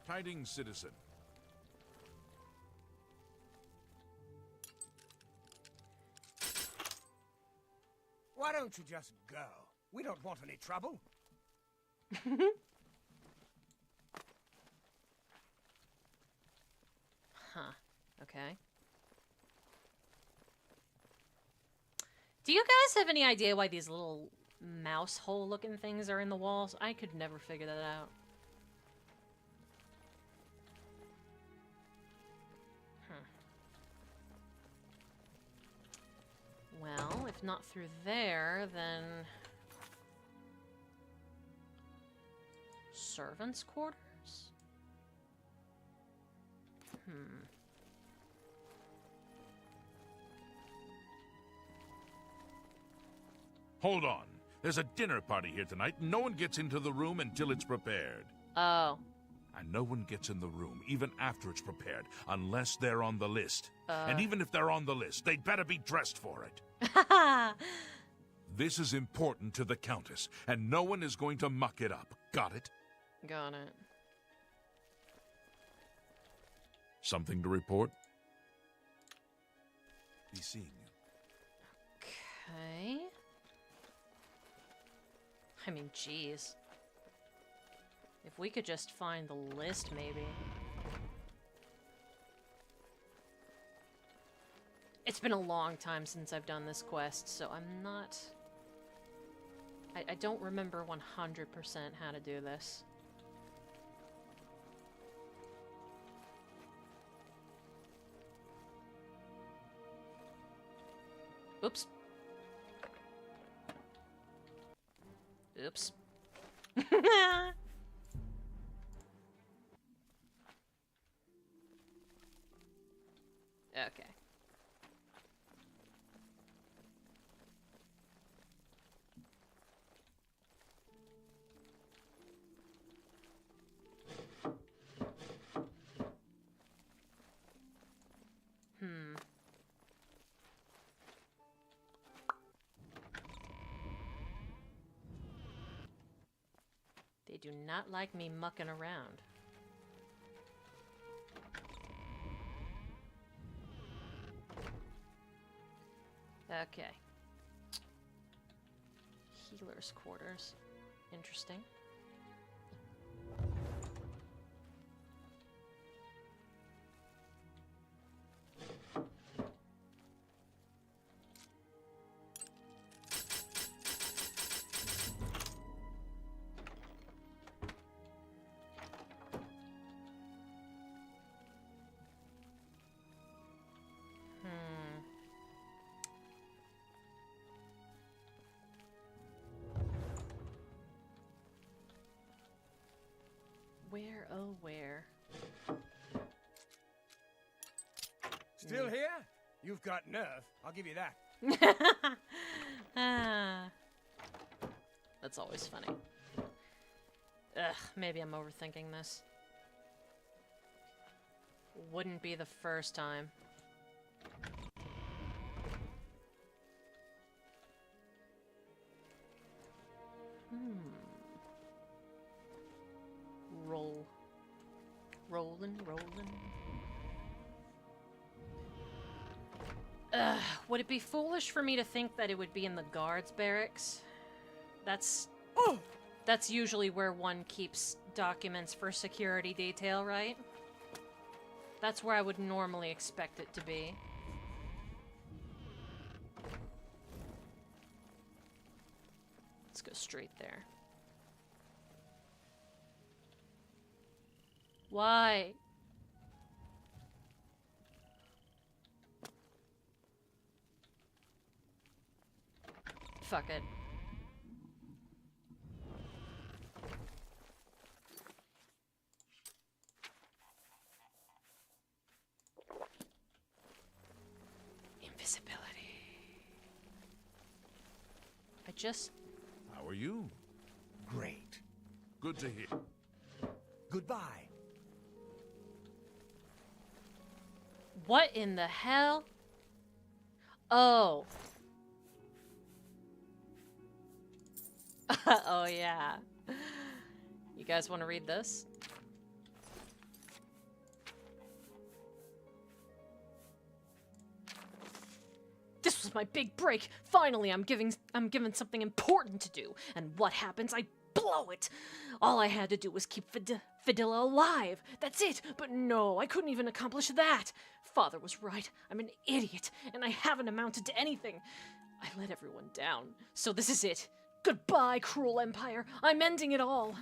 Tidings, citizen. Why don't you just go? We don't want any trouble. Huh. Okay. Do you guys have any idea why these little mouse hole looking things are in the walls? I could never figure that out. Well, if not through there, then... Servants' quarters? Hold on. There's a dinner party here tonight. No one gets into the room until it's prepared. Oh. And no one gets in the room, even after it's prepared, unless they're on the list. And even if they're on the list, they'd better be dressed for it. This is important to the Countess, and no one is going to muck it up. Got it? Got it. Something to report? Be seeing you. Okay. I mean, jeez. If we could just find the list, maybe. It's been a long time since I've done this quest, so I'm not... I don't remember 100% how to do this. Oops. Oops. Okay. They do not like me mucking around. Okay. Healer's quarters. Interesting. Where, oh where? Still here? You've got nerve. I'll give you that. That's always funny. Ugh, maybe I'm overthinking this. Wouldn't be the first time. Rolling. Would it be foolish for me to think that it would be in the guards' barracks? That's usually where one keeps documents for security detail, right? That's where I would normally expect it to be. Let's go straight there. Why? Fuck it. Invisibility. How are you? Great. Good to hear. Goodbye. What in the hell? Oh. Oh, yeah. You guys want to read this? This was my big break. Finally, I'm given something important to do. And what happens? I blow it. All I had to do was keep Fidela alive. That's it. But no, I couldn't even accomplish that. Father was right. I'm an idiot, and I haven't amounted to anything. I let everyone down. So this is it. Goodbye, cruel empire. I'm ending it all.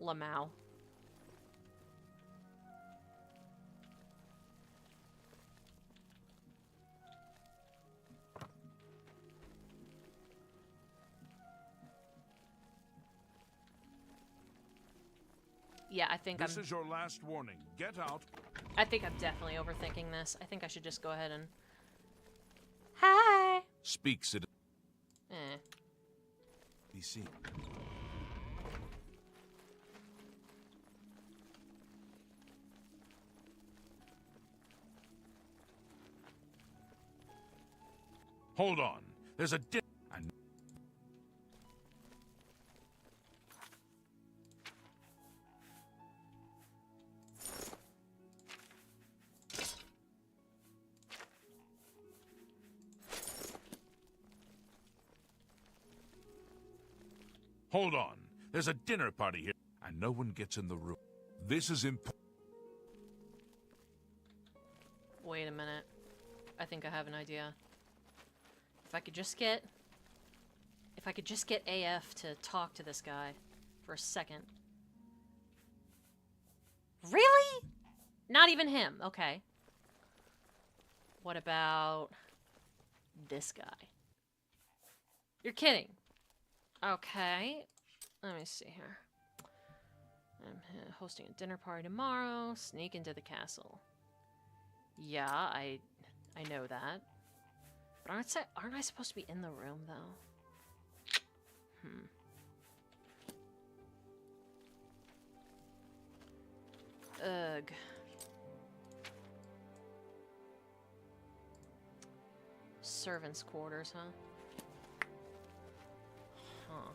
Lamau. Yeah, I think This is your last warning. Get out. I think I'm definitely overthinking this. I think I should just go ahead and... Hi! Speak, citizen. Eh. Be seen. Hold on. There's a Hold on. There's a dinner party here, and no one gets in the room. This is important. Wait a minute. I think I have an idea. If I could just get AF to talk to this guy for a second. Really? Not even him. Okay. What about this guy? You're kidding. Okay. Let me see here. I'm hosting a dinner party tomorrow. Sneak into the castle. Yeah, I know that. But aren't I supposed to be in the room, though? Ugh. Servants' quarters, huh? Huh.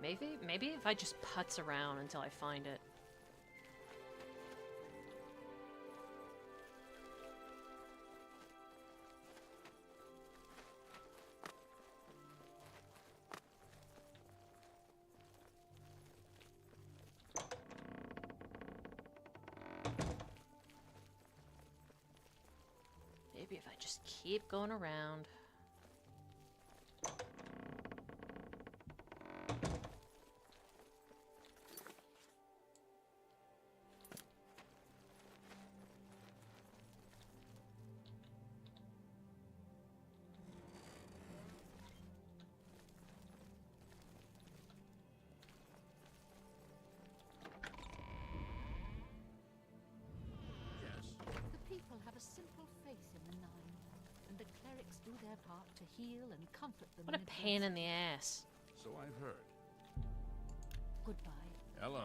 Maybe if I just putz around until I find it. Maybe if I just keep going around. What a pain in the ass. So I've heard. Goodbye. Hello.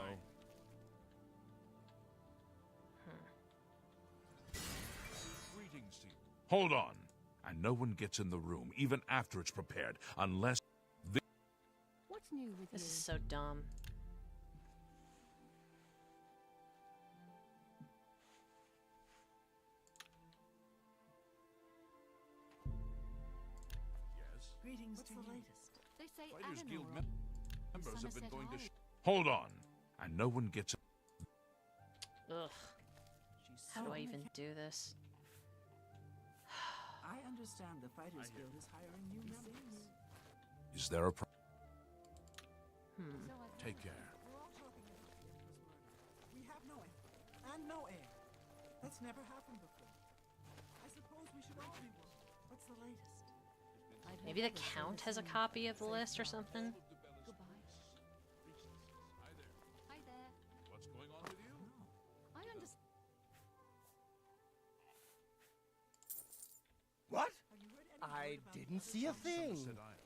Greetings to you. Hold on. And no one gets in the room, even after it's prepared, unless... What's new with This you? is so dumb. Greetings What's to the you. latest? They say Fighters Guild Adenor members have been going to... Somerset Hold on. And no one gets... Ugh. She's How do so I even do this? I understand the Fighters Guild is hiring new members. Is there a problem? So I've Take care. We're all talking about the Emperor's murder. We have no heir, and no heir. That's never happened before. I suppose we should all be one. What's the latest? Maybe the Count has a copy of the list or something? Goodbye. Hi there. What's going on with you? I understand. What? I didn't see a thing.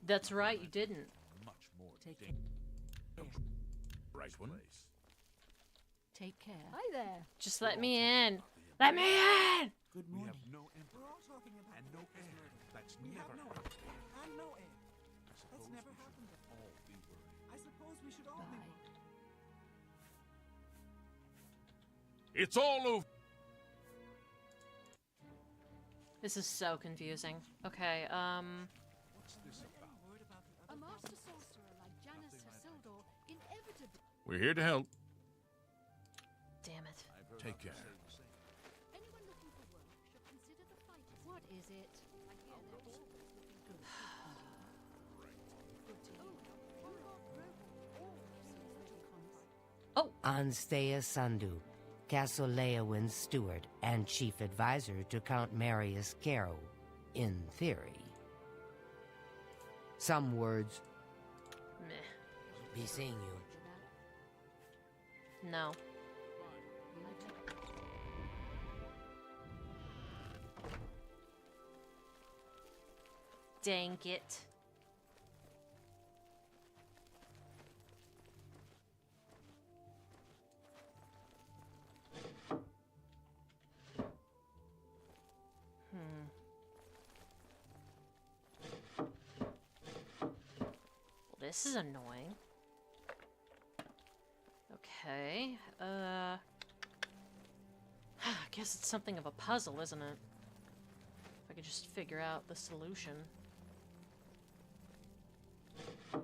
That's right, you didn't. Much more Take care. Right one. Take care. Hi there. Just let me in. Let me in! Good We morning. have no emperor We're all talking about and the no Emperor's heir. murder. That's We never have no happened. heir, and no heir. I That's suppose never we happened should before. all be worried. I suppose we should all be Bye. one. It's all over. This is so confusing. Okay, What's this about? A master sorcerer like Janus Hasildor inevitably. We're here to help. damn it. Take care. Anyone looking for work should consider the fighters. What is it? I hear they're all looking good. Good to you. Oh! Anstea Sandu, Castle Leowin's steward and chief advisor to Count Marius Caro, in theory. Some words Be seeing you. No. Dang it. Well, this is annoying. Okay, I guess it's something of a puzzle, isn't it? If I could just figure out the solution. If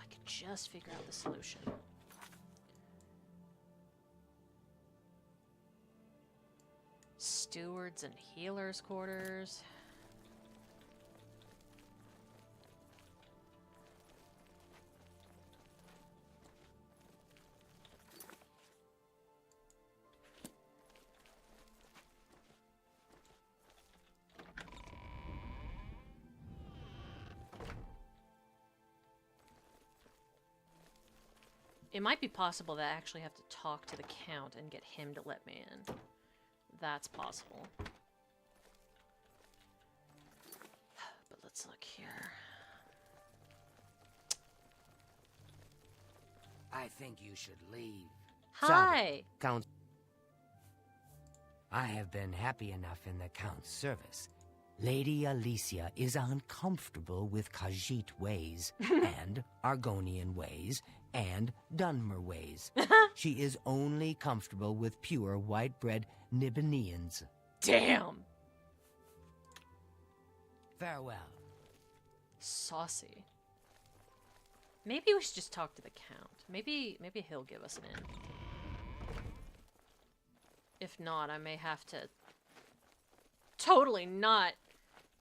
I could just figure out the solution. Stewards and healers' quarters. It might be possible that I actually have to talk to the Count and get him to let me in. That's possible. But let's look here. I think you should leave. Hi! Count. I have been happy enough in the Count's service. Lady Alicia is uncomfortable with Khajiit ways, and Argonian ways, and Dunmer ways. She is only comfortable with pure white-bread Nibanians. Damn! Farewell. Saucy. Maybe we should just talk to the Count. Maybe he'll give us an in. If not, I may have to totally not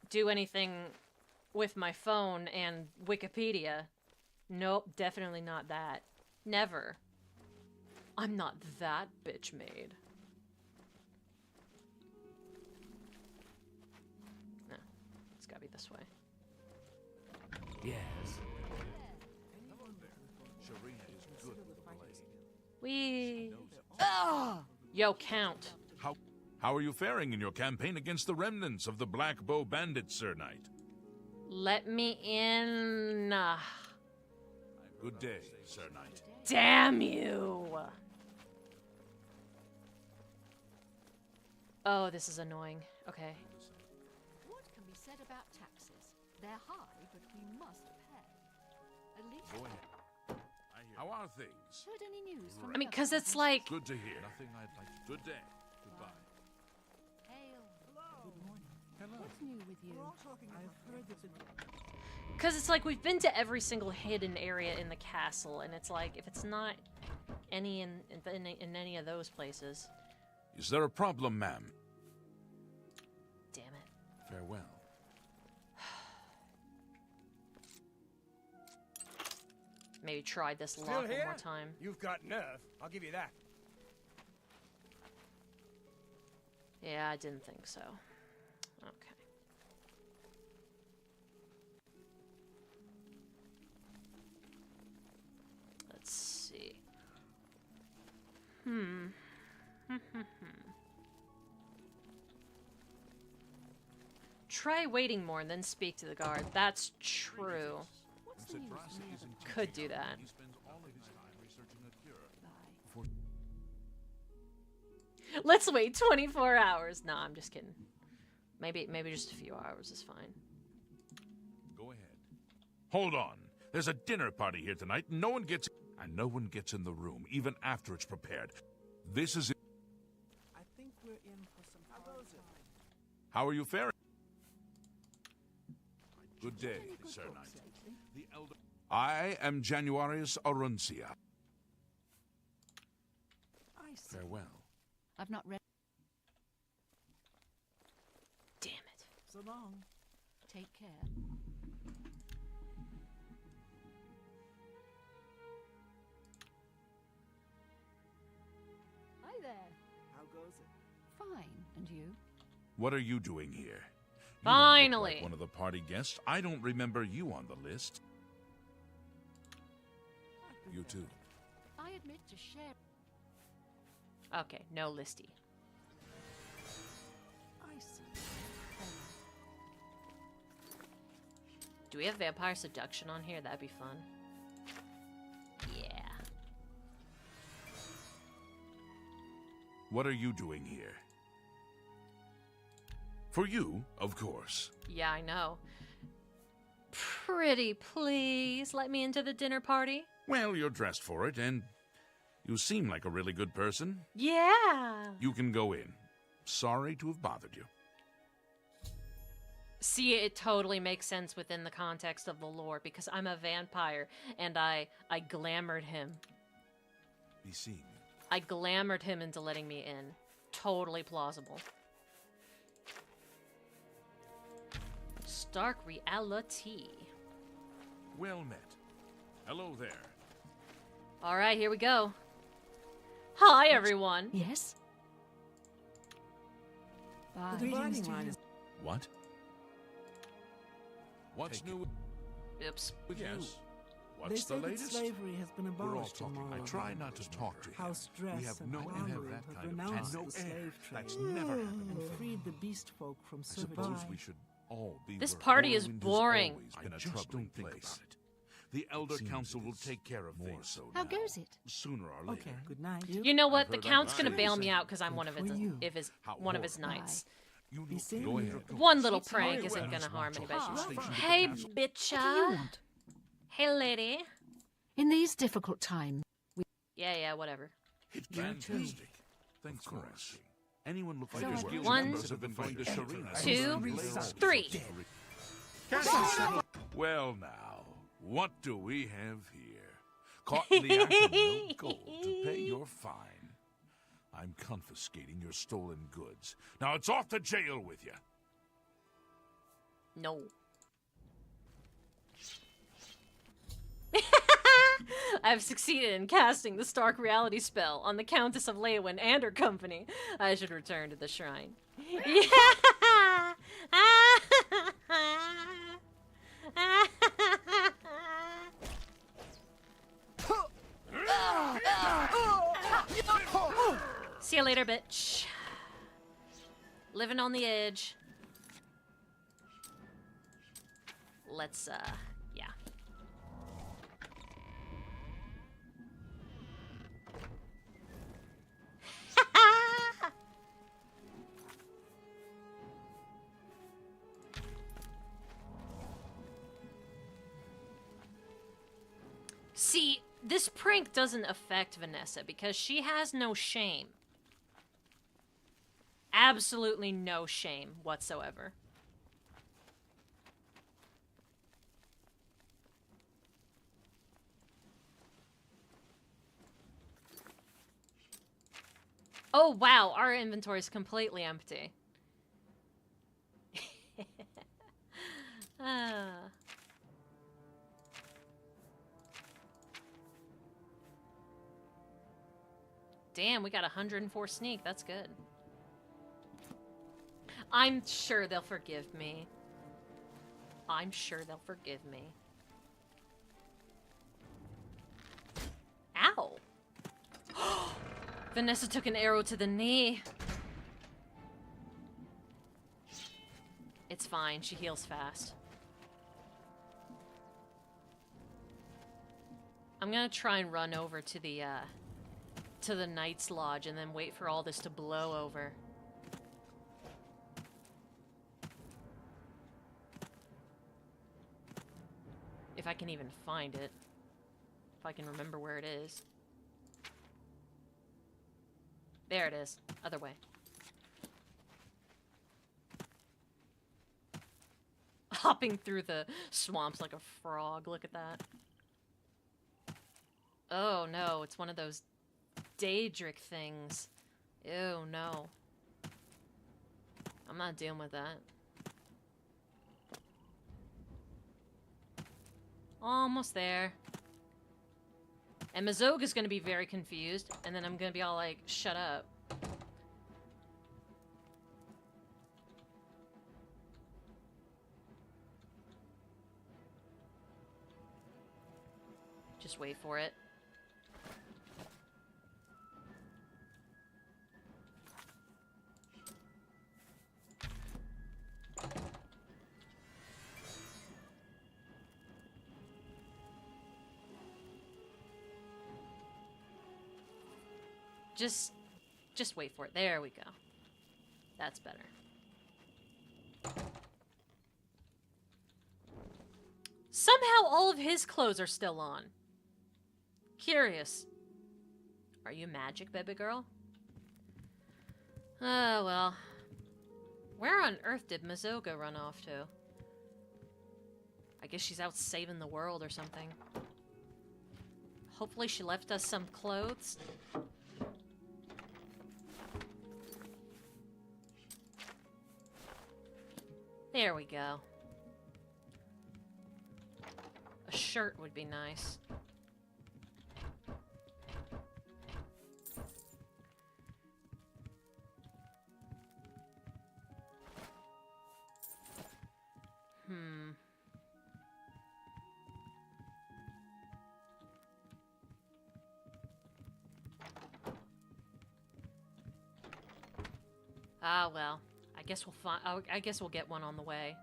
do anything with my phone and Wikipedia. Nope, definitely not that. Never. I'm not that bitch made. No, it's gotta be this way. Yes. Wee. Ah! Yo, Count. How are you faring in your campaign against the remnants of the Black Bow Bandits, Sir Knight? Let me in. Good day, Sir Knight. Damn you! Oh, this is annoying. Okay. What can be said about taxes? They're high, but we must pay. At least. Go ahead. How are things? Heard any news from I mean, because it's like... Good to hear. Nothing I'd like to... Good day. Goodbye. What's new with you? I've heard that the... Because it's like we've been to every single hidden area in the castle, and it's like, if it's not any in any of those places... Is there a problem, ma'am? Damn it. Farewell. Maybe try this Still lock here? one more time. You've got nerve. I'll give you that. Yeah, I didn't think so. Okay. Let's see. Try waiting more and then speak to the guard. That's true. Could do that. Let's wait 24 hours. Nah, I'm just kidding. Maybe just a few hours is fine. Go ahead. Hold on. There's a dinner party here tonight. No one gets in the room, even after it's prepared. This is it. I think we're in for some fun. How are you faring? Good day, Sir Knight. The elder. I am Januarius Aruncia. Farewell. I've not read. Damn it. So long. Take care. Hi there. How goes it? Fine. And you? What are you doing here? Finally! Like one of the party guests. I don't remember you on the list. You too. I admit to share. Okay, no listy. I see. Do we have vampire seduction on here? That'd be fun. Yeah. What are you doing here? For you, of course. Yeah, I know. Pretty please, let me into the dinner party. Well, you're dressed for it, and you seem like a really good person. Yeah. You can go in. Sorry to have bothered you. See, it totally makes sense within the context of the lore, because I'm a vampire, and I glamored him. Be seeing you. I glamored him into letting me in. Totally plausible. Stark reality. Well met. Hello there. All right, here we go. Hi, everyone. Yes? The dividing line is... What? What's new? Oops. With They you? say What's the that latest? slavery has been We're all abolished in talking. I Morrowind. try not to talk to him. House Dress We have and no Alluring air of that have kind of renounced no the air. slave trade. That's never happened And before. freed the beast folk from I suppose servitude. we should all be. This worried. party is Morrowind has boring. always been a troubling place. The Elder Council will take care of things. So How now, goes it? sooner or later. Okay, good night. You know what? The heard Count's that gonna bail me saying. out because I'm one of his, for you. one of his knights. You Be know, seeing go you. ahead. One little It's prank very isn't well. gonna harm anybody. Station to the Hey, castle. What do you bitcha. want? Hey, lady. In these difficult times, Yeah, whatever. It's fantastic. Thanks for asking. Anyone look like So his I guild One, members have been going to Sharina. 2, 3. Well now, what do we have here? Caught in the act of no gold to pay your fine. I'm confiscating your stolen goods. Now it's off to jail with you. No. I've succeeded in casting the Stark reality spell on the Countess of Leywyn and her company. I should return to the shrine. Yeah! See you later, bitch. Living on the edge. Let's, yeah. See, this prank doesn't affect Vanessa because she has no shame. Absolutely no shame whatsoever. Oh wow, our inventory is completely empty. Damn, we got 104 sneak. That's good. I'm sure they'll forgive me. I'm sure they'll forgive me. Ow! Vanessa took an arrow to the knee. It's fine. She heals fast. I'm gonna try and run over to the Knight's Lodge and then wait for all this to blow over. If I can even find it. If I can remember where it is. There it is. Other way. Hopping through the swamps like a frog. Look at that. Oh no, it's one of those Daedric things. Ew, no. I'm not dealing with that. Almost there. And Mazoga's gonna be very confused, and then I'm gonna be all like, shut up. Just wait for it. Just wait for it. There we go. That's better. Somehow all of his clothes are still on. Curious. Are you magic, baby girl? Oh, well. Where on earth did Mazoga run off to? I guess she's out saving the world or something. Hopefully she left us some clothes. There we go. A shirt would be nice. Ah, well. I guess we'll find. I guess we'll get one on the way.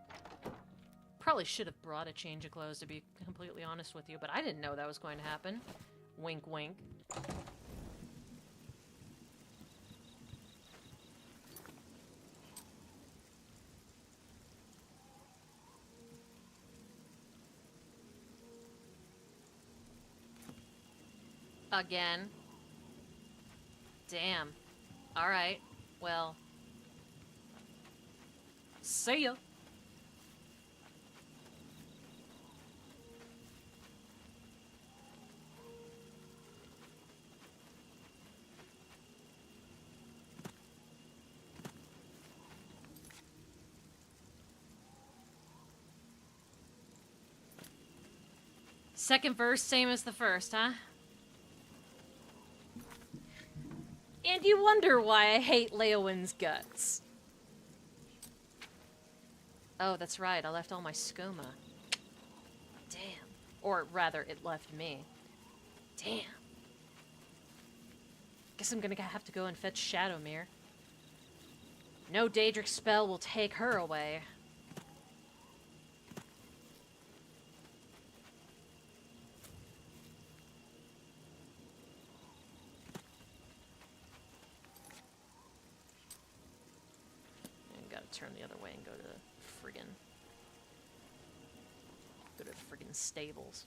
Probably should have brought a change of clothes, to be completely honest with you, but I didn't know that was going to happen. Wink, wink. Again. Damn. Alright. Well. See ya. Second verse, same as the first, huh? And you wonder why I hate Leowin's guts. Oh, that's right. I left all my skooma. Damn. Or rather, it left me. Damn. Guess I'm gonna have to go and fetch Shadowmere. No Daedric spell will take her away. Turn the other way and go to the friggin' stables.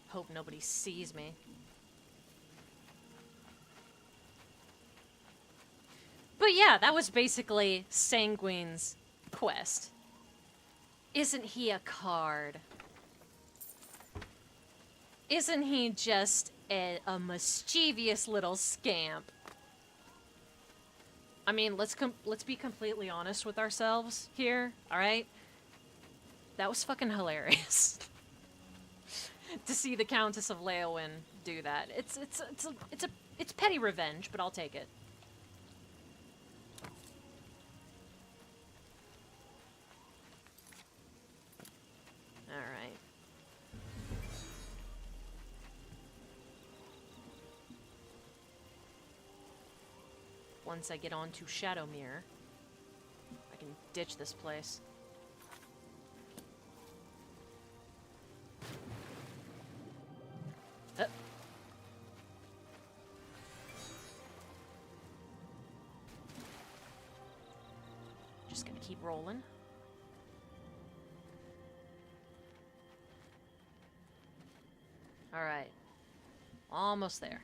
Hope nobody sees me. But yeah, that was basically Sanguine's quest. Isn't he a card? Isn't he just a mischievous little scamp? I mean, let's be completely honest with ourselves here, all right? That was fucking hilarious to see the Countess of Leowin do that. It's petty revenge, but I'll take it. All right. Once I get on to Shadowmere, I can ditch this place. Just gonna keep rolling. All right. Almost there.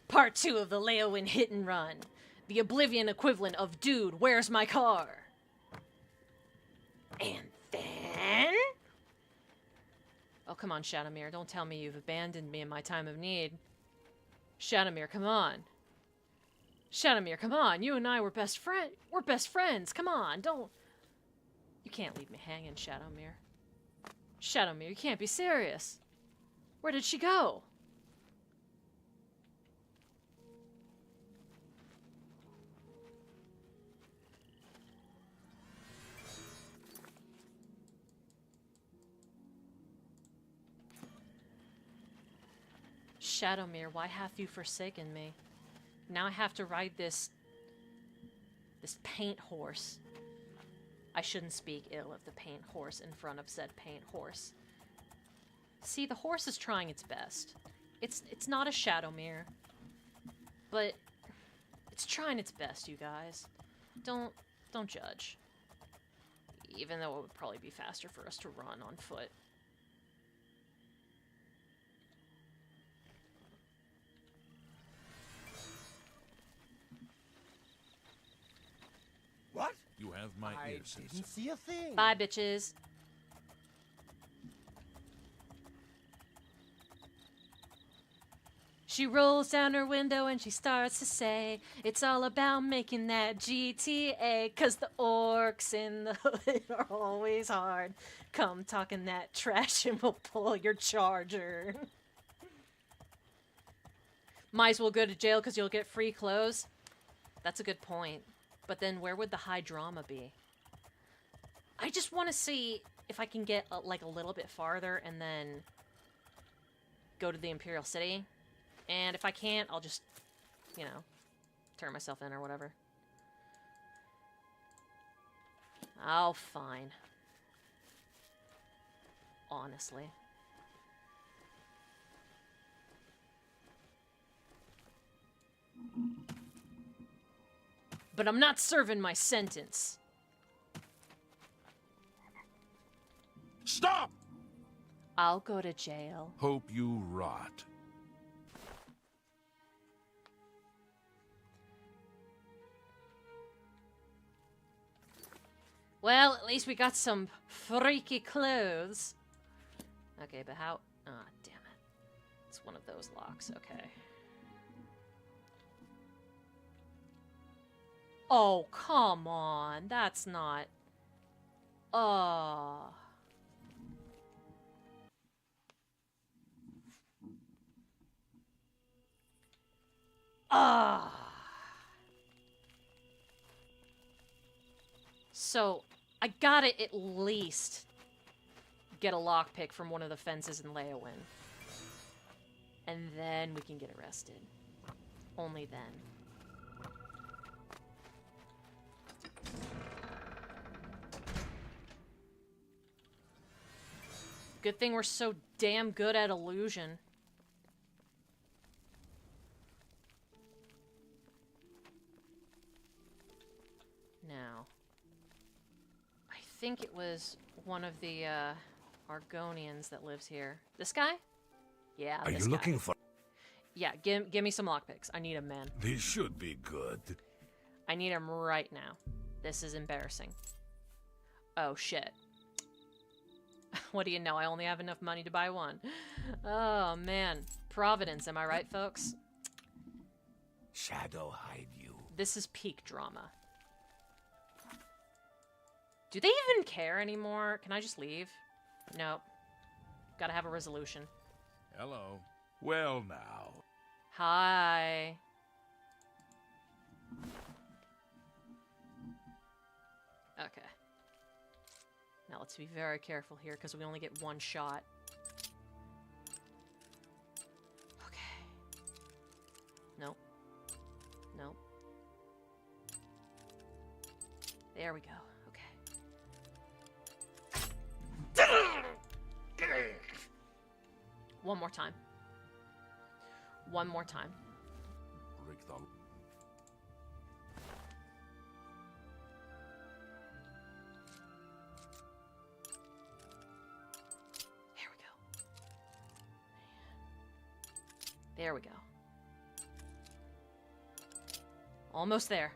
Part 2 of the Leowin hit and run. The Oblivion equivalent of Dude, Where's My Car? And then... Oh, come on, Shadowmere. Don't tell me you've abandoned me in my time of need. Shadowmere, come on. Shadowmere, come on. You and I were best friends. Come on, don't... You can't leave me hanging, Shadowmere. Shadowmere, you can't be serious. Where did she go? Shadowmere, why hath you forsaken me? Now I have to ride this paint horse. I shouldn't speak ill of the paint horse in front of said paint horse. See, the horse is trying its best. It's not a Shadowmere, but it's trying its best, you guys. Don't judge. Even though it would probably be faster for us to run on foot. What? You have my ear, citizen. Didn't see a thing. Bye, bitches. She rolls down her window and she starts to say, it's all about making that GTA, 'cause the orcs in the hood are always hard. Come talking that trash and we'll pull your charger. Might as well go to jail 'cause you'll get free clothes. That's a good point. But then where would the high drama be? I just want to see if I can get like a little bit farther and then go to the Imperial City. And if I can't, I'll just, you know, turn myself in or whatever. Oh, fine. Honestly. But I'm not serving my sentence. Stop! I'll go to jail. Hope you rot. Well, at least we got some freaky clothes. Okay, but how... Ah, damn it. It's one of those locks, okay. Oh, come on. That's not... Oh. Ah. So, I gotta at least get a lockpick from one of the fences in Leowin. And then we can get arrested. Only then. Good thing we're so damn good at illusion. Now, I think it was one of the Argonians that lives here. This guy? Yeah, Are this you guy. looking for... Yeah, give me some lockpicks. I need them, man. These should be good. I need them right now. This is embarrassing. Oh, shit. What do you know? I only have enough money to buy one. Oh, man. Providence, am I right, folks? Shadow hide you. This is peak drama. Do they even care anymore? Can I just leave? Nope. Gotta have a resolution. Hello. Well, now. Hi. Okay. Now let's be very careful here because we only get one shot. Okay. Nope. Nope. There we go. Okay. One more time. One more time. Here we go. There we go. Almost there.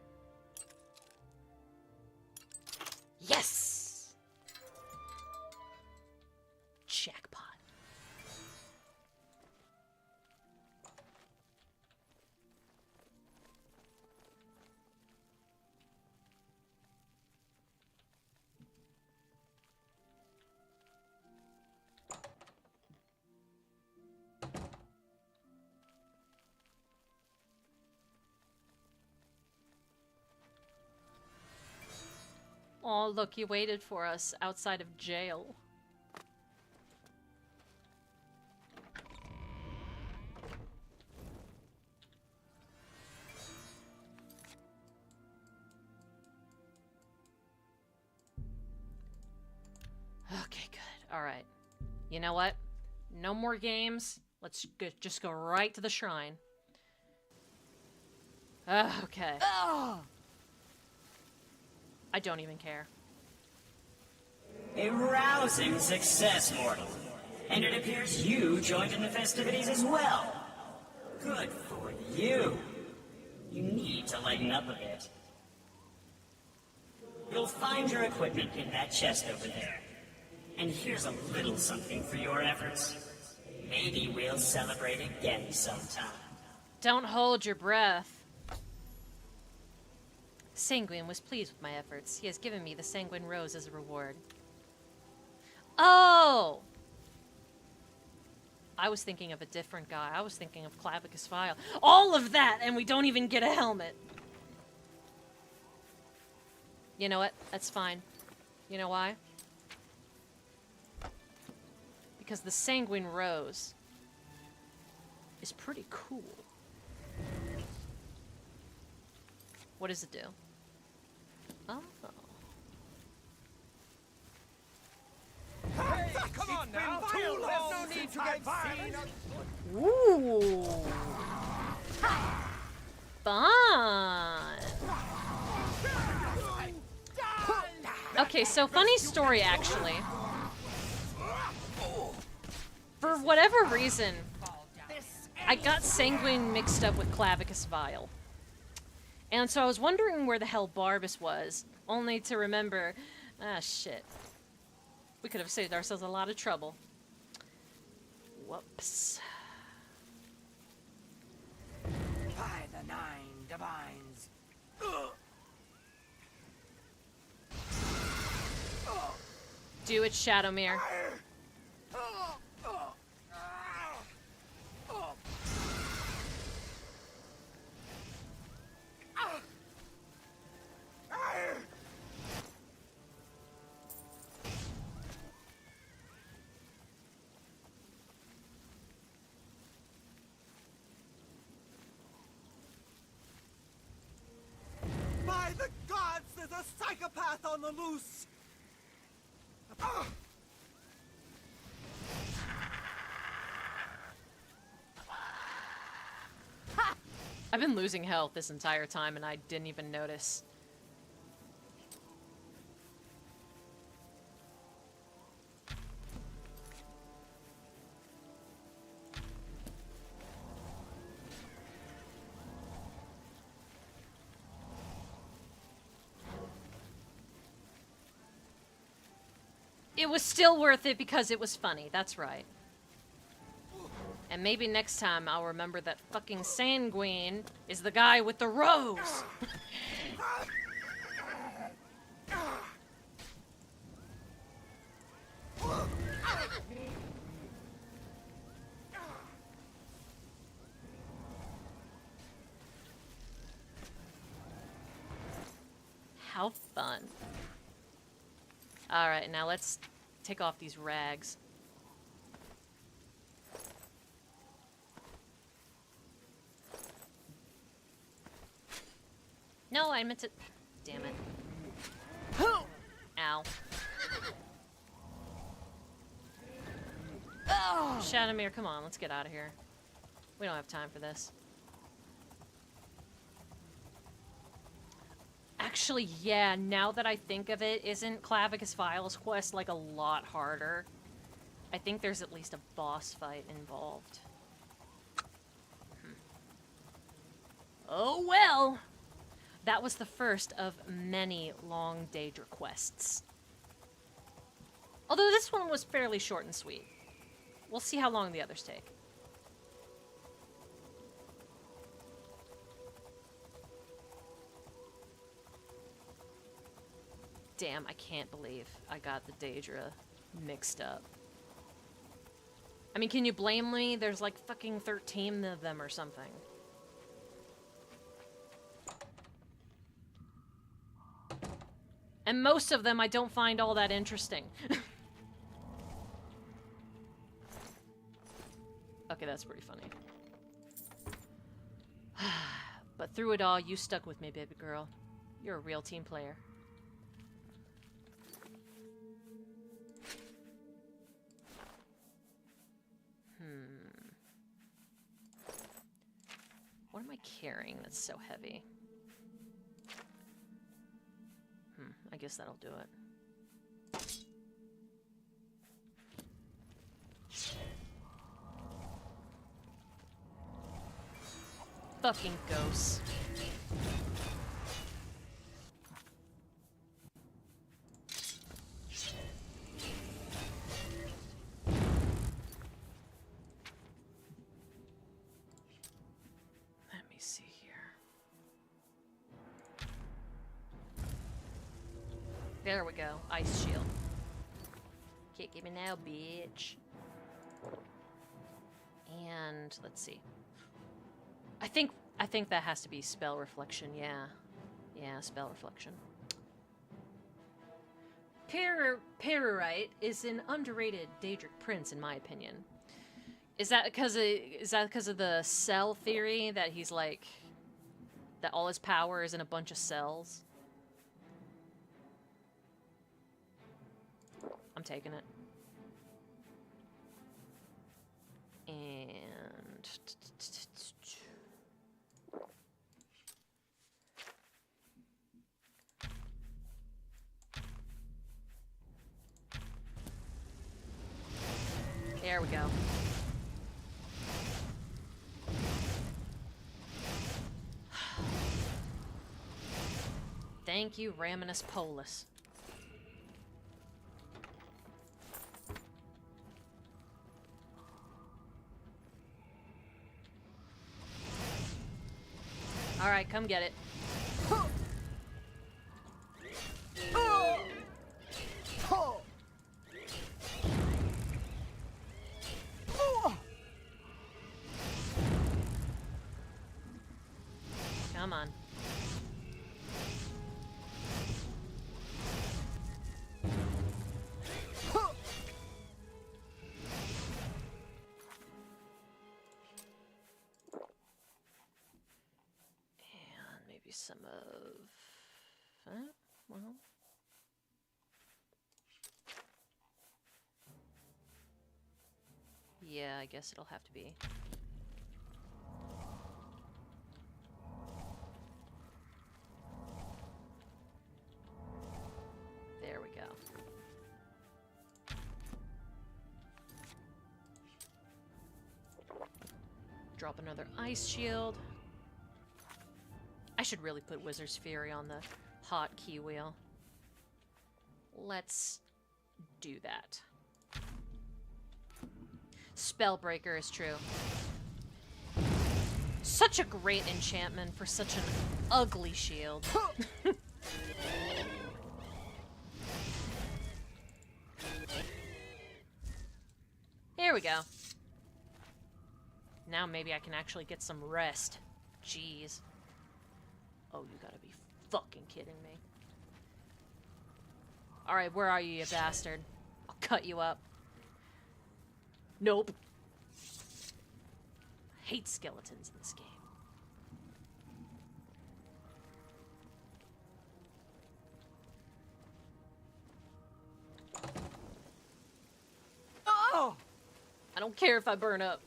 Yes! Jackpot. Oh, look, he waited for us outside of jail. Alright. You know what? No more games. Let's just go right to the shrine. Okay. I don't even care. A rousing success, mortal. And it appears you joined in the festivities as well. Good for you. You need to lighten up a bit. You'll find your equipment in that chest over there. And here's a little something for your efforts. Maybe we'll celebrate again sometime. Don't hold your breath. Sanguine was pleased with my efforts. He has given me the Sanguine Rose as a reward. Oh! I was thinking of a different guy. I was thinking of Clavicus Vile. All of that, and we don't even get a helmet. You know what? That's fine. You know why? Because the Sanguine Rose is pretty cool. What does it do? Oh. Hey, come on now! Too long no need to get violent. Ooh. Fun. Okay, so funny story actually. For whatever reason, I got Sanguine mixed up with Clavicus Vile. And so I was wondering where the hell Barbas was, only to remember, ah shit. We could have saved ourselves a lot of trouble. Whoops. By the 9 divines. Do it, Shadowmere. By the gods, there's a psychopath on the loose! I've been losing health this entire time and I didn't even notice. It was still worth it because it was funny, that's right. And maybe next time I'll remember that fucking Sanguine is the guy with the rose! How fun. Alright, now let's take off these rags. No, I meant to... Damn it. Ow. Shadowmere, come on, let's get out of here. We don't have time for this. Actually, yeah, now that I think of it, isn't Clavicus Vile's quest like a lot harder? I think there's at least a boss fight involved. Oh well! That was the first of many long Daedra quests. Although this one was fairly short and sweet. We'll see how long the others take. Damn, I can't believe I got the Daedra mixed up. I mean, can you blame me? There's like fucking 13 of them or something. And most of them I don't find all that interesting. Okay, that's pretty funny. But through it all, you stuck with me, baby girl. You're a real team player. carrying that's so heavy? I guess that'll do it. Fucking ghosts. Let me see here. There we go. Ice shield. Can't get me now, bitch. And let's see. I think that has to be spell reflection, yeah. Yeah, spell reflection. Perrite is an underrated Daedric prince, in my opinion. Is that because of the cell theory that he's like that all his power is in a bunch of cells? I'm taking it. And there we go. Thank you, Raminus Polus. All right, come get it. Come on. Some of... well... yeah, I guess it'll have to be. There we go. Drop another ice shield. I should really put Wizard's Fury on the hot key wheel. Let's do that. Spellbreaker is true. Such a great enchantment for such an ugly shield. Here we go. Now maybe I can actually get some rest. Jeez. Oh, you gotta be fucking kidding me. Alright, where are you, you bastard? I'll cut you up. Nope. I hate skeletons in this game. Oh! I don't care if I burn up.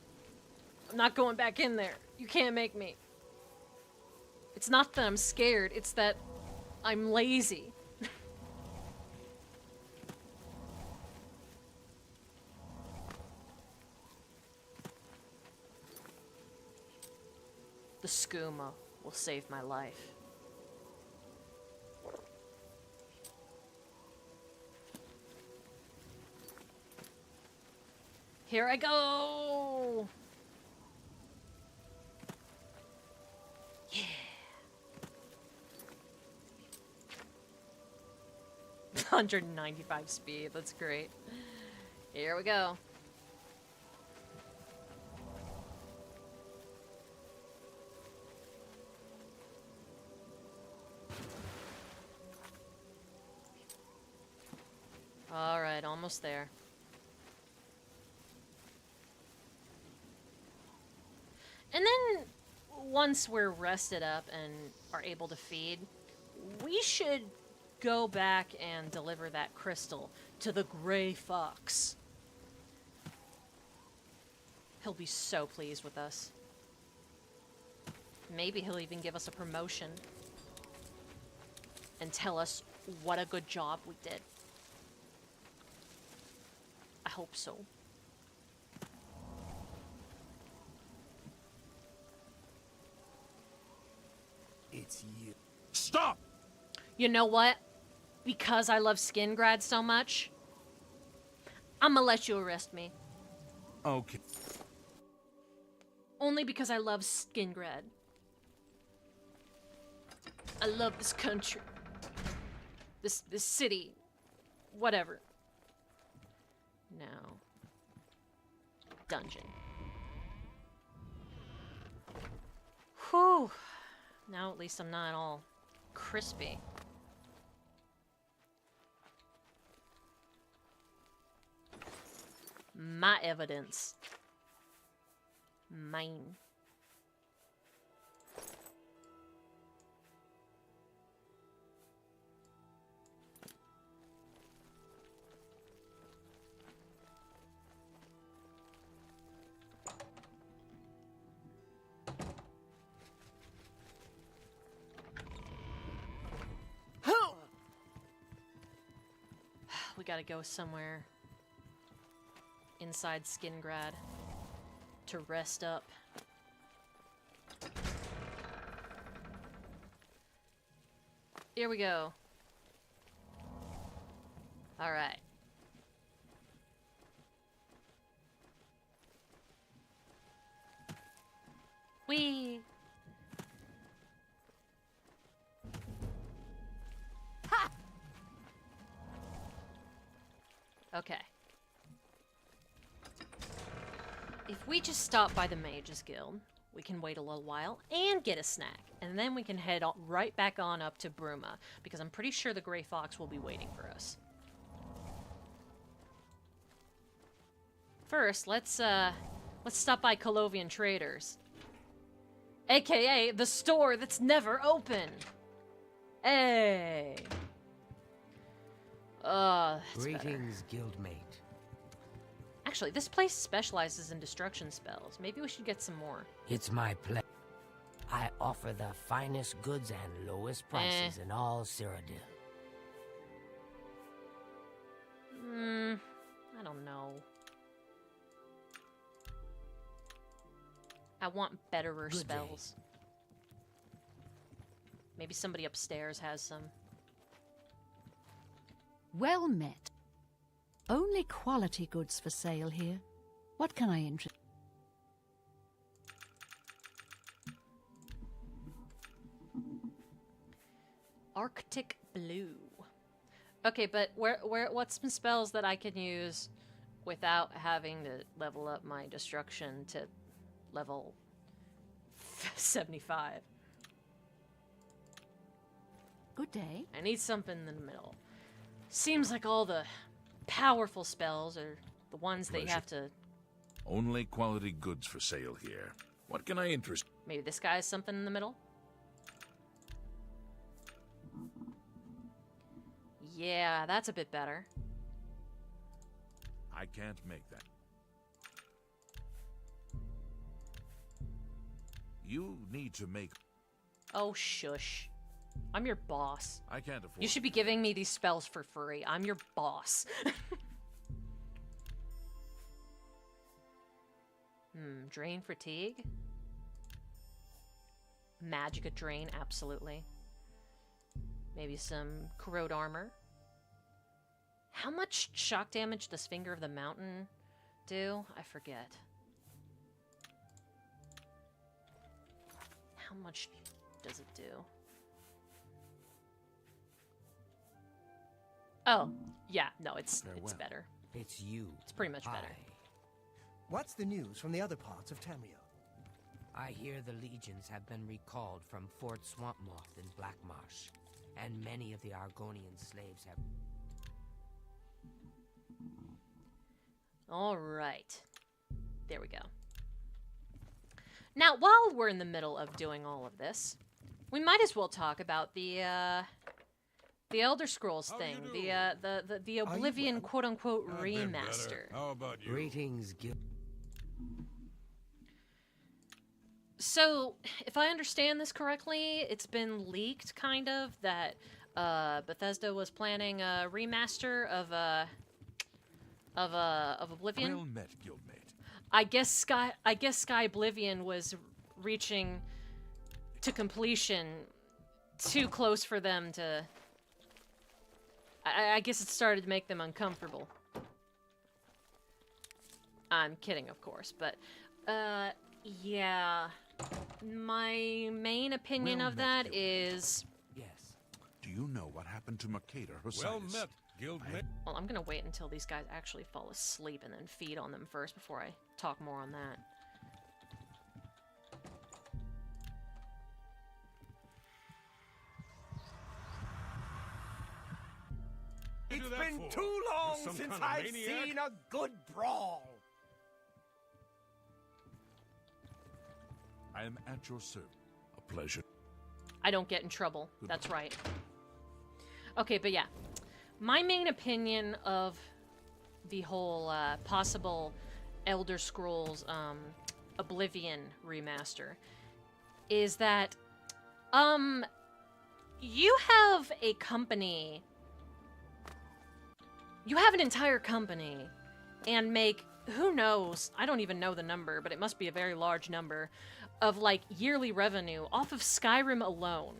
I'm not going back in there. You can't make me. It's not that I'm scared, it's that I'm lazy. The skooma will save my life. Here I go! Yeah. 195 speed, that's great. Here we go. Alright, almost there. And then, once we're rested up and are able to feed, we should go back and deliver that crystal to the Gray Fox. He'll be so pleased with us. Maybe he'll even give us a promotion and tell us what a good job we did. I hope so. It's you. Stop! You know what? Because I love Skingrad so much, I'm gonna let you arrest me. Okay. Only because I love Skingrad. I love this country. This city. Whatever. Now. Dungeon. Whew. Now at least I'm not all crispy. My evidence. Mine. We gotta go somewhere inside Skingrad to rest up. Here we go. All right. Whee! Ha! Okay. If we just stop by the Mages Guild, we can wait a little while and get a snack, and then we can head right back on up to Bruma, because I'm pretty sure the Grey Fox will be waiting for us. First, let's stop by Colovian Traders, aka the store that's never open. Hey. Greetings, guildmate. Actually, this place specializes in destruction spells. Maybe we should get some more. It's my pleasure. I offer the finest goods and lowest prices in all Cyrodiil. I don't know. I want betterer spells. Maybe somebody upstairs has some. Well met. Only quality goods for sale here. What can I interest? Arctic Blue. Okay, but what's some spells that I can use without having to level up my destruction to level 75? Good day. I need something in the middle. Seems like all the powerful spells are the ones they have to... Only quality goods for sale here. What can I interest? Maybe this guy has something in the middle? Yeah, that's a bit better. I can't make that. You need to make... Oh, shush. I'm your boss. I can't afford... You should be giving me these spells for free. I'm your boss. Drain fatigue? Magicka drain, absolutely. Maybe some corrode armor. How much shock damage does Finger of the Mountain do? I forget. How much does it do? Oh, yeah, no, it's better. It's you. It's pretty much better. What's the news from the other parts of Tamriel? I hear the legions have been recalled from Fort Swampmoth in Blackmarsh, and many of the Argonian slaves have... All right. There we go. Now, while we're in the middle of doing all of this, we might as well talk about the Elder Scrolls thing, the Oblivion quote-unquote remaster. How about you? Greetings, So, if I understand this correctly, it's been leaked, kind of, that Bethesda was planning a remaster of Oblivion. Well met, guildmate. I guess Sky Oblivion was reaching to completion too close for them to. I guess it started to make them uncomfortable. I'm kidding, of course, but yeah. My main opinion of that is. Yes. Do you know what happened to Mercator herself? Well met, guildmate. Well, I'm gonna wait until these guys actually fall asleep and then feed on them first before I talk more on that. It's been too long since I've seen a good brawl. I am at your service. A pleasure. I don't get in trouble. That's right. Okay, but yeah. My main opinion of the whole possible Elder Scrolls Oblivion remaster is that you have a company. You have an entire company and make, who knows, I don't even know the number, but it must be a very large number, of like yearly revenue off of Skyrim alone.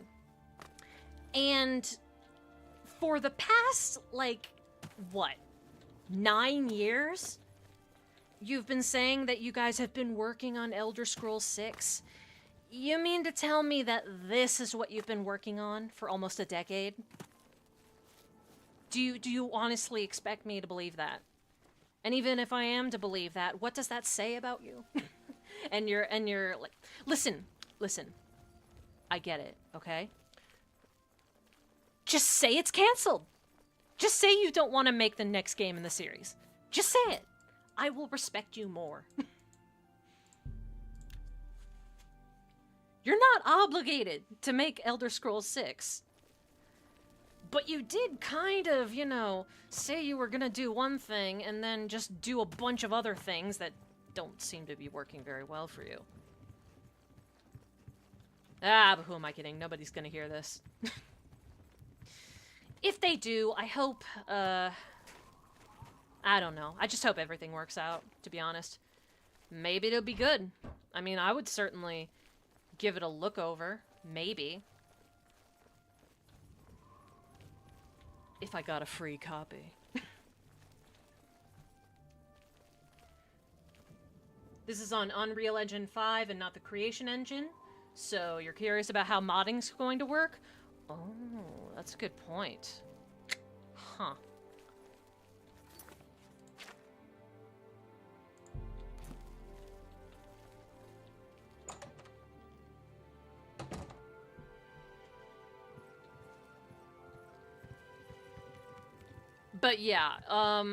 And for the past, like, what, 9 years? You've been saying that you guys have been working on Elder Scrolls 6. You mean to tell me that this is what you've been working on for almost a decade? Do you honestly expect me to believe that? And even if I am to believe that, what does that say about you? and you're like, listen. I get it, okay? Just say it's canceled. Just say you don't want to make the next game in the series. Just say it. I will respect you more. You're not obligated to make Elder Scrolls 6. But you did kind of, you know, say you were gonna do one thing and then just do a bunch of other things that don't seem to be working very well for you. Ah, but who am I kidding? Nobody's gonna hear this. If they do, I hope, I don't know. I just hope everything works out, to be honest. Maybe it'll be good. I mean, I would certainly give it a look over. Maybe. If I got a free copy. This is on Unreal Engine 5 and not the Creation Engine. So you're curious about how modding's going to work? Oh, that's a good point. Huh. But yeah, I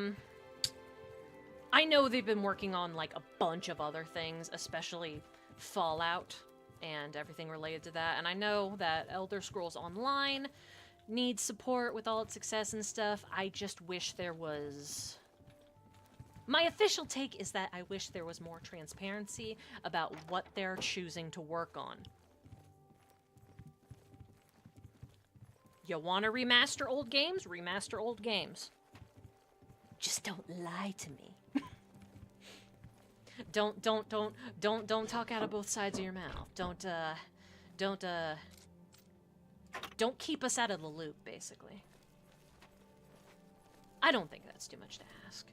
know they've been working on like a bunch of other things, especially Fallout and everything related to that. And I know that Elder Scrolls Online needs support with all its success and stuff. I just wish there was... My official take is that I wish there was more transparency about what they're choosing to work on. You want to remaster old games? Remaster old games. Just don't lie to me. Don't talk out of both sides of your mouth. Don't keep us out of the loop, basically. I don't think that's too much to ask.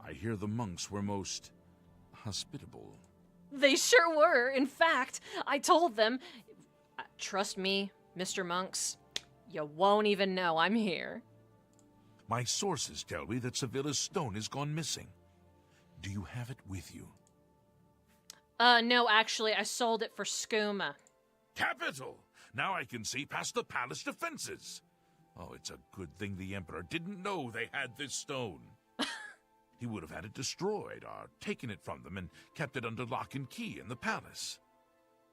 I hear the monks were most hospitable. They sure were. In fact, I told them, trust me, Mr. Monks, you won't even know I'm here. My sources tell me that Sevilla's stone has gone missing. Do you have it with you? No, actually, I sold it for skooma. Capital! Now I can see past the palace defenses. Oh, it's a good thing the Emperor didn't know they had this stone. He would have had it destroyed or taken it from them and kept it under lock and key in the palace.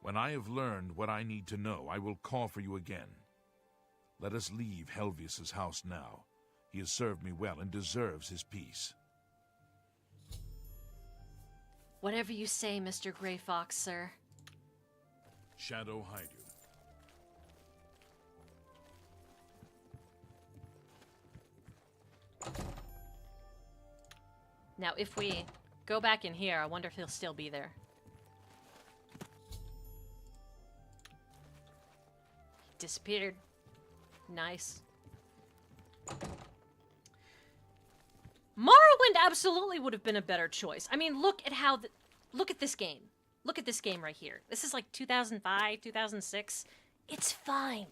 When I have learned what I need to know, I will call for you again. Let us leave Helvius's house now. He has served me well and deserves his peace. Whatever you say, Mr. Grey Fox, sir. Shadow hide you. Now, if we go back in here, I wonder if he'll still be there. He disappeared. Nice. Morrowind absolutely would have been a better choice. I mean, look at how look at this game. Look at this game right here. This is like 2005, 2006. It's fine.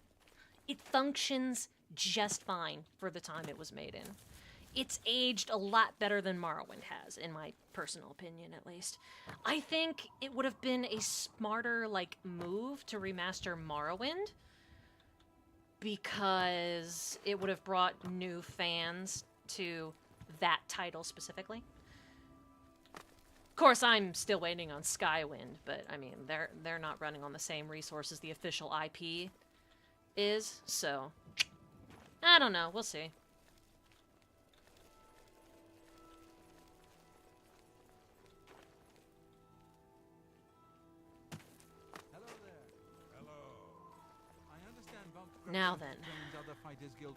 It functions just fine for the time it was made in. It's aged a lot better than Morrowind has, in my personal opinion, at least. I think it would have been a smarter, like, move to remaster Morrowind, because it would have brought new fans to that title specifically. Of course, I'm still waiting on Skywind, but I mean, they're not running on the same resources the official IP is, so I don't know. We'll see. Hello there. Hello. I understand Now then. Other Fighters Guild.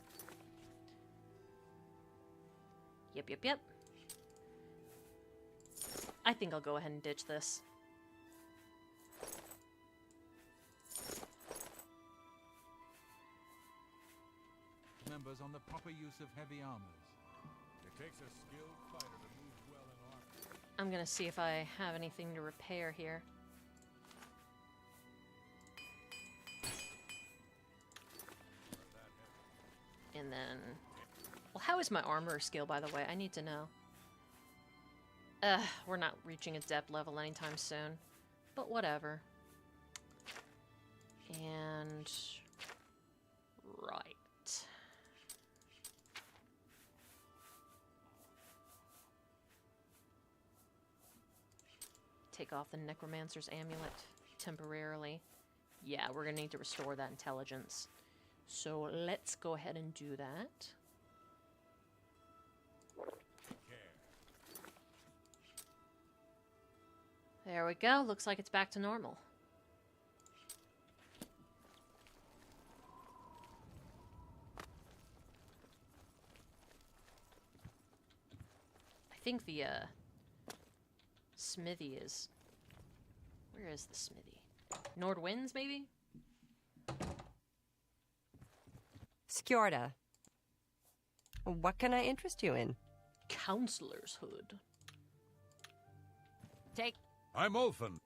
Yep. I think I'll go ahead and ditch this. Members on the proper use of heavy armors. It takes a skilled fighter to move well in armor. I'm gonna see if I have anything to repair here. And then... Well, how is my armor skill, by the way? I need to know. We're not reaching adept level anytime soon. But whatever. And... Right. Take off the Necromancer's Amulet temporarily. Yeah, we're gonna need to restore that intelligence. So let's go ahead and do that. There we go. Looks like it's back to normal. I think the smithy is... Where is the smithy? Nordwinds, maybe? Skjorda. What can I interest you in? Counselor's Hood. Take... I'm Ulfin.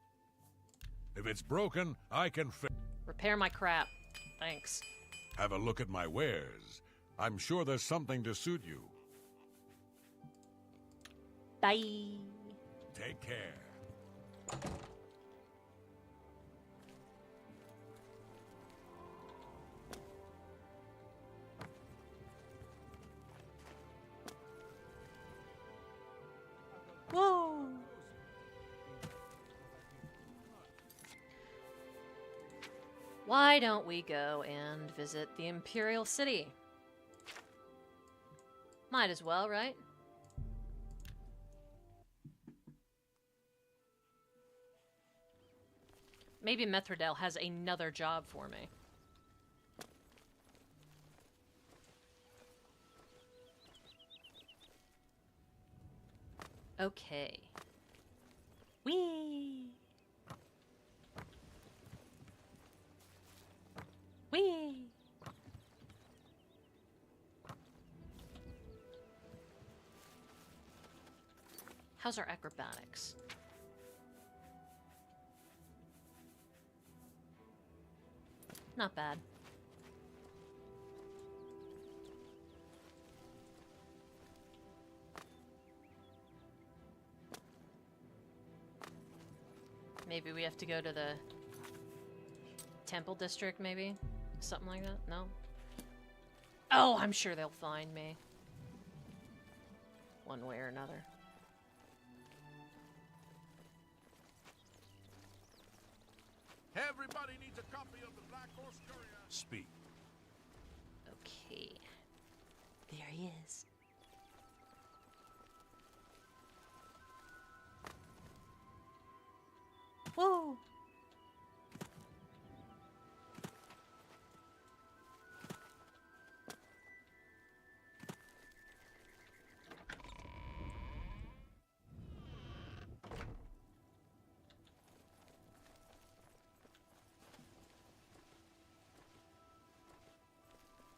If it's broken, I can fix. Repair my crap. Thanks. Have a look at my wares. I'm sure there's something to suit you. Bye. Take care. Whoa! Why don't we go and visit the Imperial City? Might as well, right? Maybe Methridel has another job for me. Okay. Whee! Whee! How's our acrobatics? Not bad. Maybe we have to go to the Temple District, maybe? Something like that? No? Oh, I'm sure they'll find me. One way or another. Everybody needs a copy of the Black Horse Courier. Speak. Okay. There he is. Whoa!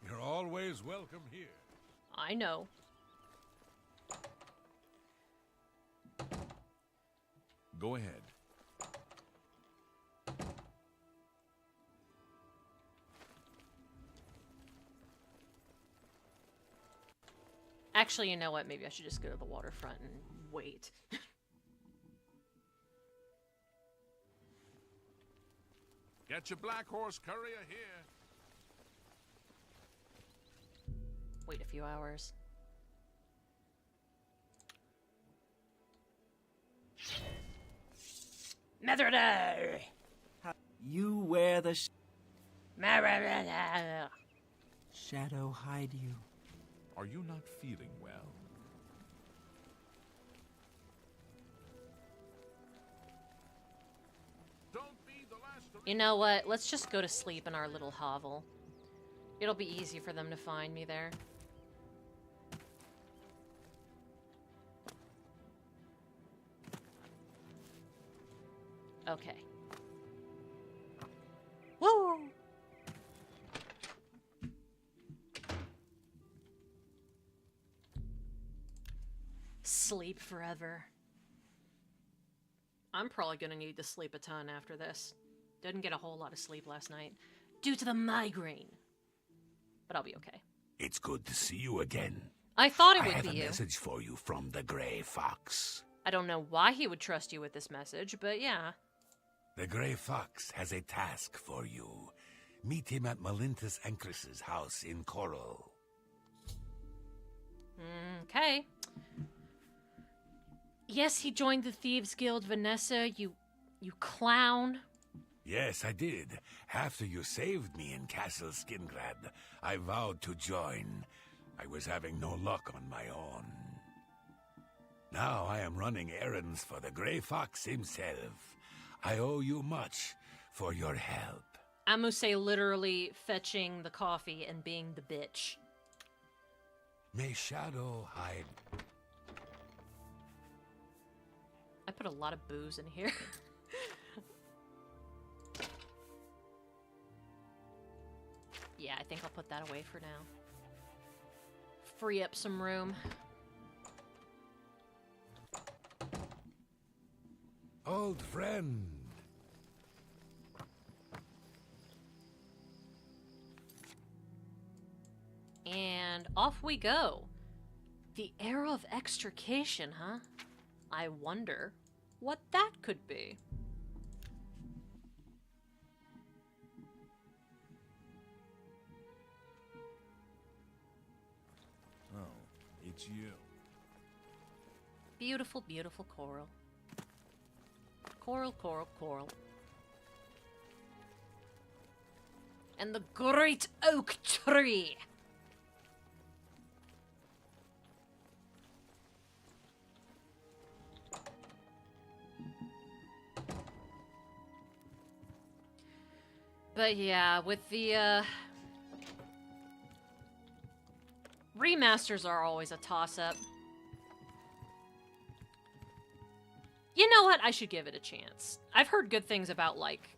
You're always welcome here. I know. Go ahead. Actually, you know what? Maybe I should just go to the waterfront and wait. Get your black horse courier here. Wait a few hours. Method. You wear the shadow hide you. Are you not feeling well? Don't be the last to... You know what? Let's just go to sleep in our little hovel. It'll be easy for them to find me there. Okay. Woo! Sleep forever. I'm probably gonna need to sleep a ton after this. Didn't get a whole lot of sleep last night due to the migraine. But I'll be okay. It's good to see you again. I thought it would I have be a you. message for you from the Grey Fox. I don't know why he would trust you with this message, but yeah. The Grey Fox has a task for you. Meet him at Melintus Ancris's house in Coral. Okay. Yes, he joined the Thieves Guild, Vanessa, you clown. Yes, I did. After you saved me in Castle Skingrad, I vowed to join. I was having no luck on my own. Now I am running errands for the Grey Fox himself. I owe you much for your help. Amuse literally fetching the coffee and being the bitch. May shadow hide. I put a lot of booze in here. Yeah, I think I'll put that away for now. Free up some room. Old friend. And off we go. The Arrow of Extrication, huh? I wonder what that could be. Oh, it's you. Beautiful, beautiful coral. Coral, coral, coral. And the great oak tree. But yeah, with the remasters are always a toss-up. You know what? I should give it a chance. I've heard good things about, like,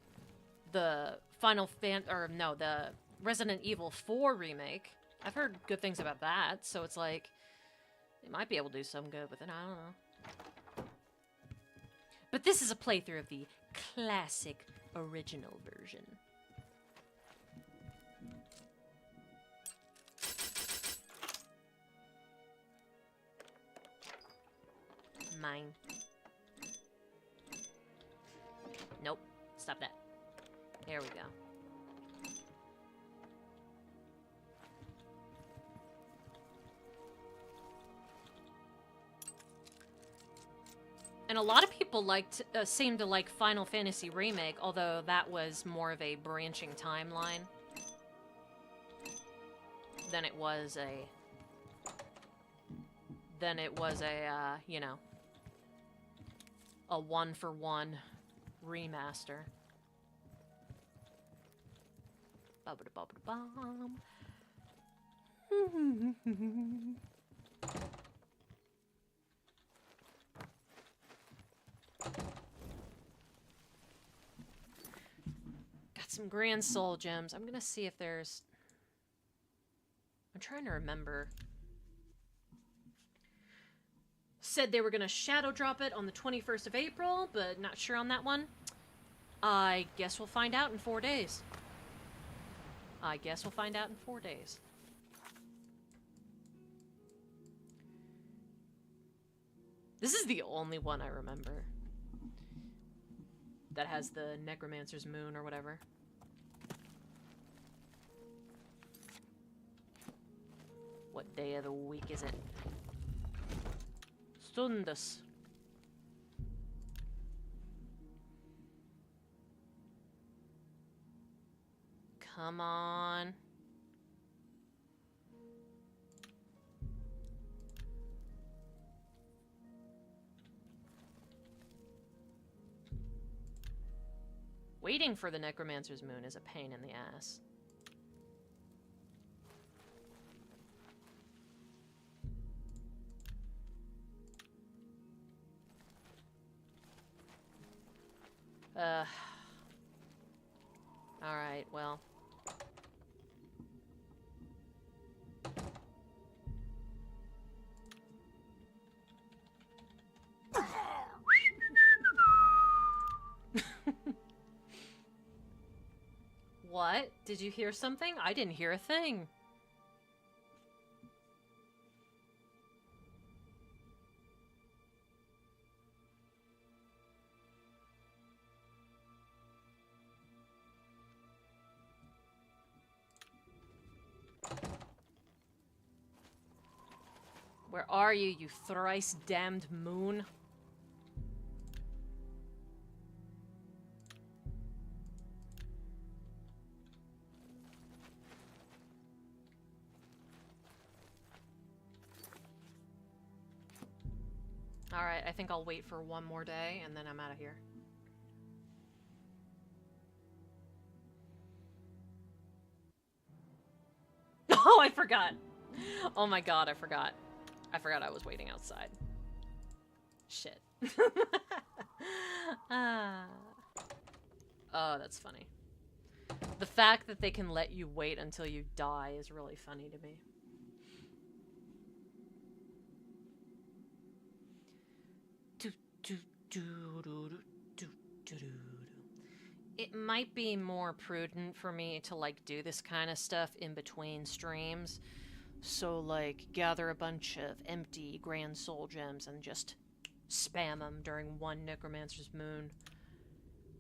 the the Resident Evil 4 remake. I've heard good things about that, so it's like, they might be able to do some good with it, I don't know. But this is a playthrough of the classic original version. Mine. Nope. Stop that. There we go. And a lot of people seem to like Final Fantasy Remake, although that was more of a branching timeline than it was a you know, a one-for-one remaster. Bum. Got some Grand Soul gems. I'm gonna see if there's... I'm trying to remember. Said they were gonna shadow drop it on the 21st of April, but not sure on that one. I guess we'll find out in 4 days. This is the only one I remember that has the Necromancer's Moon or whatever. What day of the week is it? Stundas. Come on. Waiting for the Necromancer's Moon is a pain in the ass. Alright, well. What? Did you hear something? I didn't hear a thing. Where are you, you thrice damned moon? Alright, I think I'll wait for one more day and then I'm out of here. Oh, I forgot! Oh my god, I forgot. I forgot I was waiting outside. Shit. Oh, that's funny. The fact that they can let you wait until you die is really funny to me. It might be more prudent for me to, like, do this kind of stuff in between streams. So, like, gather a bunch of empty Grand Soul gems and just spam them during one Necromancer's Moon.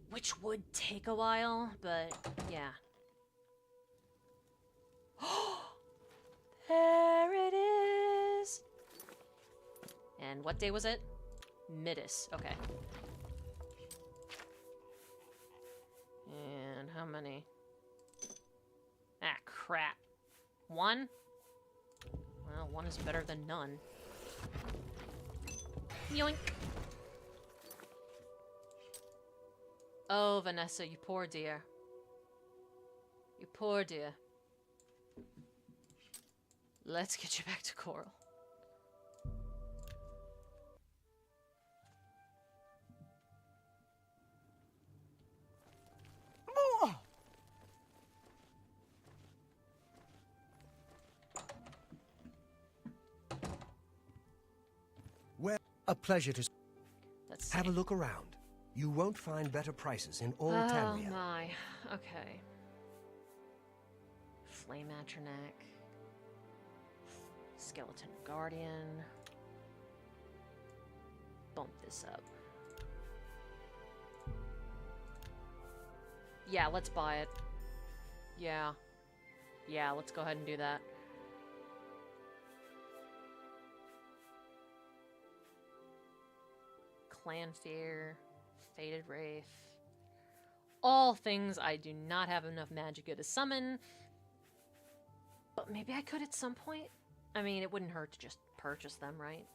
Which would take a while, but yeah. There it is! And what day was it? Midis, okay. And how many? Ah, crap. One? Well, one is better than none. Yoink! Oh, Vanessa, you poor dear. You poor dear. Let's get you back to Coral. Well, a pleasure to Let's have a look around. You won't find better prices in all Oh Tamriel. my. Okay. Flame Atronek. Skeleton Guardian. Bump this up. Yeah, let's buy it. Yeah. Yeah, let's go ahead and do that. Clan Fear. Faded Wraith. All things I do not have enough Magicka to summon. But maybe I could at some point. I mean, it wouldn't hurt to just purchase them, right?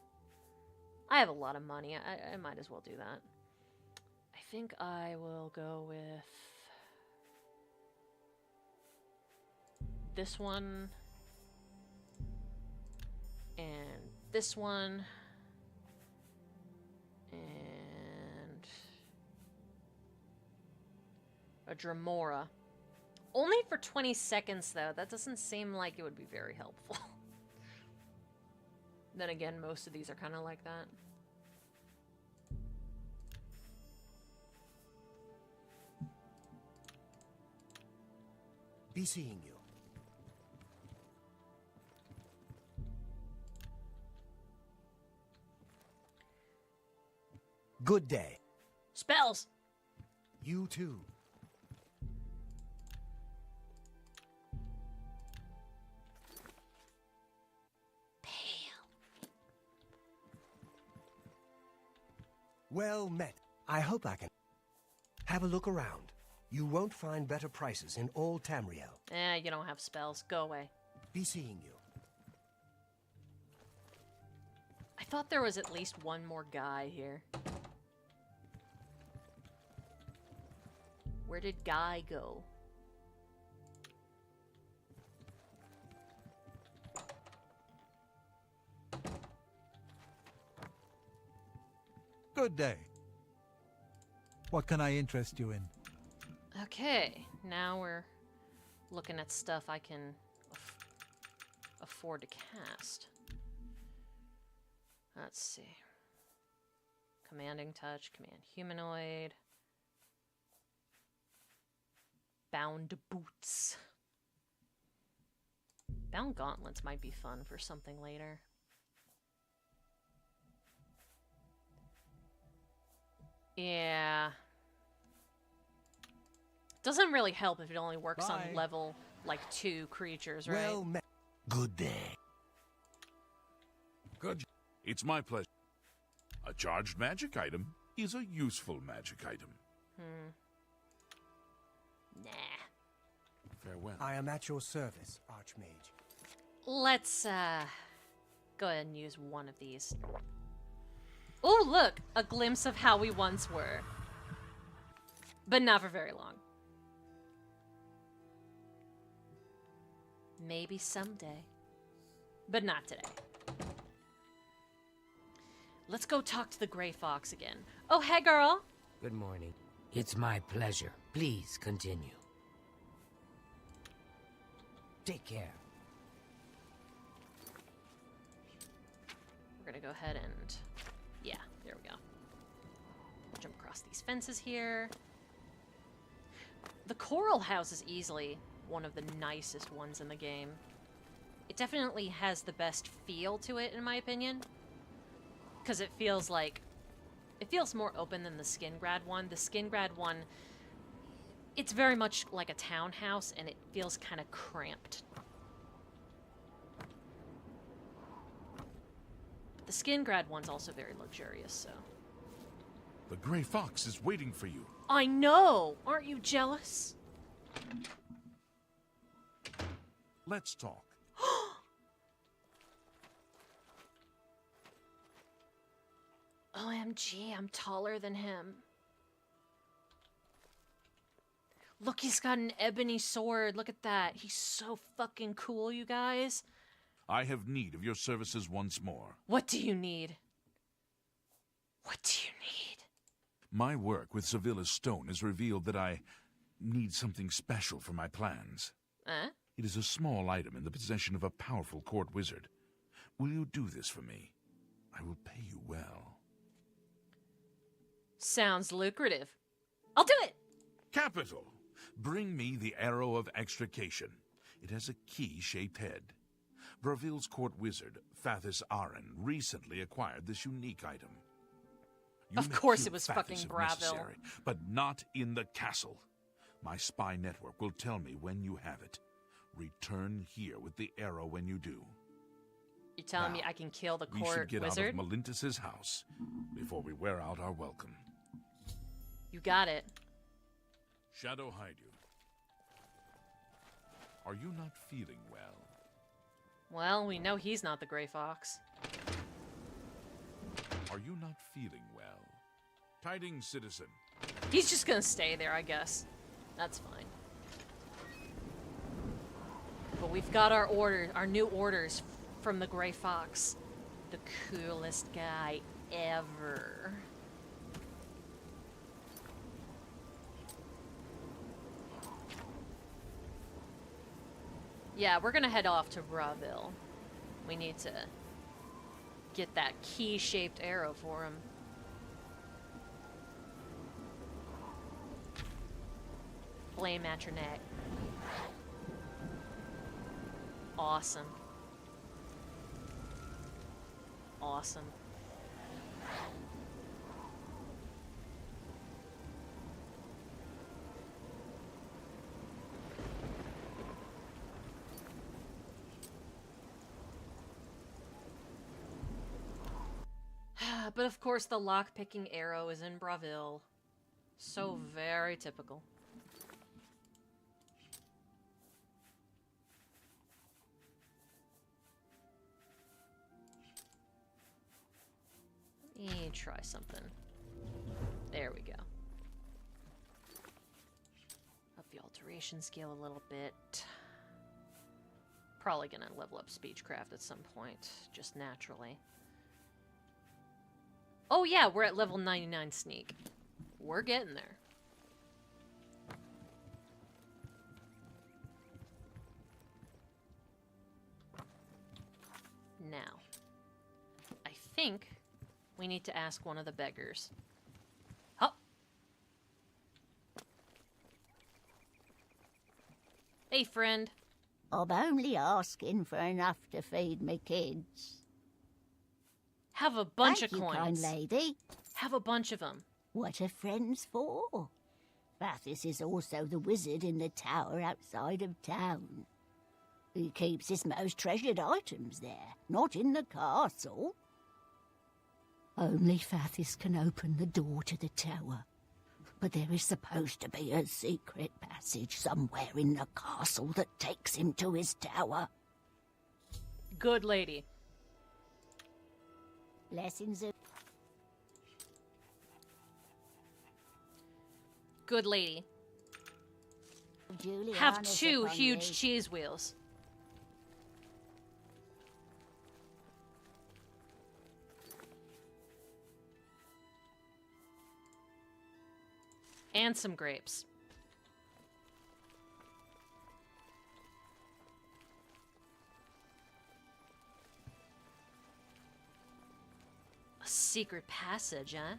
I have a lot of money. I might as well do that. I think I will go with this one and this one and a Dremora. Only for 20 seconds though. That doesn't seem like it would be very helpful. Then again, most of these are kind of like that. Be seeing you. Good day. Spells! You too. Well met. I hope I can have a look around. You won't find better prices in all Tamriel. You don't have spells. Go away. Be seeing you. I thought there was at least one more guy here. Where did Guy go? Good day. What can I interest you in? Okay, now we're looking at stuff I can afford to cast. Let's see. Commanding Touch, Command Humanoid. Bound Boots. Bound Gauntlets might be fun for something later. Yeah. Doesn't really help if it only works on level, like, 2 creatures, right? Well met. Good day. Good. It's my pleasure. A charged magic item is a useful magic item. Nah. Farewell. I am at your service, Archmage. Let's, go ahead and use one of these. Oh, look! A glimpse of how we once were. But not for very long. Maybe someday. But not today. Let's go talk to the Grey Fox again. Oh, hey, girl! Good morning. It's my pleasure. Please continue. Take care. We're gonna go ahead and... Yeah, there we go. Jump across these fences here. The Coral House is easily one of the nicest ones in the game. It definitely has the best feel to it, in my opinion. Because it feels like... It feels more open than the Skingrad one. The Skingrad one, it's very much like a townhouse, and it feels kind of cramped. But the Skingrad one's also very luxurious, so... The Grey Fox is waiting for you. I know! Aren't you jealous? Let's talk. OMG, I'm taller than him. Look, he's got an ebony sword. Look at that. He's so fucking cool, you guys. I have need of your services once more. What do you need? What do you need? My work with Sevilla's stone has revealed that I need something special for my plans. It is a small item in the possession of a powerful court wizard. Will you do this for me? I will pay you well. Sounds lucrative. I'll do it! Capital! Bring me the Arrow of Extrication. It has a key-shaped head. Braville's court wizard, Fathis Aren, recently acquired this unique item. You of may course kill it was Fathis fucking if Braville. necessary, but not in the castle. My spy network will tell me when you have it. Return here with the arrow when you do. You're telling me Now, I can kill the We court should get wizard? out of Melintus's house before we wear out our welcome. You got it. Shadow hide you. Are you not feeling well? Well, we know he's not the Grey Fox. Are you not feeling well? Tidings, citizen. He's just gonna stay there, I guess. That's fine. But we've got our new orders from the Gray Fox. The coolest guy ever. Yeah, we're gonna head off to Braville. We need to get that key-shaped arrow for him. Flame at your neck. Awesome. Awesome. But of course the lock-picking arrow is in Braville. So very typical. Let me try something. There we go. Up the alteration scale a little bit. Probably gonna level up Speechcraft at some point, just naturally. Oh yeah, we're at level 99 sneak. We're getting there. Now, I think we need to ask one of the beggars. Oh! Hey, friend. I'm only asking for enough to feed me kids. Have a bunch Thank of you, coins. kind lady. Have a bunch of them. What are friends for? Vathis is also the wizard in the tower outside of town. He keeps his most treasured items there, not in the castle. Only Vathis can open the door to the tower. But there is supposed to be a secret passage somewhere in the castle that takes him to his tower. Good lady. Blessings of... Good lady. Juliana's Have two upon huge you. cheese wheels. And some grapes. A secret passage, huh?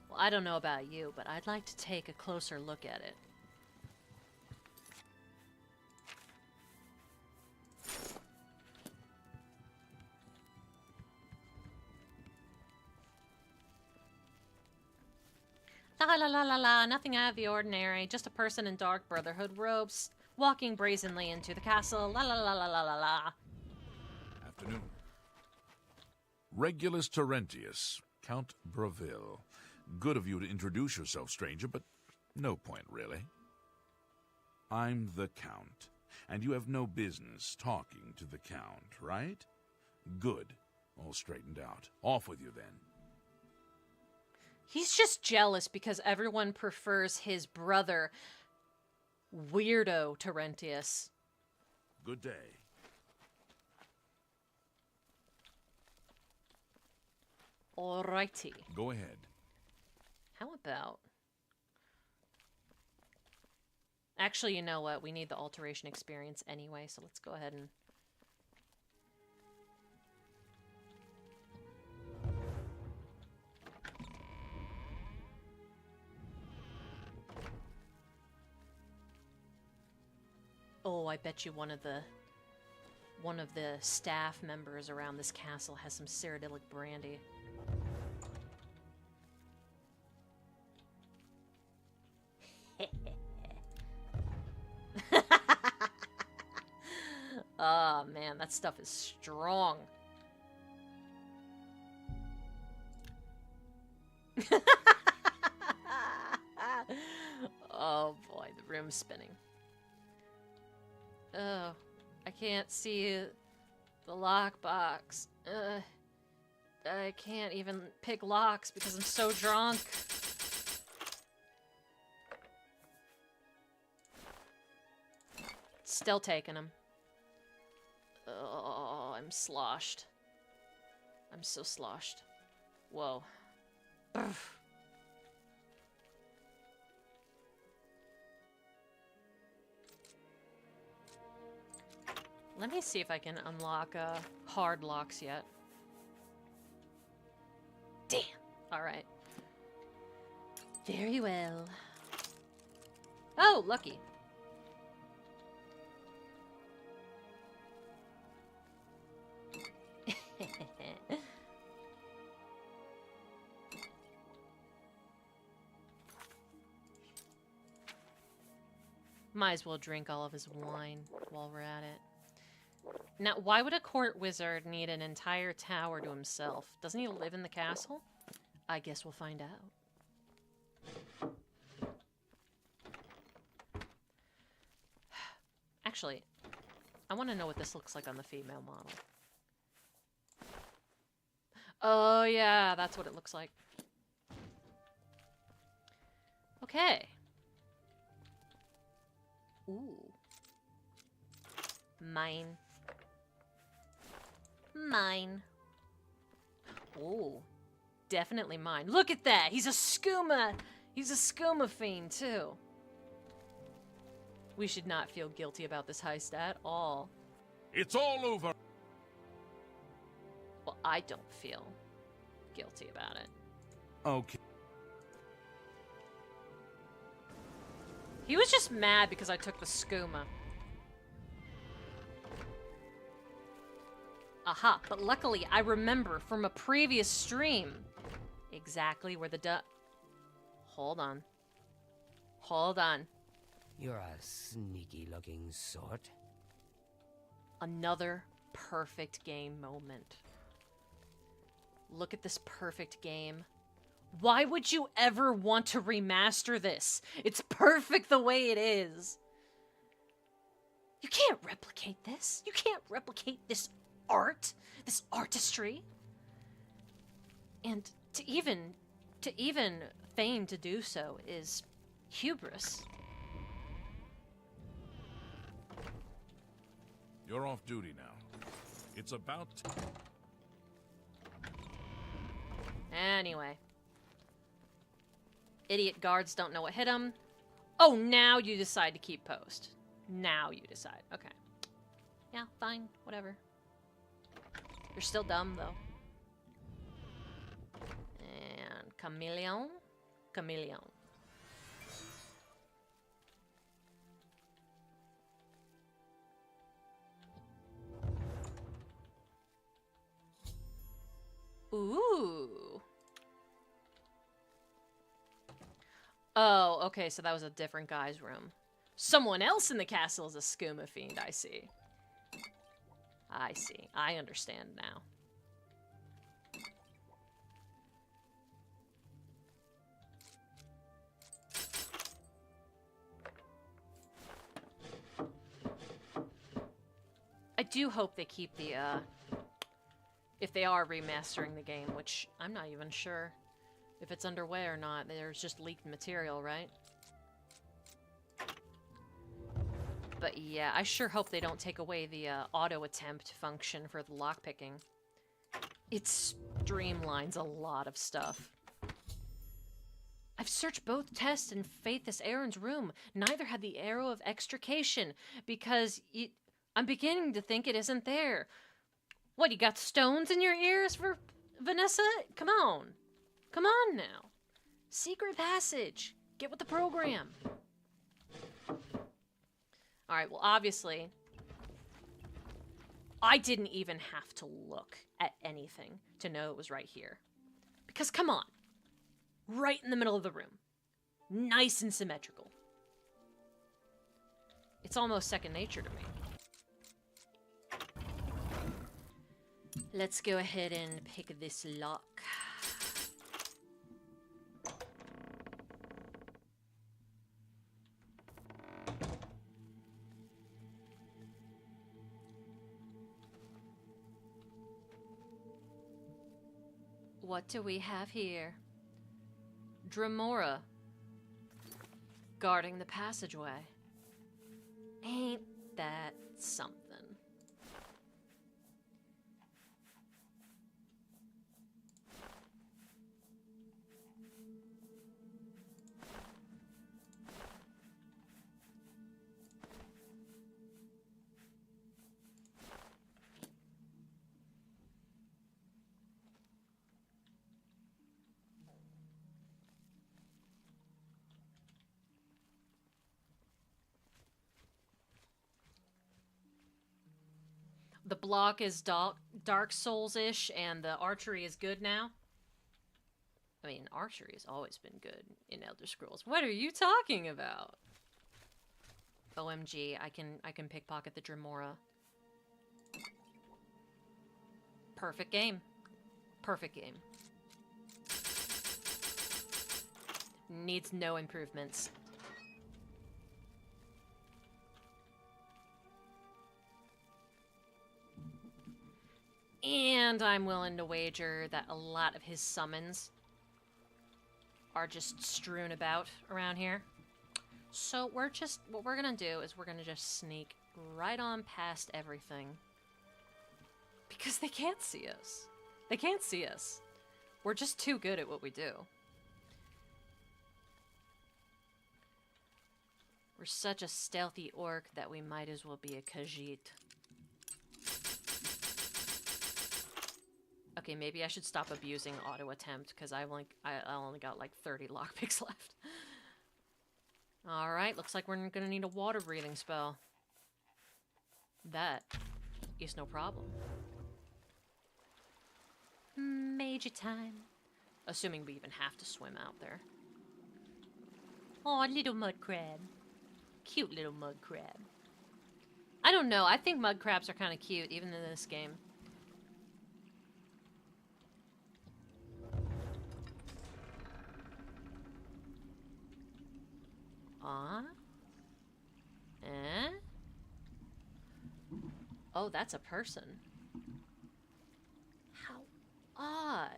Well, I don't know about you, but I'd like to take a closer look at it. La la la la la, nothing out of the ordinary, just a person in dark brotherhood robes, walking brazenly into the castle, la la la la la la la. Afternoon. Regulus Terentius, Count Braville. Good of you to introduce yourself, stranger, but no point, really. I'm the Count, and you have no business talking to the Count, right? Good. All straightened out. Off with you, then. He's just jealous because everyone prefers his brother, Weirdo Terentius. Good day. Alrighty. Go ahead. How about... Actually, you know what? We need the alteration experience anyway, so let's go ahead and... Oh, I bet you one of the staff members around this castle has some Cyrodiilic brandy. Oh man, that stuff is strong. Oh boy, the room's spinning. Oh, I can't see the lockbox. I can't even pick locks because I'm so drunk. Still taking him. Oh, I'm sloshed. I'm so sloshed. Whoa. Urgh. Let me see if I can unlock hard locks yet. Damn. Alright. Very well. Oh, lucky. Might as well drink all of his wine while we're at it. Now, why would a court wizard need an entire tower to himself? Doesn't he live in the castle? I guess we'll find out. Actually, I want to know what this looks like on the female model. Oh, yeah, that's what it looks like. Okay. Ooh. Mine. Mine. Ooh. Definitely mine. Look at that! He's a skooma! He's a skooma fiend, too. We should not feel guilty about this heist at all. It's all over! Well, I don't feel guilty about it. Okay. He was just mad because I took the skooma. Aha, but luckily I remember from a previous stream exactly where the Hold on. Hold on. You're a sneaky-looking sort. Another perfect game moment. Look at this perfect game. Why would you ever want to remaster this? It's perfect the way it is. You can't replicate this. You can't replicate this art, this artistry. And to even feign to do so is hubris. You're off duty now. It's about... Anyway. Idiot guards don't know what hit them. Oh, now you decide to keep post. Now you decide. Okay. Yeah, fine. Whatever. You're still dumb, though. And chameleon. Chameleon. Ooh. Oh, okay, so that was a different guy's room. Someone else in the castle is a skooma fiend, I see. I see. I understand now. I do hope they keep the, if they are remastering the game, which I'm not even sure if it's underway or not. There's just leaked material, right? But yeah, I sure hope they don't take away the auto attempt function for the lockpicking. It streamlines a lot of stuff. I've searched both Test and Faithus Aaron's room. Neither had the arrow of extrication because I'm beginning to think it isn't there. What, you got stones in your ears for Vanessa? Come on. Come on now. Secret passage. Get with the program. Alright, well, obviously, I didn't even have to look at anything to know it was right here. Because, come on. Right in the middle of the room. Nice and symmetrical. It's almost second nature to me. Let's go ahead and pick this lock. What do we have here? Dremora. Guarding the passageway. Ain't that something. The block is Dark Souls-ish, and the archery is good now. I mean, archery has always been good in Elder Scrolls. What are you talking about? OMG, I can pickpocket the Dremora. Perfect game. Perfect game. Needs no improvements. And I'm willing to wager that a lot of his summons are just strewn about around here. So what we're gonna do is we're gonna just sneak right on past everything. Because they can't see us. They can't see us. We're just too good at what we do. We're such a stealthy orc that we might as well be a Khajiit. Okay, maybe I should stop abusing auto attempt because I only got like 30 lockpicks left. All right, looks like we're gonna need a water breathing spell. That is no problem. Major time. Assuming we even have to swim out there. Oh, little mud crab. Cute little mud crab. I don't know, I think mud crabs are kind of cute even in this game. Eh? Oh, that's a person. How odd.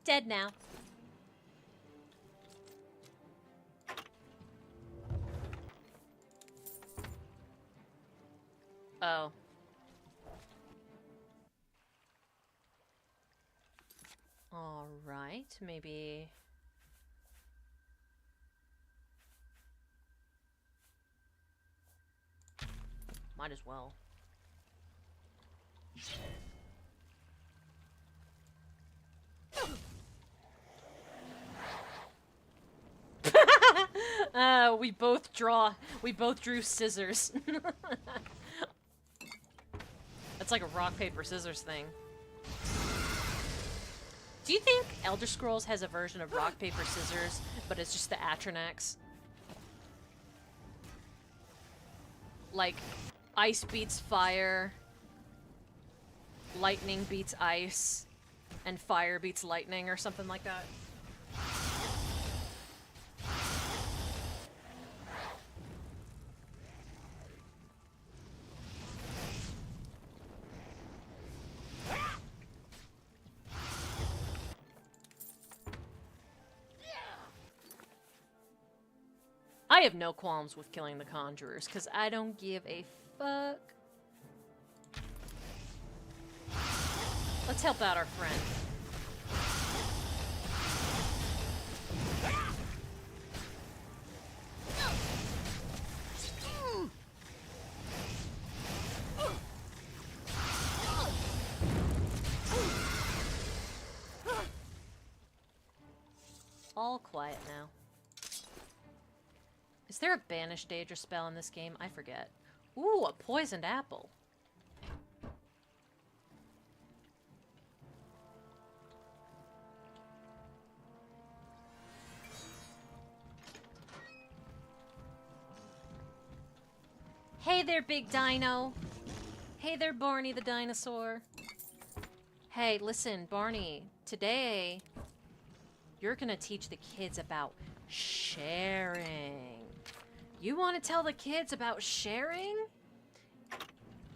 Dead now. Oh. All right, maybe. Might as well. We both drew scissors. That's like a rock, paper, scissors thing. Do you think Elder Scrolls has a version of rock, paper, scissors, but it's just the Atronax? Like, ice beats fire, lightning beats ice, and fire beats lightning, or something like that? I have no qualms with killing the Conjurers, because I don't give a fuck. Let's help out our friend. All quiet now. Is there a Banish Daedra spell in this game? I forget. Ooh, a poisoned apple. Hey there, big dino. Hey there, Barney the dinosaur. Hey, listen, Barney. Today, you're gonna teach the kids about sharing. You want to tell the kids about sharing?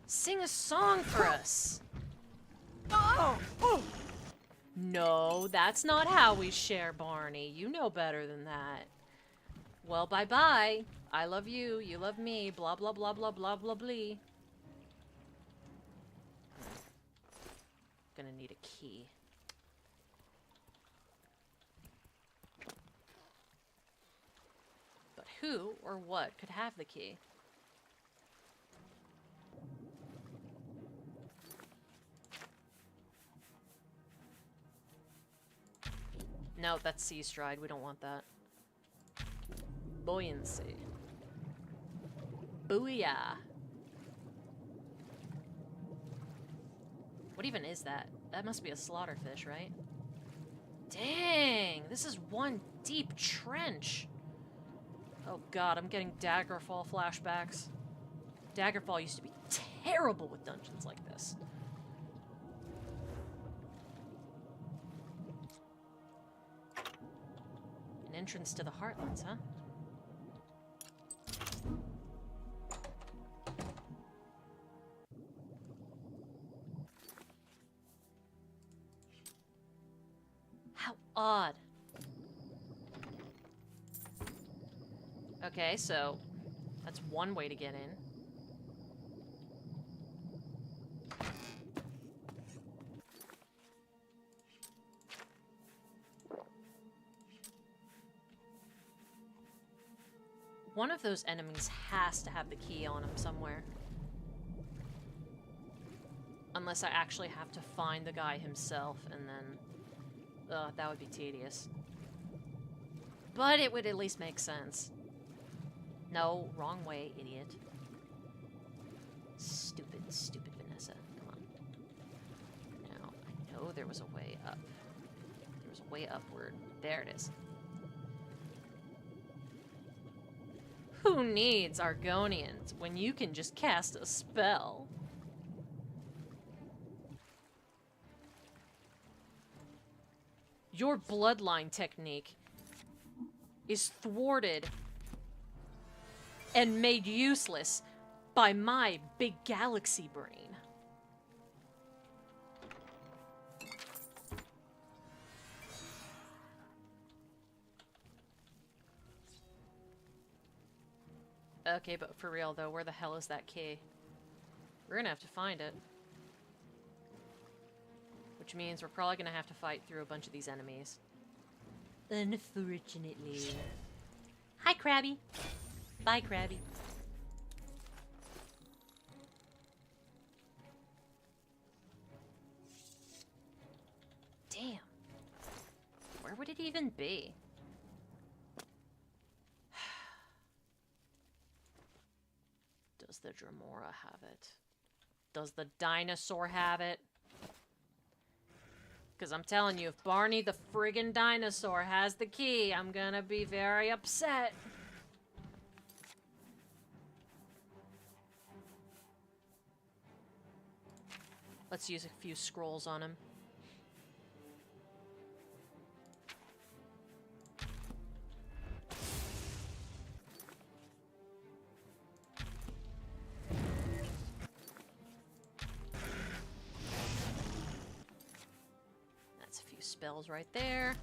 Sing a song for us. Oh! No, that's not how we share, Barney. You know better than that. Well, bye-bye. I love you, you love me, blah, blah, blah, blah, blah, blah, blee. Gonna need a key. But who or what could have the key? No, that's Sea Stride. We don't want that. Buoyancy. Booyah. What even is that? That must be a slaughterfish, right? Dang! This is one deep trench! Oh god, I'm getting Daggerfall flashbacks. Daggerfall used to be terrible with dungeons like this. An entrance to the Heartlands, huh? How odd. Okay, so that's one way to get in. One of those enemies has to have the key on him somewhere. Unless I actually have to find the guy himself, and then... that would be tedious. But it would at least make sense. No, wrong way, idiot. Stupid, stupid Vanessa. Come on. Now, I know there was a way up. There was a way upward. There it is. Who needs Argonians when you can just cast a spell? Your bloodline technique is thwarted and made useless by my big galaxy brain. Okay, but for real though, where the hell is that key? We're gonna have to find it. Which means we're probably gonna have to fight through a bunch of these enemies. Unfortunately. Hi, Krabby. Bye, Krabby. Damn. Where would it even be? Does the Dremora have it? Does the dinosaur have it? Because I'm telling you, if Barney the friggin' dinosaur has the key, I'm gonna be very upset. Let's use a few scrolls on him. Spells right there.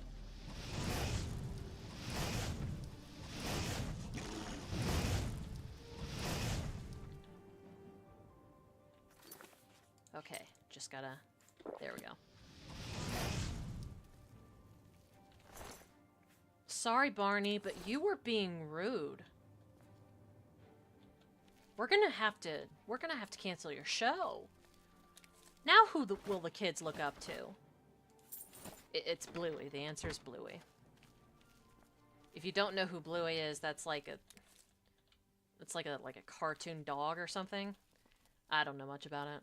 Okay, just gotta... There we go. Sorry, Barney, but you were being rude. We're gonna have to cancel your show. Now who will the kids look up to? It's Bluey. The answer is Bluey. If you don't know who Bluey is, that's like a... It's like a cartoon dog or something. I don't know much about it.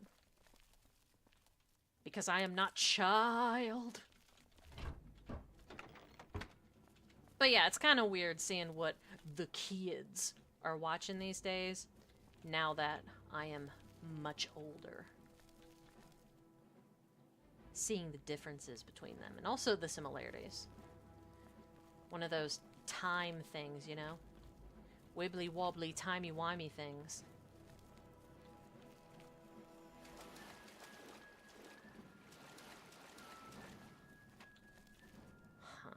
Because I am not child. But yeah, it's kind of weird seeing what the kids are watching these days, now that I am much older. Seeing the differences between them, and also the similarities. One of those time things, you know? wibbly wobbly timey wimey things. Huh.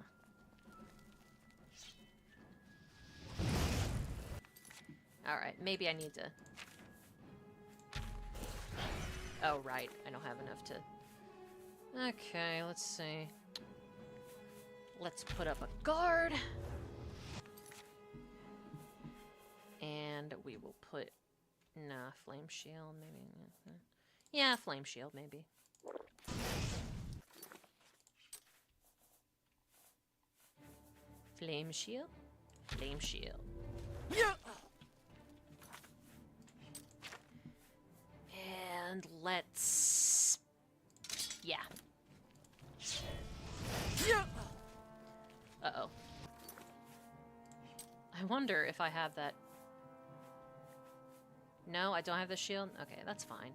Alright, maybe I need to... Oh, right. I don't have enough to... Okay, let's see. Let's put up a guard. And we will put... Nah, flame shield, maybe. Yeah, flame shield, maybe. Flame shield? Flame shield. Yeah! And let's... Yeah. Yeah! Uh-oh. I wonder if I have that... No, I don't have the shield? Okay, that's fine.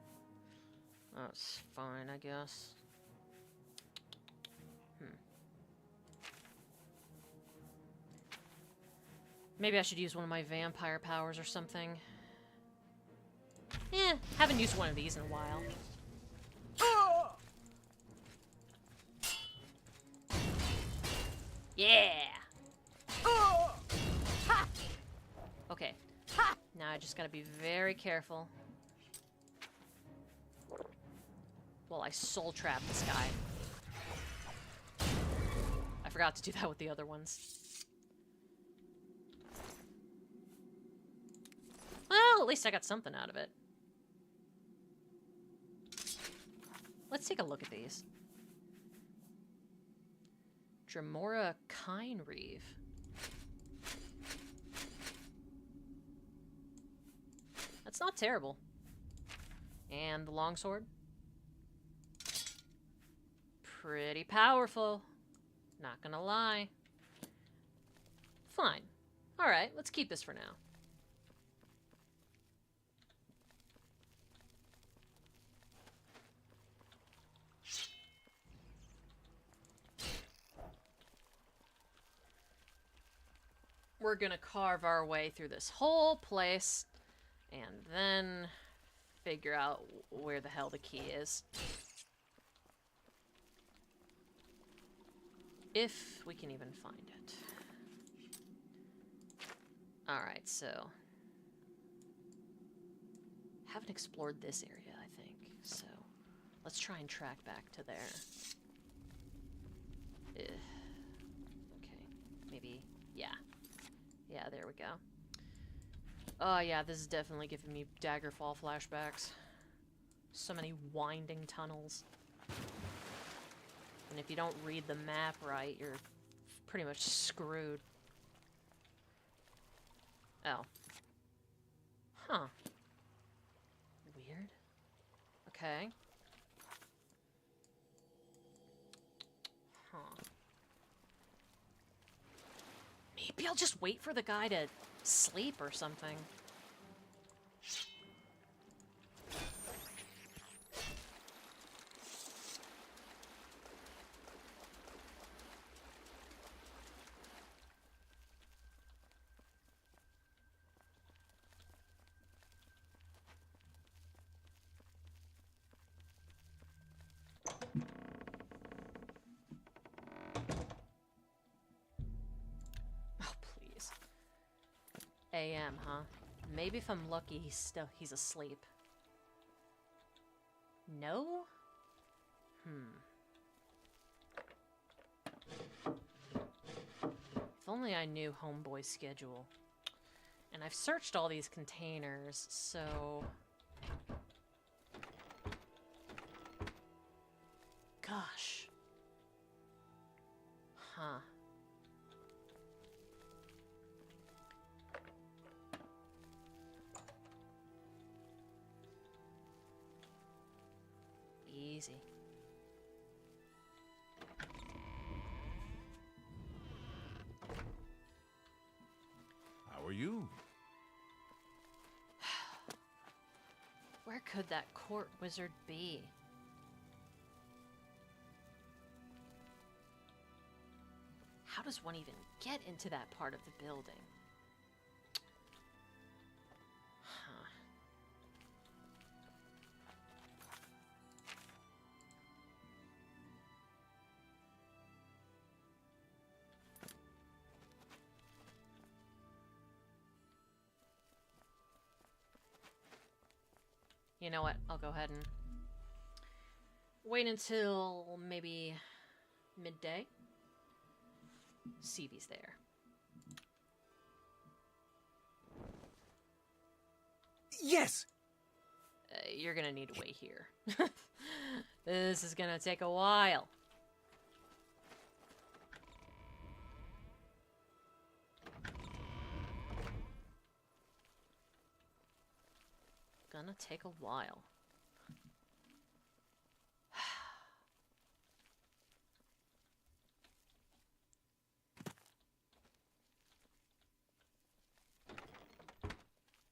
That's fine, I guess. Maybe I should use one of my vampire powers or something. Haven't used one of these in a while. Yeah! Okay. Now I just gotta be very careful while I soul trap this guy. I forgot to do that with the other ones. Well, at least I got something out of it. Let's take a look at these. Dremora Kine Reeve. That's not terrible. And the longsword. Pretty powerful. Not gonna lie. Fine. Alright, let's keep this for now. We're gonna carve our way through this whole place and then figure out where the hell the key is. If we can even find it. Alright, so... haven't explored this area, I think. So, let's try and track back to there. Okay, maybe... yeah. Yeah, there we go. Oh yeah, this is definitely giving me Daggerfall flashbacks. So many winding tunnels. And if you don't read the map right, you're pretty much screwed. Oh. Huh. Weird. Okay. Huh. Maybe I'll just wait for the guy to sleep or something. AM, huh? Maybe if I'm lucky, he's asleep. No? If only I knew Homeboy's schedule. And I've searched all these containers, so... Gosh. Huh. Easy. How are you? Where could that court wizard be? How does one even get into that part of the building? You know what? I'll go ahead and wait until maybe midday. See if he's there. Yes! You're gonna need to wait here. This is gonna take a while. Gonna take a while.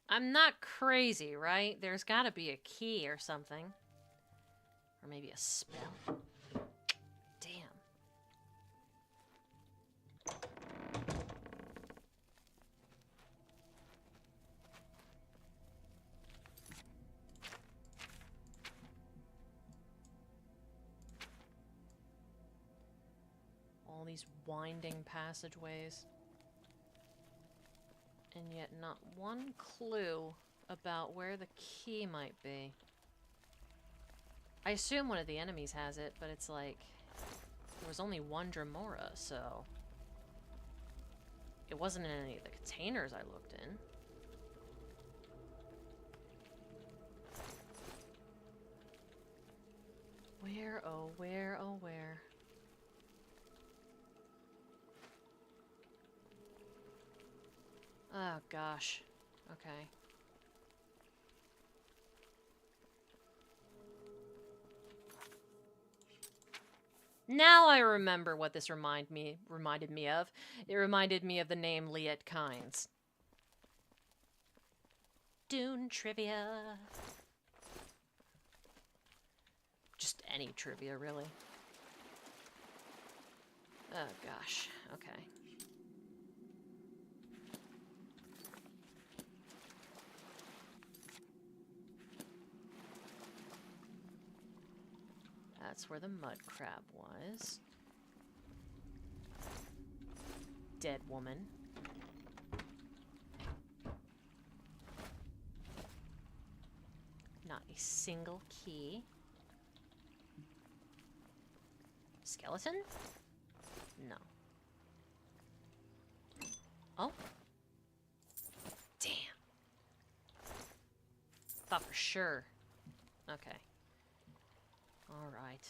I'm not crazy, right? There's gotta be a key or something. Or maybe a spell. Damn. All these winding passageways. And yet not one clue about where the key might be. I assume one of the enemies has it, but it's like... there was only one Dremora, so... it wasn't in any of the containers I looked in. Where, oh where, oh where... oh gosh. Okay. Now I remember what this reminded me of. It reminded me of the name Liet Kynes. Dune trivia. Just any trivia, really. Oh gosh. Okay. That's where the mud crab was. Dead woman. Not a single key. Skeleton? No. Oh. Damn. Thought for sure. Okay. All right.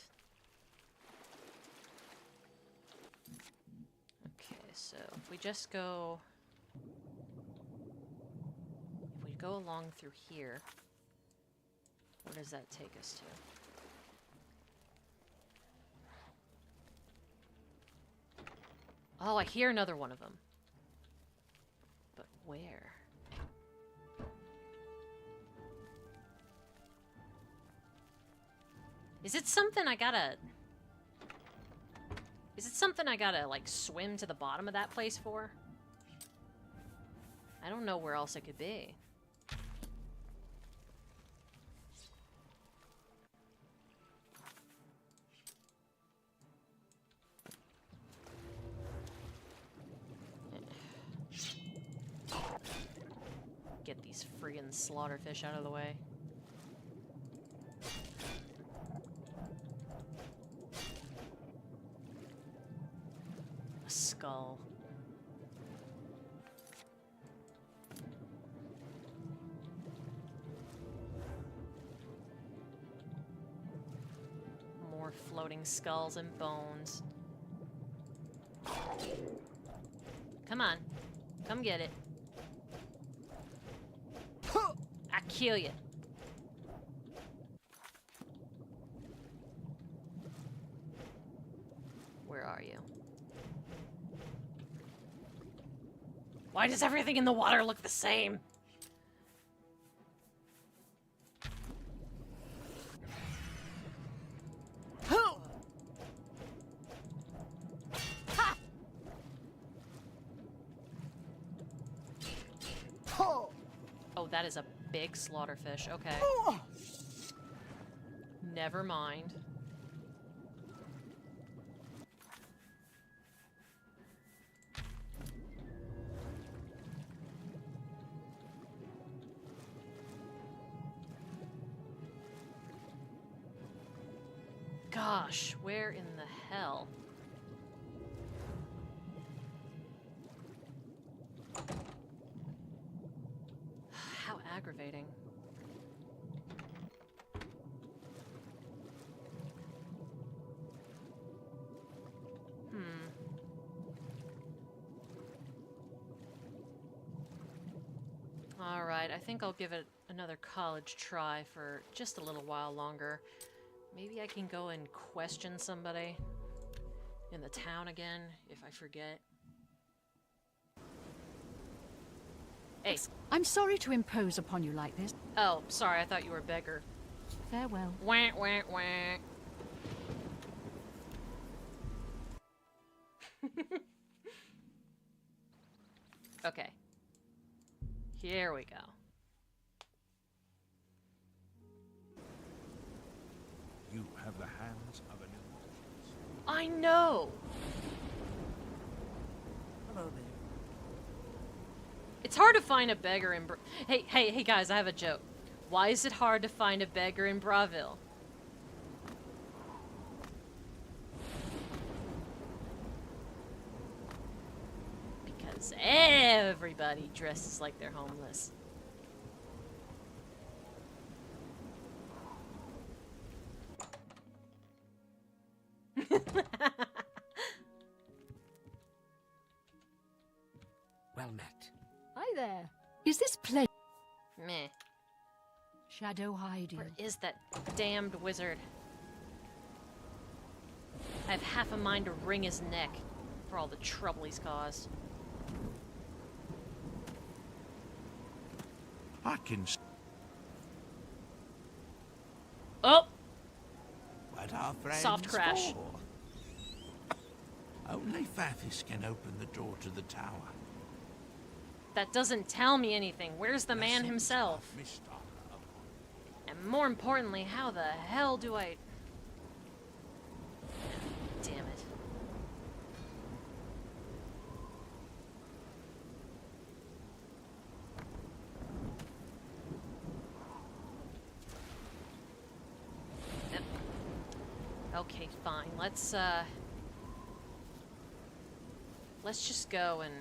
Okay, so if we just go... if we go along through here, where does that take us to? Oh, I hear another one of them. But where? Is it something I gotta... is it something I gotta, like, swim to the bottom of that place for? I don't know where else it could be. Get these friggin' slaughterfish out of the way. A skull. More floating skulls and bones. Come on. Come get it. I kill you. Where are you? Why does everything in the water look the same? Oh, that is a big slaughterfish. Okay. Never mind. gosh, where in the hell? How aggravating. Alright, I think I'll give it another college try for just a little while longer. Maybe I can go and question somebody in the town again, if I forget. Hey. I'm sorry to impose upon you like this. Oh, sorry, I thought you were a beggar. Farewell. Wah, wah, wah. Okay. Here we go. You have the hands of an illiterate. I know! Hello there. It's hard to find a beggar in Hey guys, I have a joke. Why is it hard to find a beggar in Braville? Because everybody dresses like they're homeless. Well met. Hi there. Is this place? Meh. Shadow hiding. Where is that damned wizard? I have half a mind to wring his neck for all the trouble he's caused. I can. Oh! What are friends Soft crash. for? Only Fathis can open the door to the tower. That doesn't tell me anything. Where's the man himself? And more importantly, how the hell do I... Damn it. Okay, fine. Let's just go and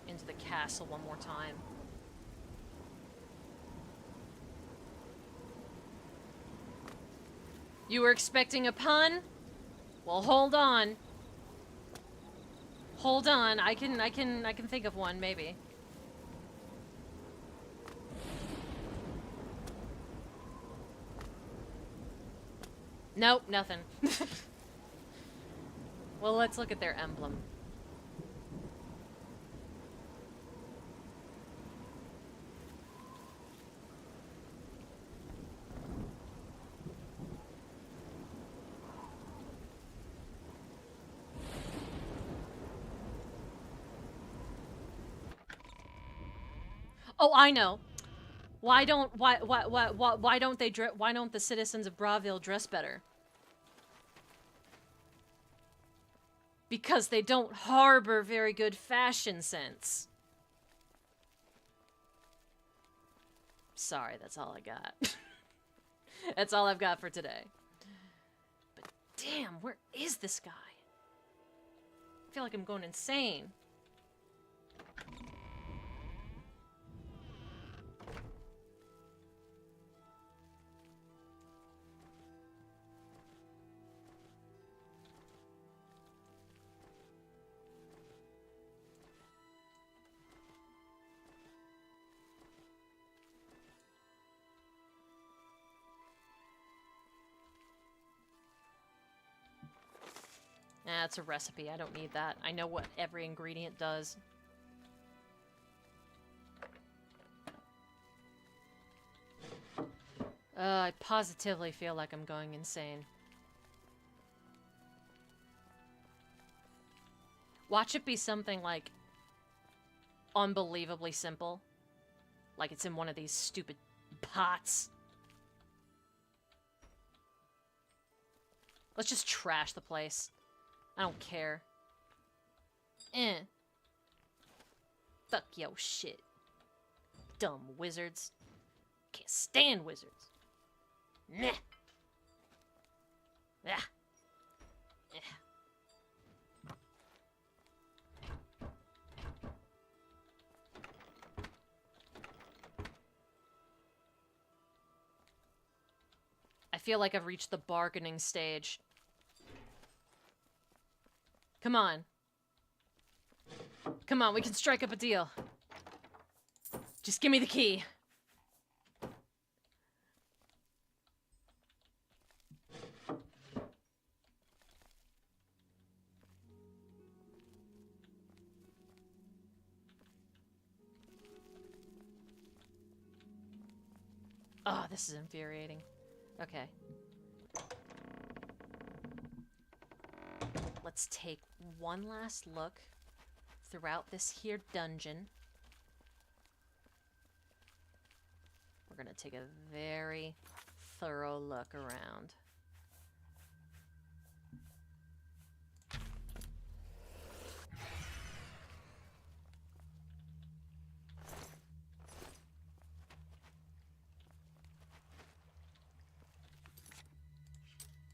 into the castle one more time. You were expecting a pun? Well, hold on. Hold on. I can think of one, maybe. Nope, nothing. Well, let's look at their emblem. Oh, I know. Why don't the citizens of Braville dress better? Because they don't harbor very good fashion sense. Sorry, that's all I got. That's all I've got for today. But damn, where is this guy? I feel like I'm going insane. Nah, it's a recipe. I don't need that. I know what every ingredient does. I positively feel like I'm going insane. Watch it be something like unbelievably simple. Like it's in one of these stupid pots. Let's just trash the place. I don't care. Fuck yo shit. Dumb wizards. Can't stand wizards. Meh. Yeah. I feel like I've reached the bargaining stage. Come on. Come on, we can strike up a deal. Just give me the key. Oh, this is infuriating. Okay. Let's take one last look throughout this here dungeon. We're gonna take a very thorough look around.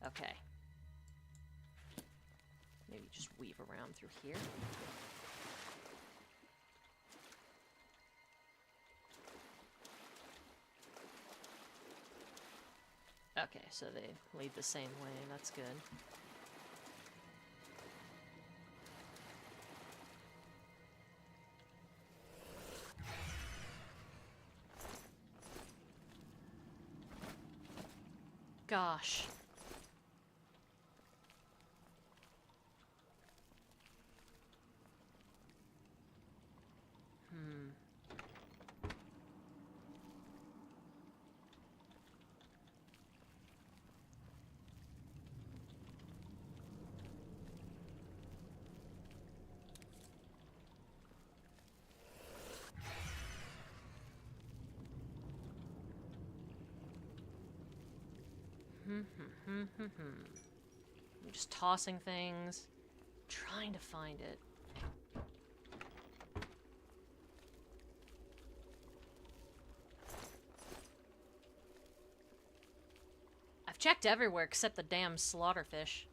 Okay. Maybe just weave around through here. Okay, so they lead the same way. That's good. Gosh. I'm just tossing things, trying to find it. I've checked everywhere except the damn slaughterfish.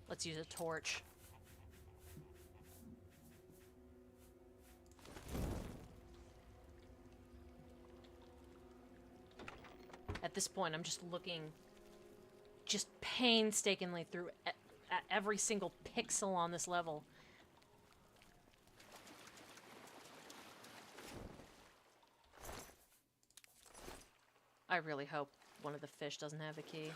Let's use a torch. At this point, I'm just looking just painstakingly through at every single pixel on this level. I really hope one of the fish doesn't have the key.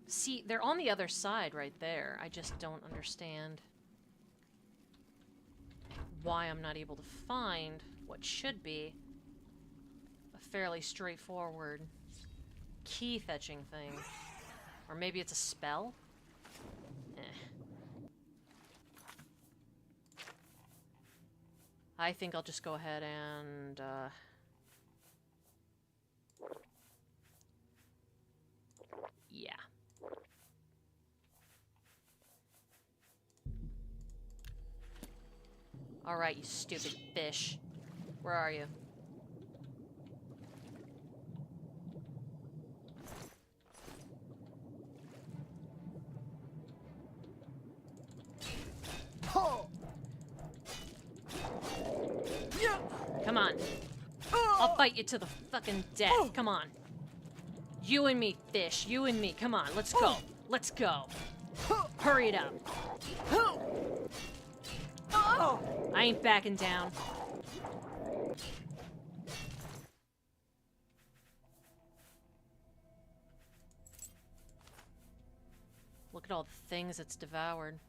See, they're on the other side right there. I just don't understand why I'm not able to find what should be a fairly straightforward key fetching thing. Or maybe it's a spell? I think I'll just go ahead and yeah. Alright, you stupid fish. Where are you? Come on. I'll fight you to the fucking death. Come on. You and me, fish. You and me. Come on, let's go. Let's go. Hurry it up. I ain't backing down. Look at all the things it's devoured.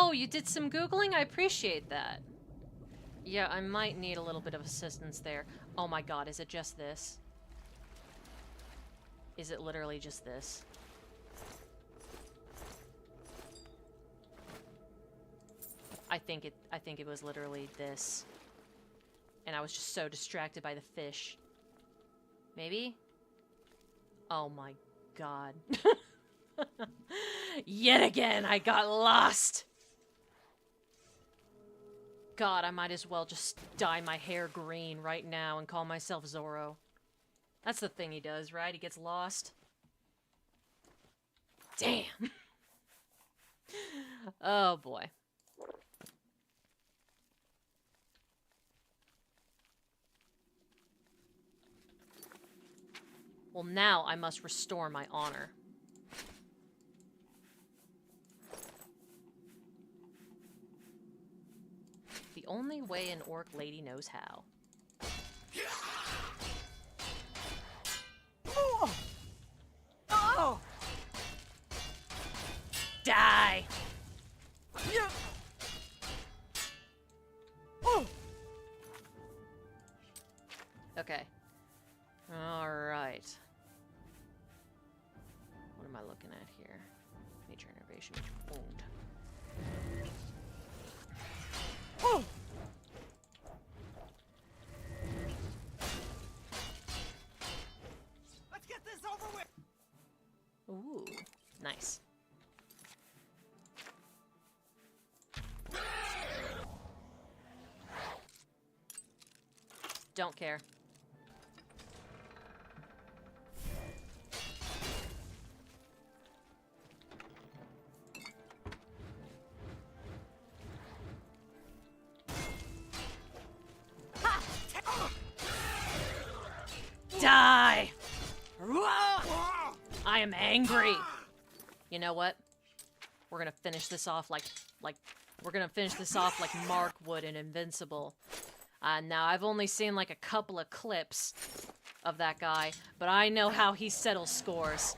Oh, you did some Googling? I appreciate that. Yeah, I might need a little bit of assistance there. Oh my god, is it just this? Is it literally just this? I think it was literally this. And I was just so distracted by the fish. Maybe? Oh my god. Yet again, I got lost! God, I might as well just dye my hair green right now and call myself Zorro. That's the thing he does, right? He gets lost. Damn! Oh boy. Well, now I must restore my honor. The only way an orc lady knows how. Oh! Oh! Die! Yeah. Oh! Okay. Alright. What am I looking at here? Nature innervation wound. Oh! Let's get this over with! Ooh, nice. Don't care. Die! I am angry. You know what? We're gonna finish this off like Mark would in Invincible. Now I've only seen like a couple of clips of that guy, but I know how he settles scores.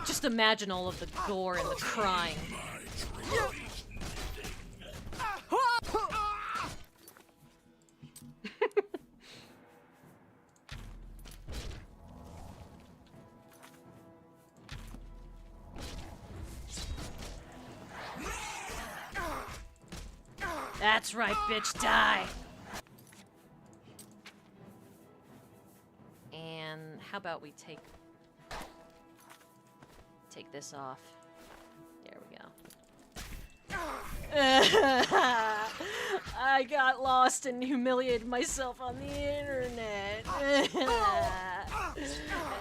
Just imagine all of the gore and the crying. That's right, bitch, die! And how about we take this off? There we go. I got lost and humiliated myself on the internet.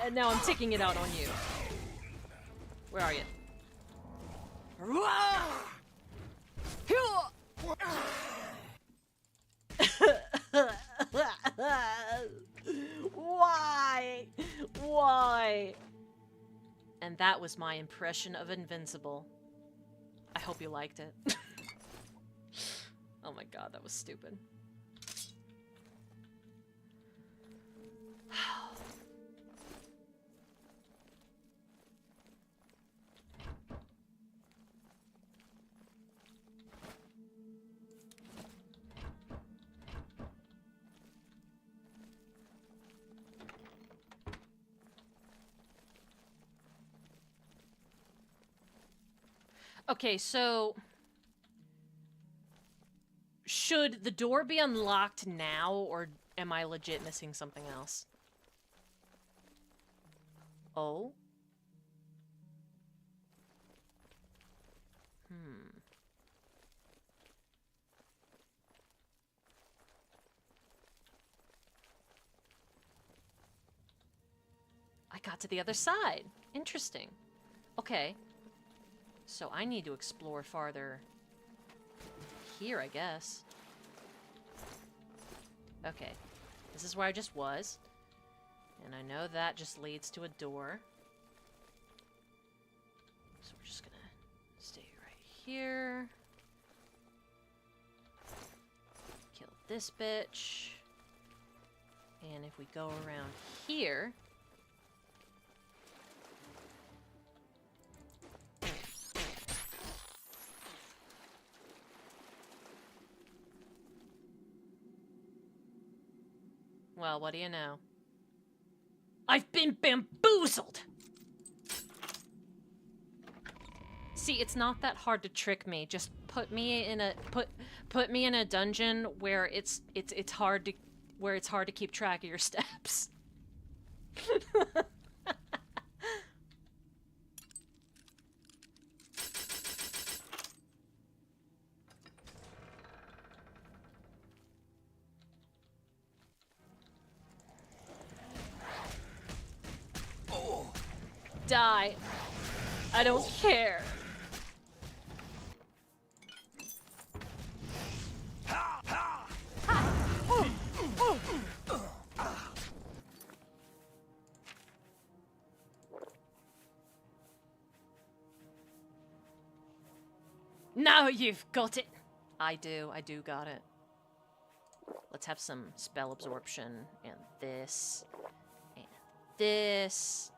And now I'm taking it out on you. Where are you? Why? Why? And that was my impression of Invincible. I hope you liked it. Oh my god, that was stupid. Okay, so should the door be unlocked now, or am I legit missing something else? Oh? I got to the other side. Interesting. Okay. So I need to explore farther here, I guess. Okay. This is where I just was. And I know that just leads to a door. So we're just gonna stay right here. Kill this bitch. And if we go around here... Well, what do you know? I've been bamboozled! See, it's not that hard to trick me. Just put me in a put me in a dungeon where it's hard to keep track of your steps. Oh. Die. I don't care. Now you've got it. I do got it. Let's have some spell absorption and this and this.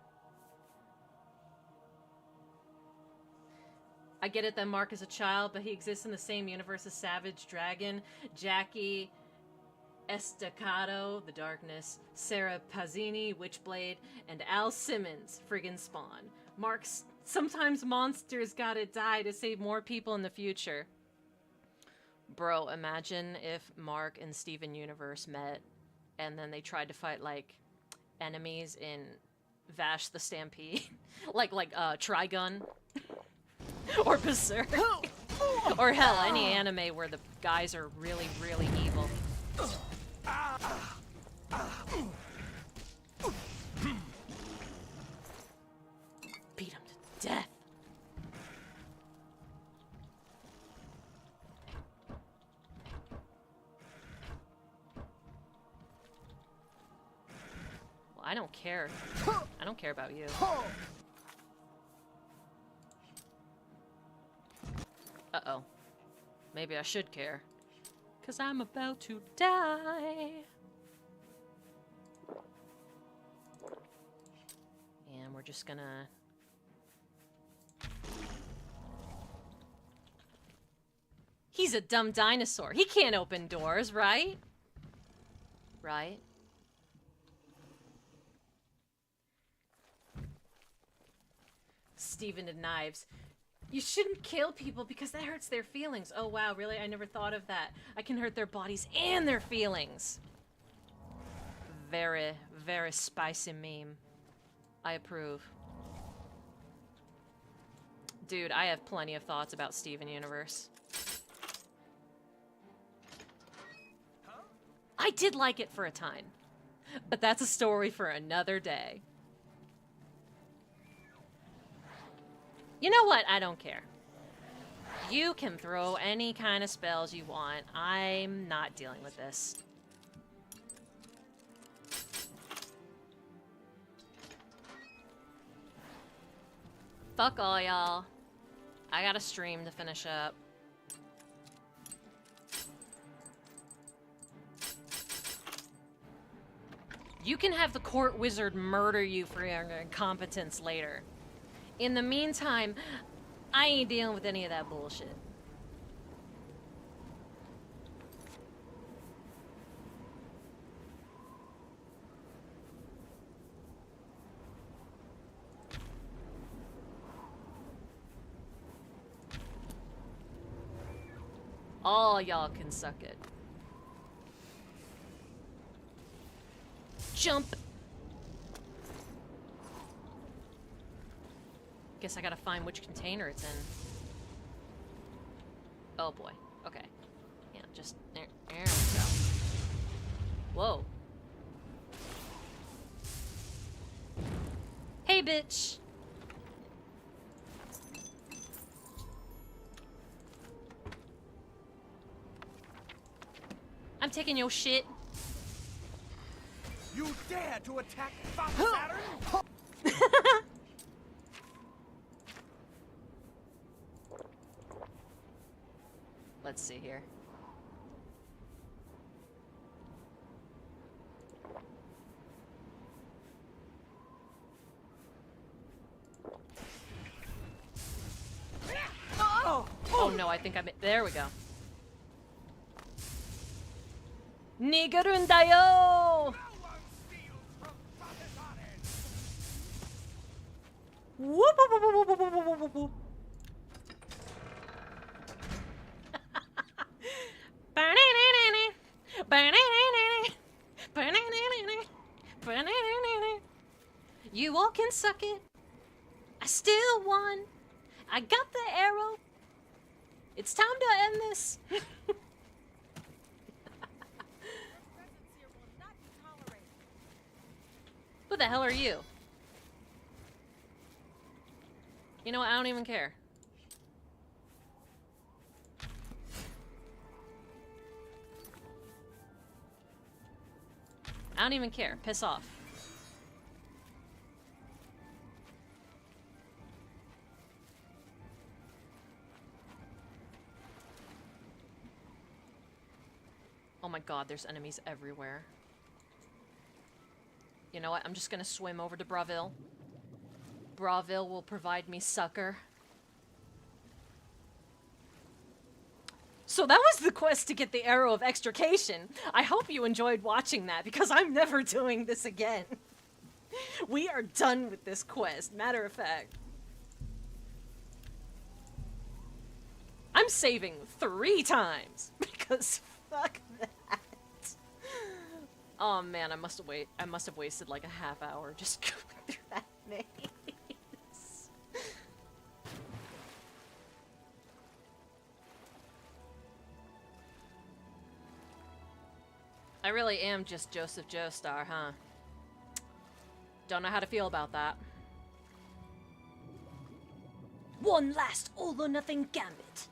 I get it that Mark is a child, but he exists in the same universe as Savage Dragon, Jackie, SZCO, The Darkness, Sarah Pazzini, Witchblade, and Al Simmons, friggin' Spawn. Mark's sometimes monsters gotta die to save more people in the future. Bro, imagine if Mark and Steven Universe met and then they tried to fight, like, enemies in Vash the Stampede. like Trigun. Or Berserk. Or hell, any anime where the guys are really, really evil. Beat him to death. Well, I don't care. I don't care about you. Uh-oh. Maybe I should care. 'Cause I'm about to die. And we're just gonna... He's a dumb dinosaur. He can't open doors, right? Right? Steven and Knives. You shouldn't kill people because that hurts their feelings. Oh wow, really? I never thought of that. I can hurt their bodies and their feelings. Very, very spicy meme. I approve. Dude, I have plenty of thoughts about Steven Universe. I did like it for a time, but that's a story for another day. You know what? I don't care. You can throw any kind of spells you want. I'm not dealing with this. Fuck all y'all. I got a stream to finish up. You can have the court wizard murder you for your incompetence later. In the meantime, I ain't dealing with any of that bullshit. All y'all can suck it. Jump! Guess I gotta find which container it's in. Oh boy. Okay. Yeah, just there we go. Whoa. Hey, bitch! I'm taking your shit. You dare to attack Father Saturn? Let's see here. Oh no, I think I'm... There we go. Nigarundayo! Whoop, whoop, whoop, whoop, whoop, whoop, whoop, whoop, whoop. You all can suck it. I still won. I got the arrow. It's time to end this. Who the hell are you? You know what? I don't even care. I don't even care. Piss off. Oh my god, there's enemies everywhere. You know what? I'm just gonna swim over to Braville. Braville will provide me succor. So that was the quest to get the Arrow of Extrication. I hope you enjoyed watching that, because I'm never doing this again. We are done with this quest, matter of fact. I'm saving 3 times, because fuck that. Oh man, I must have wasted like a half hour just going through that maze. I really am just Joseph Joestar, huh? Don't know how to feel about that. One last all-or-nothing gambit.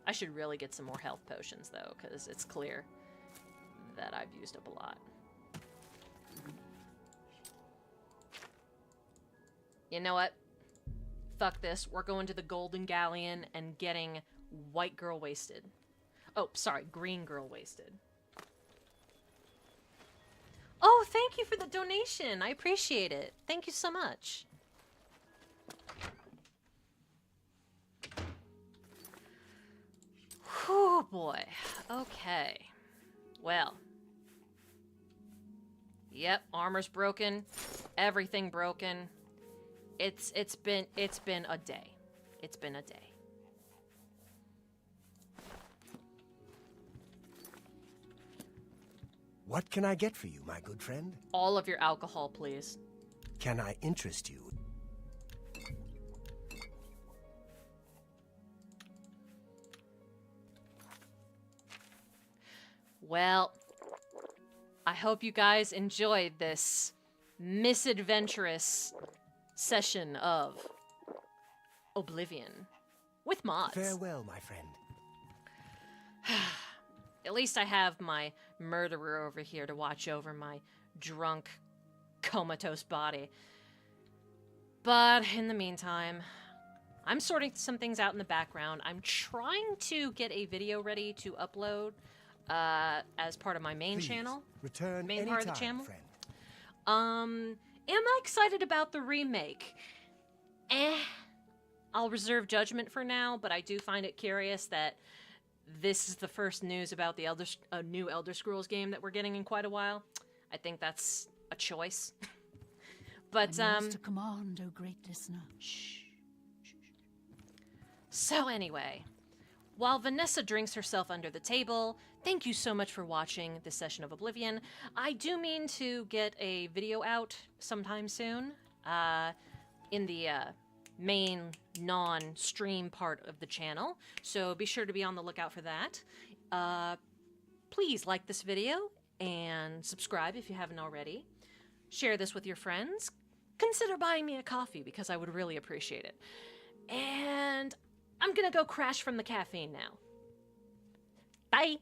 I should really get some more health potions, though, because it's clear that I've used up a lot. You know what? Fuck this. We're going to the Golden Galleon and getting White Girl Wasted. Oh, sorry, Green Girl Wasted. Oh, thank you for the donation. I appreciate it. Thank you so much. Oh boy. Okay. Well. Yep, armor's broken. Everything broken. It's been a day. It's been a day. What can I get for you, my good friend? All of your alcohol, please. Can I interest you? Well, I hope you guys enjoyed this misadventurous session of Oblivion with mods. Farewell, my friend. At least I have my murderer over here to watch over my drunk, comatose body. But in the meantime, I'm sorting some things out in the background. I'm trying to get a video ready to upload as part of my main channel. Return main part of the channel. Friend. Am I excited about the remake? I'll reserve judgment for now, but I do find it curious that this is the first news about the new Elder Scrolls game that we're getting in quite a while. I think that's a choice. But to command, O great listener. Shh. So anyway, while Vanessa drinks herself under the table, thank you so much for watching this session of Oblivion. I do mean to get a video out sometime soon in the main non-stream part of the channel, so be sure to be on the lookout for that. Please like this video and subscribe if you haven't already. Share this with your friends. Consider buying me a coffee because I would really appreciate it. And I'm gonna go crash from the caffeine now. Bye!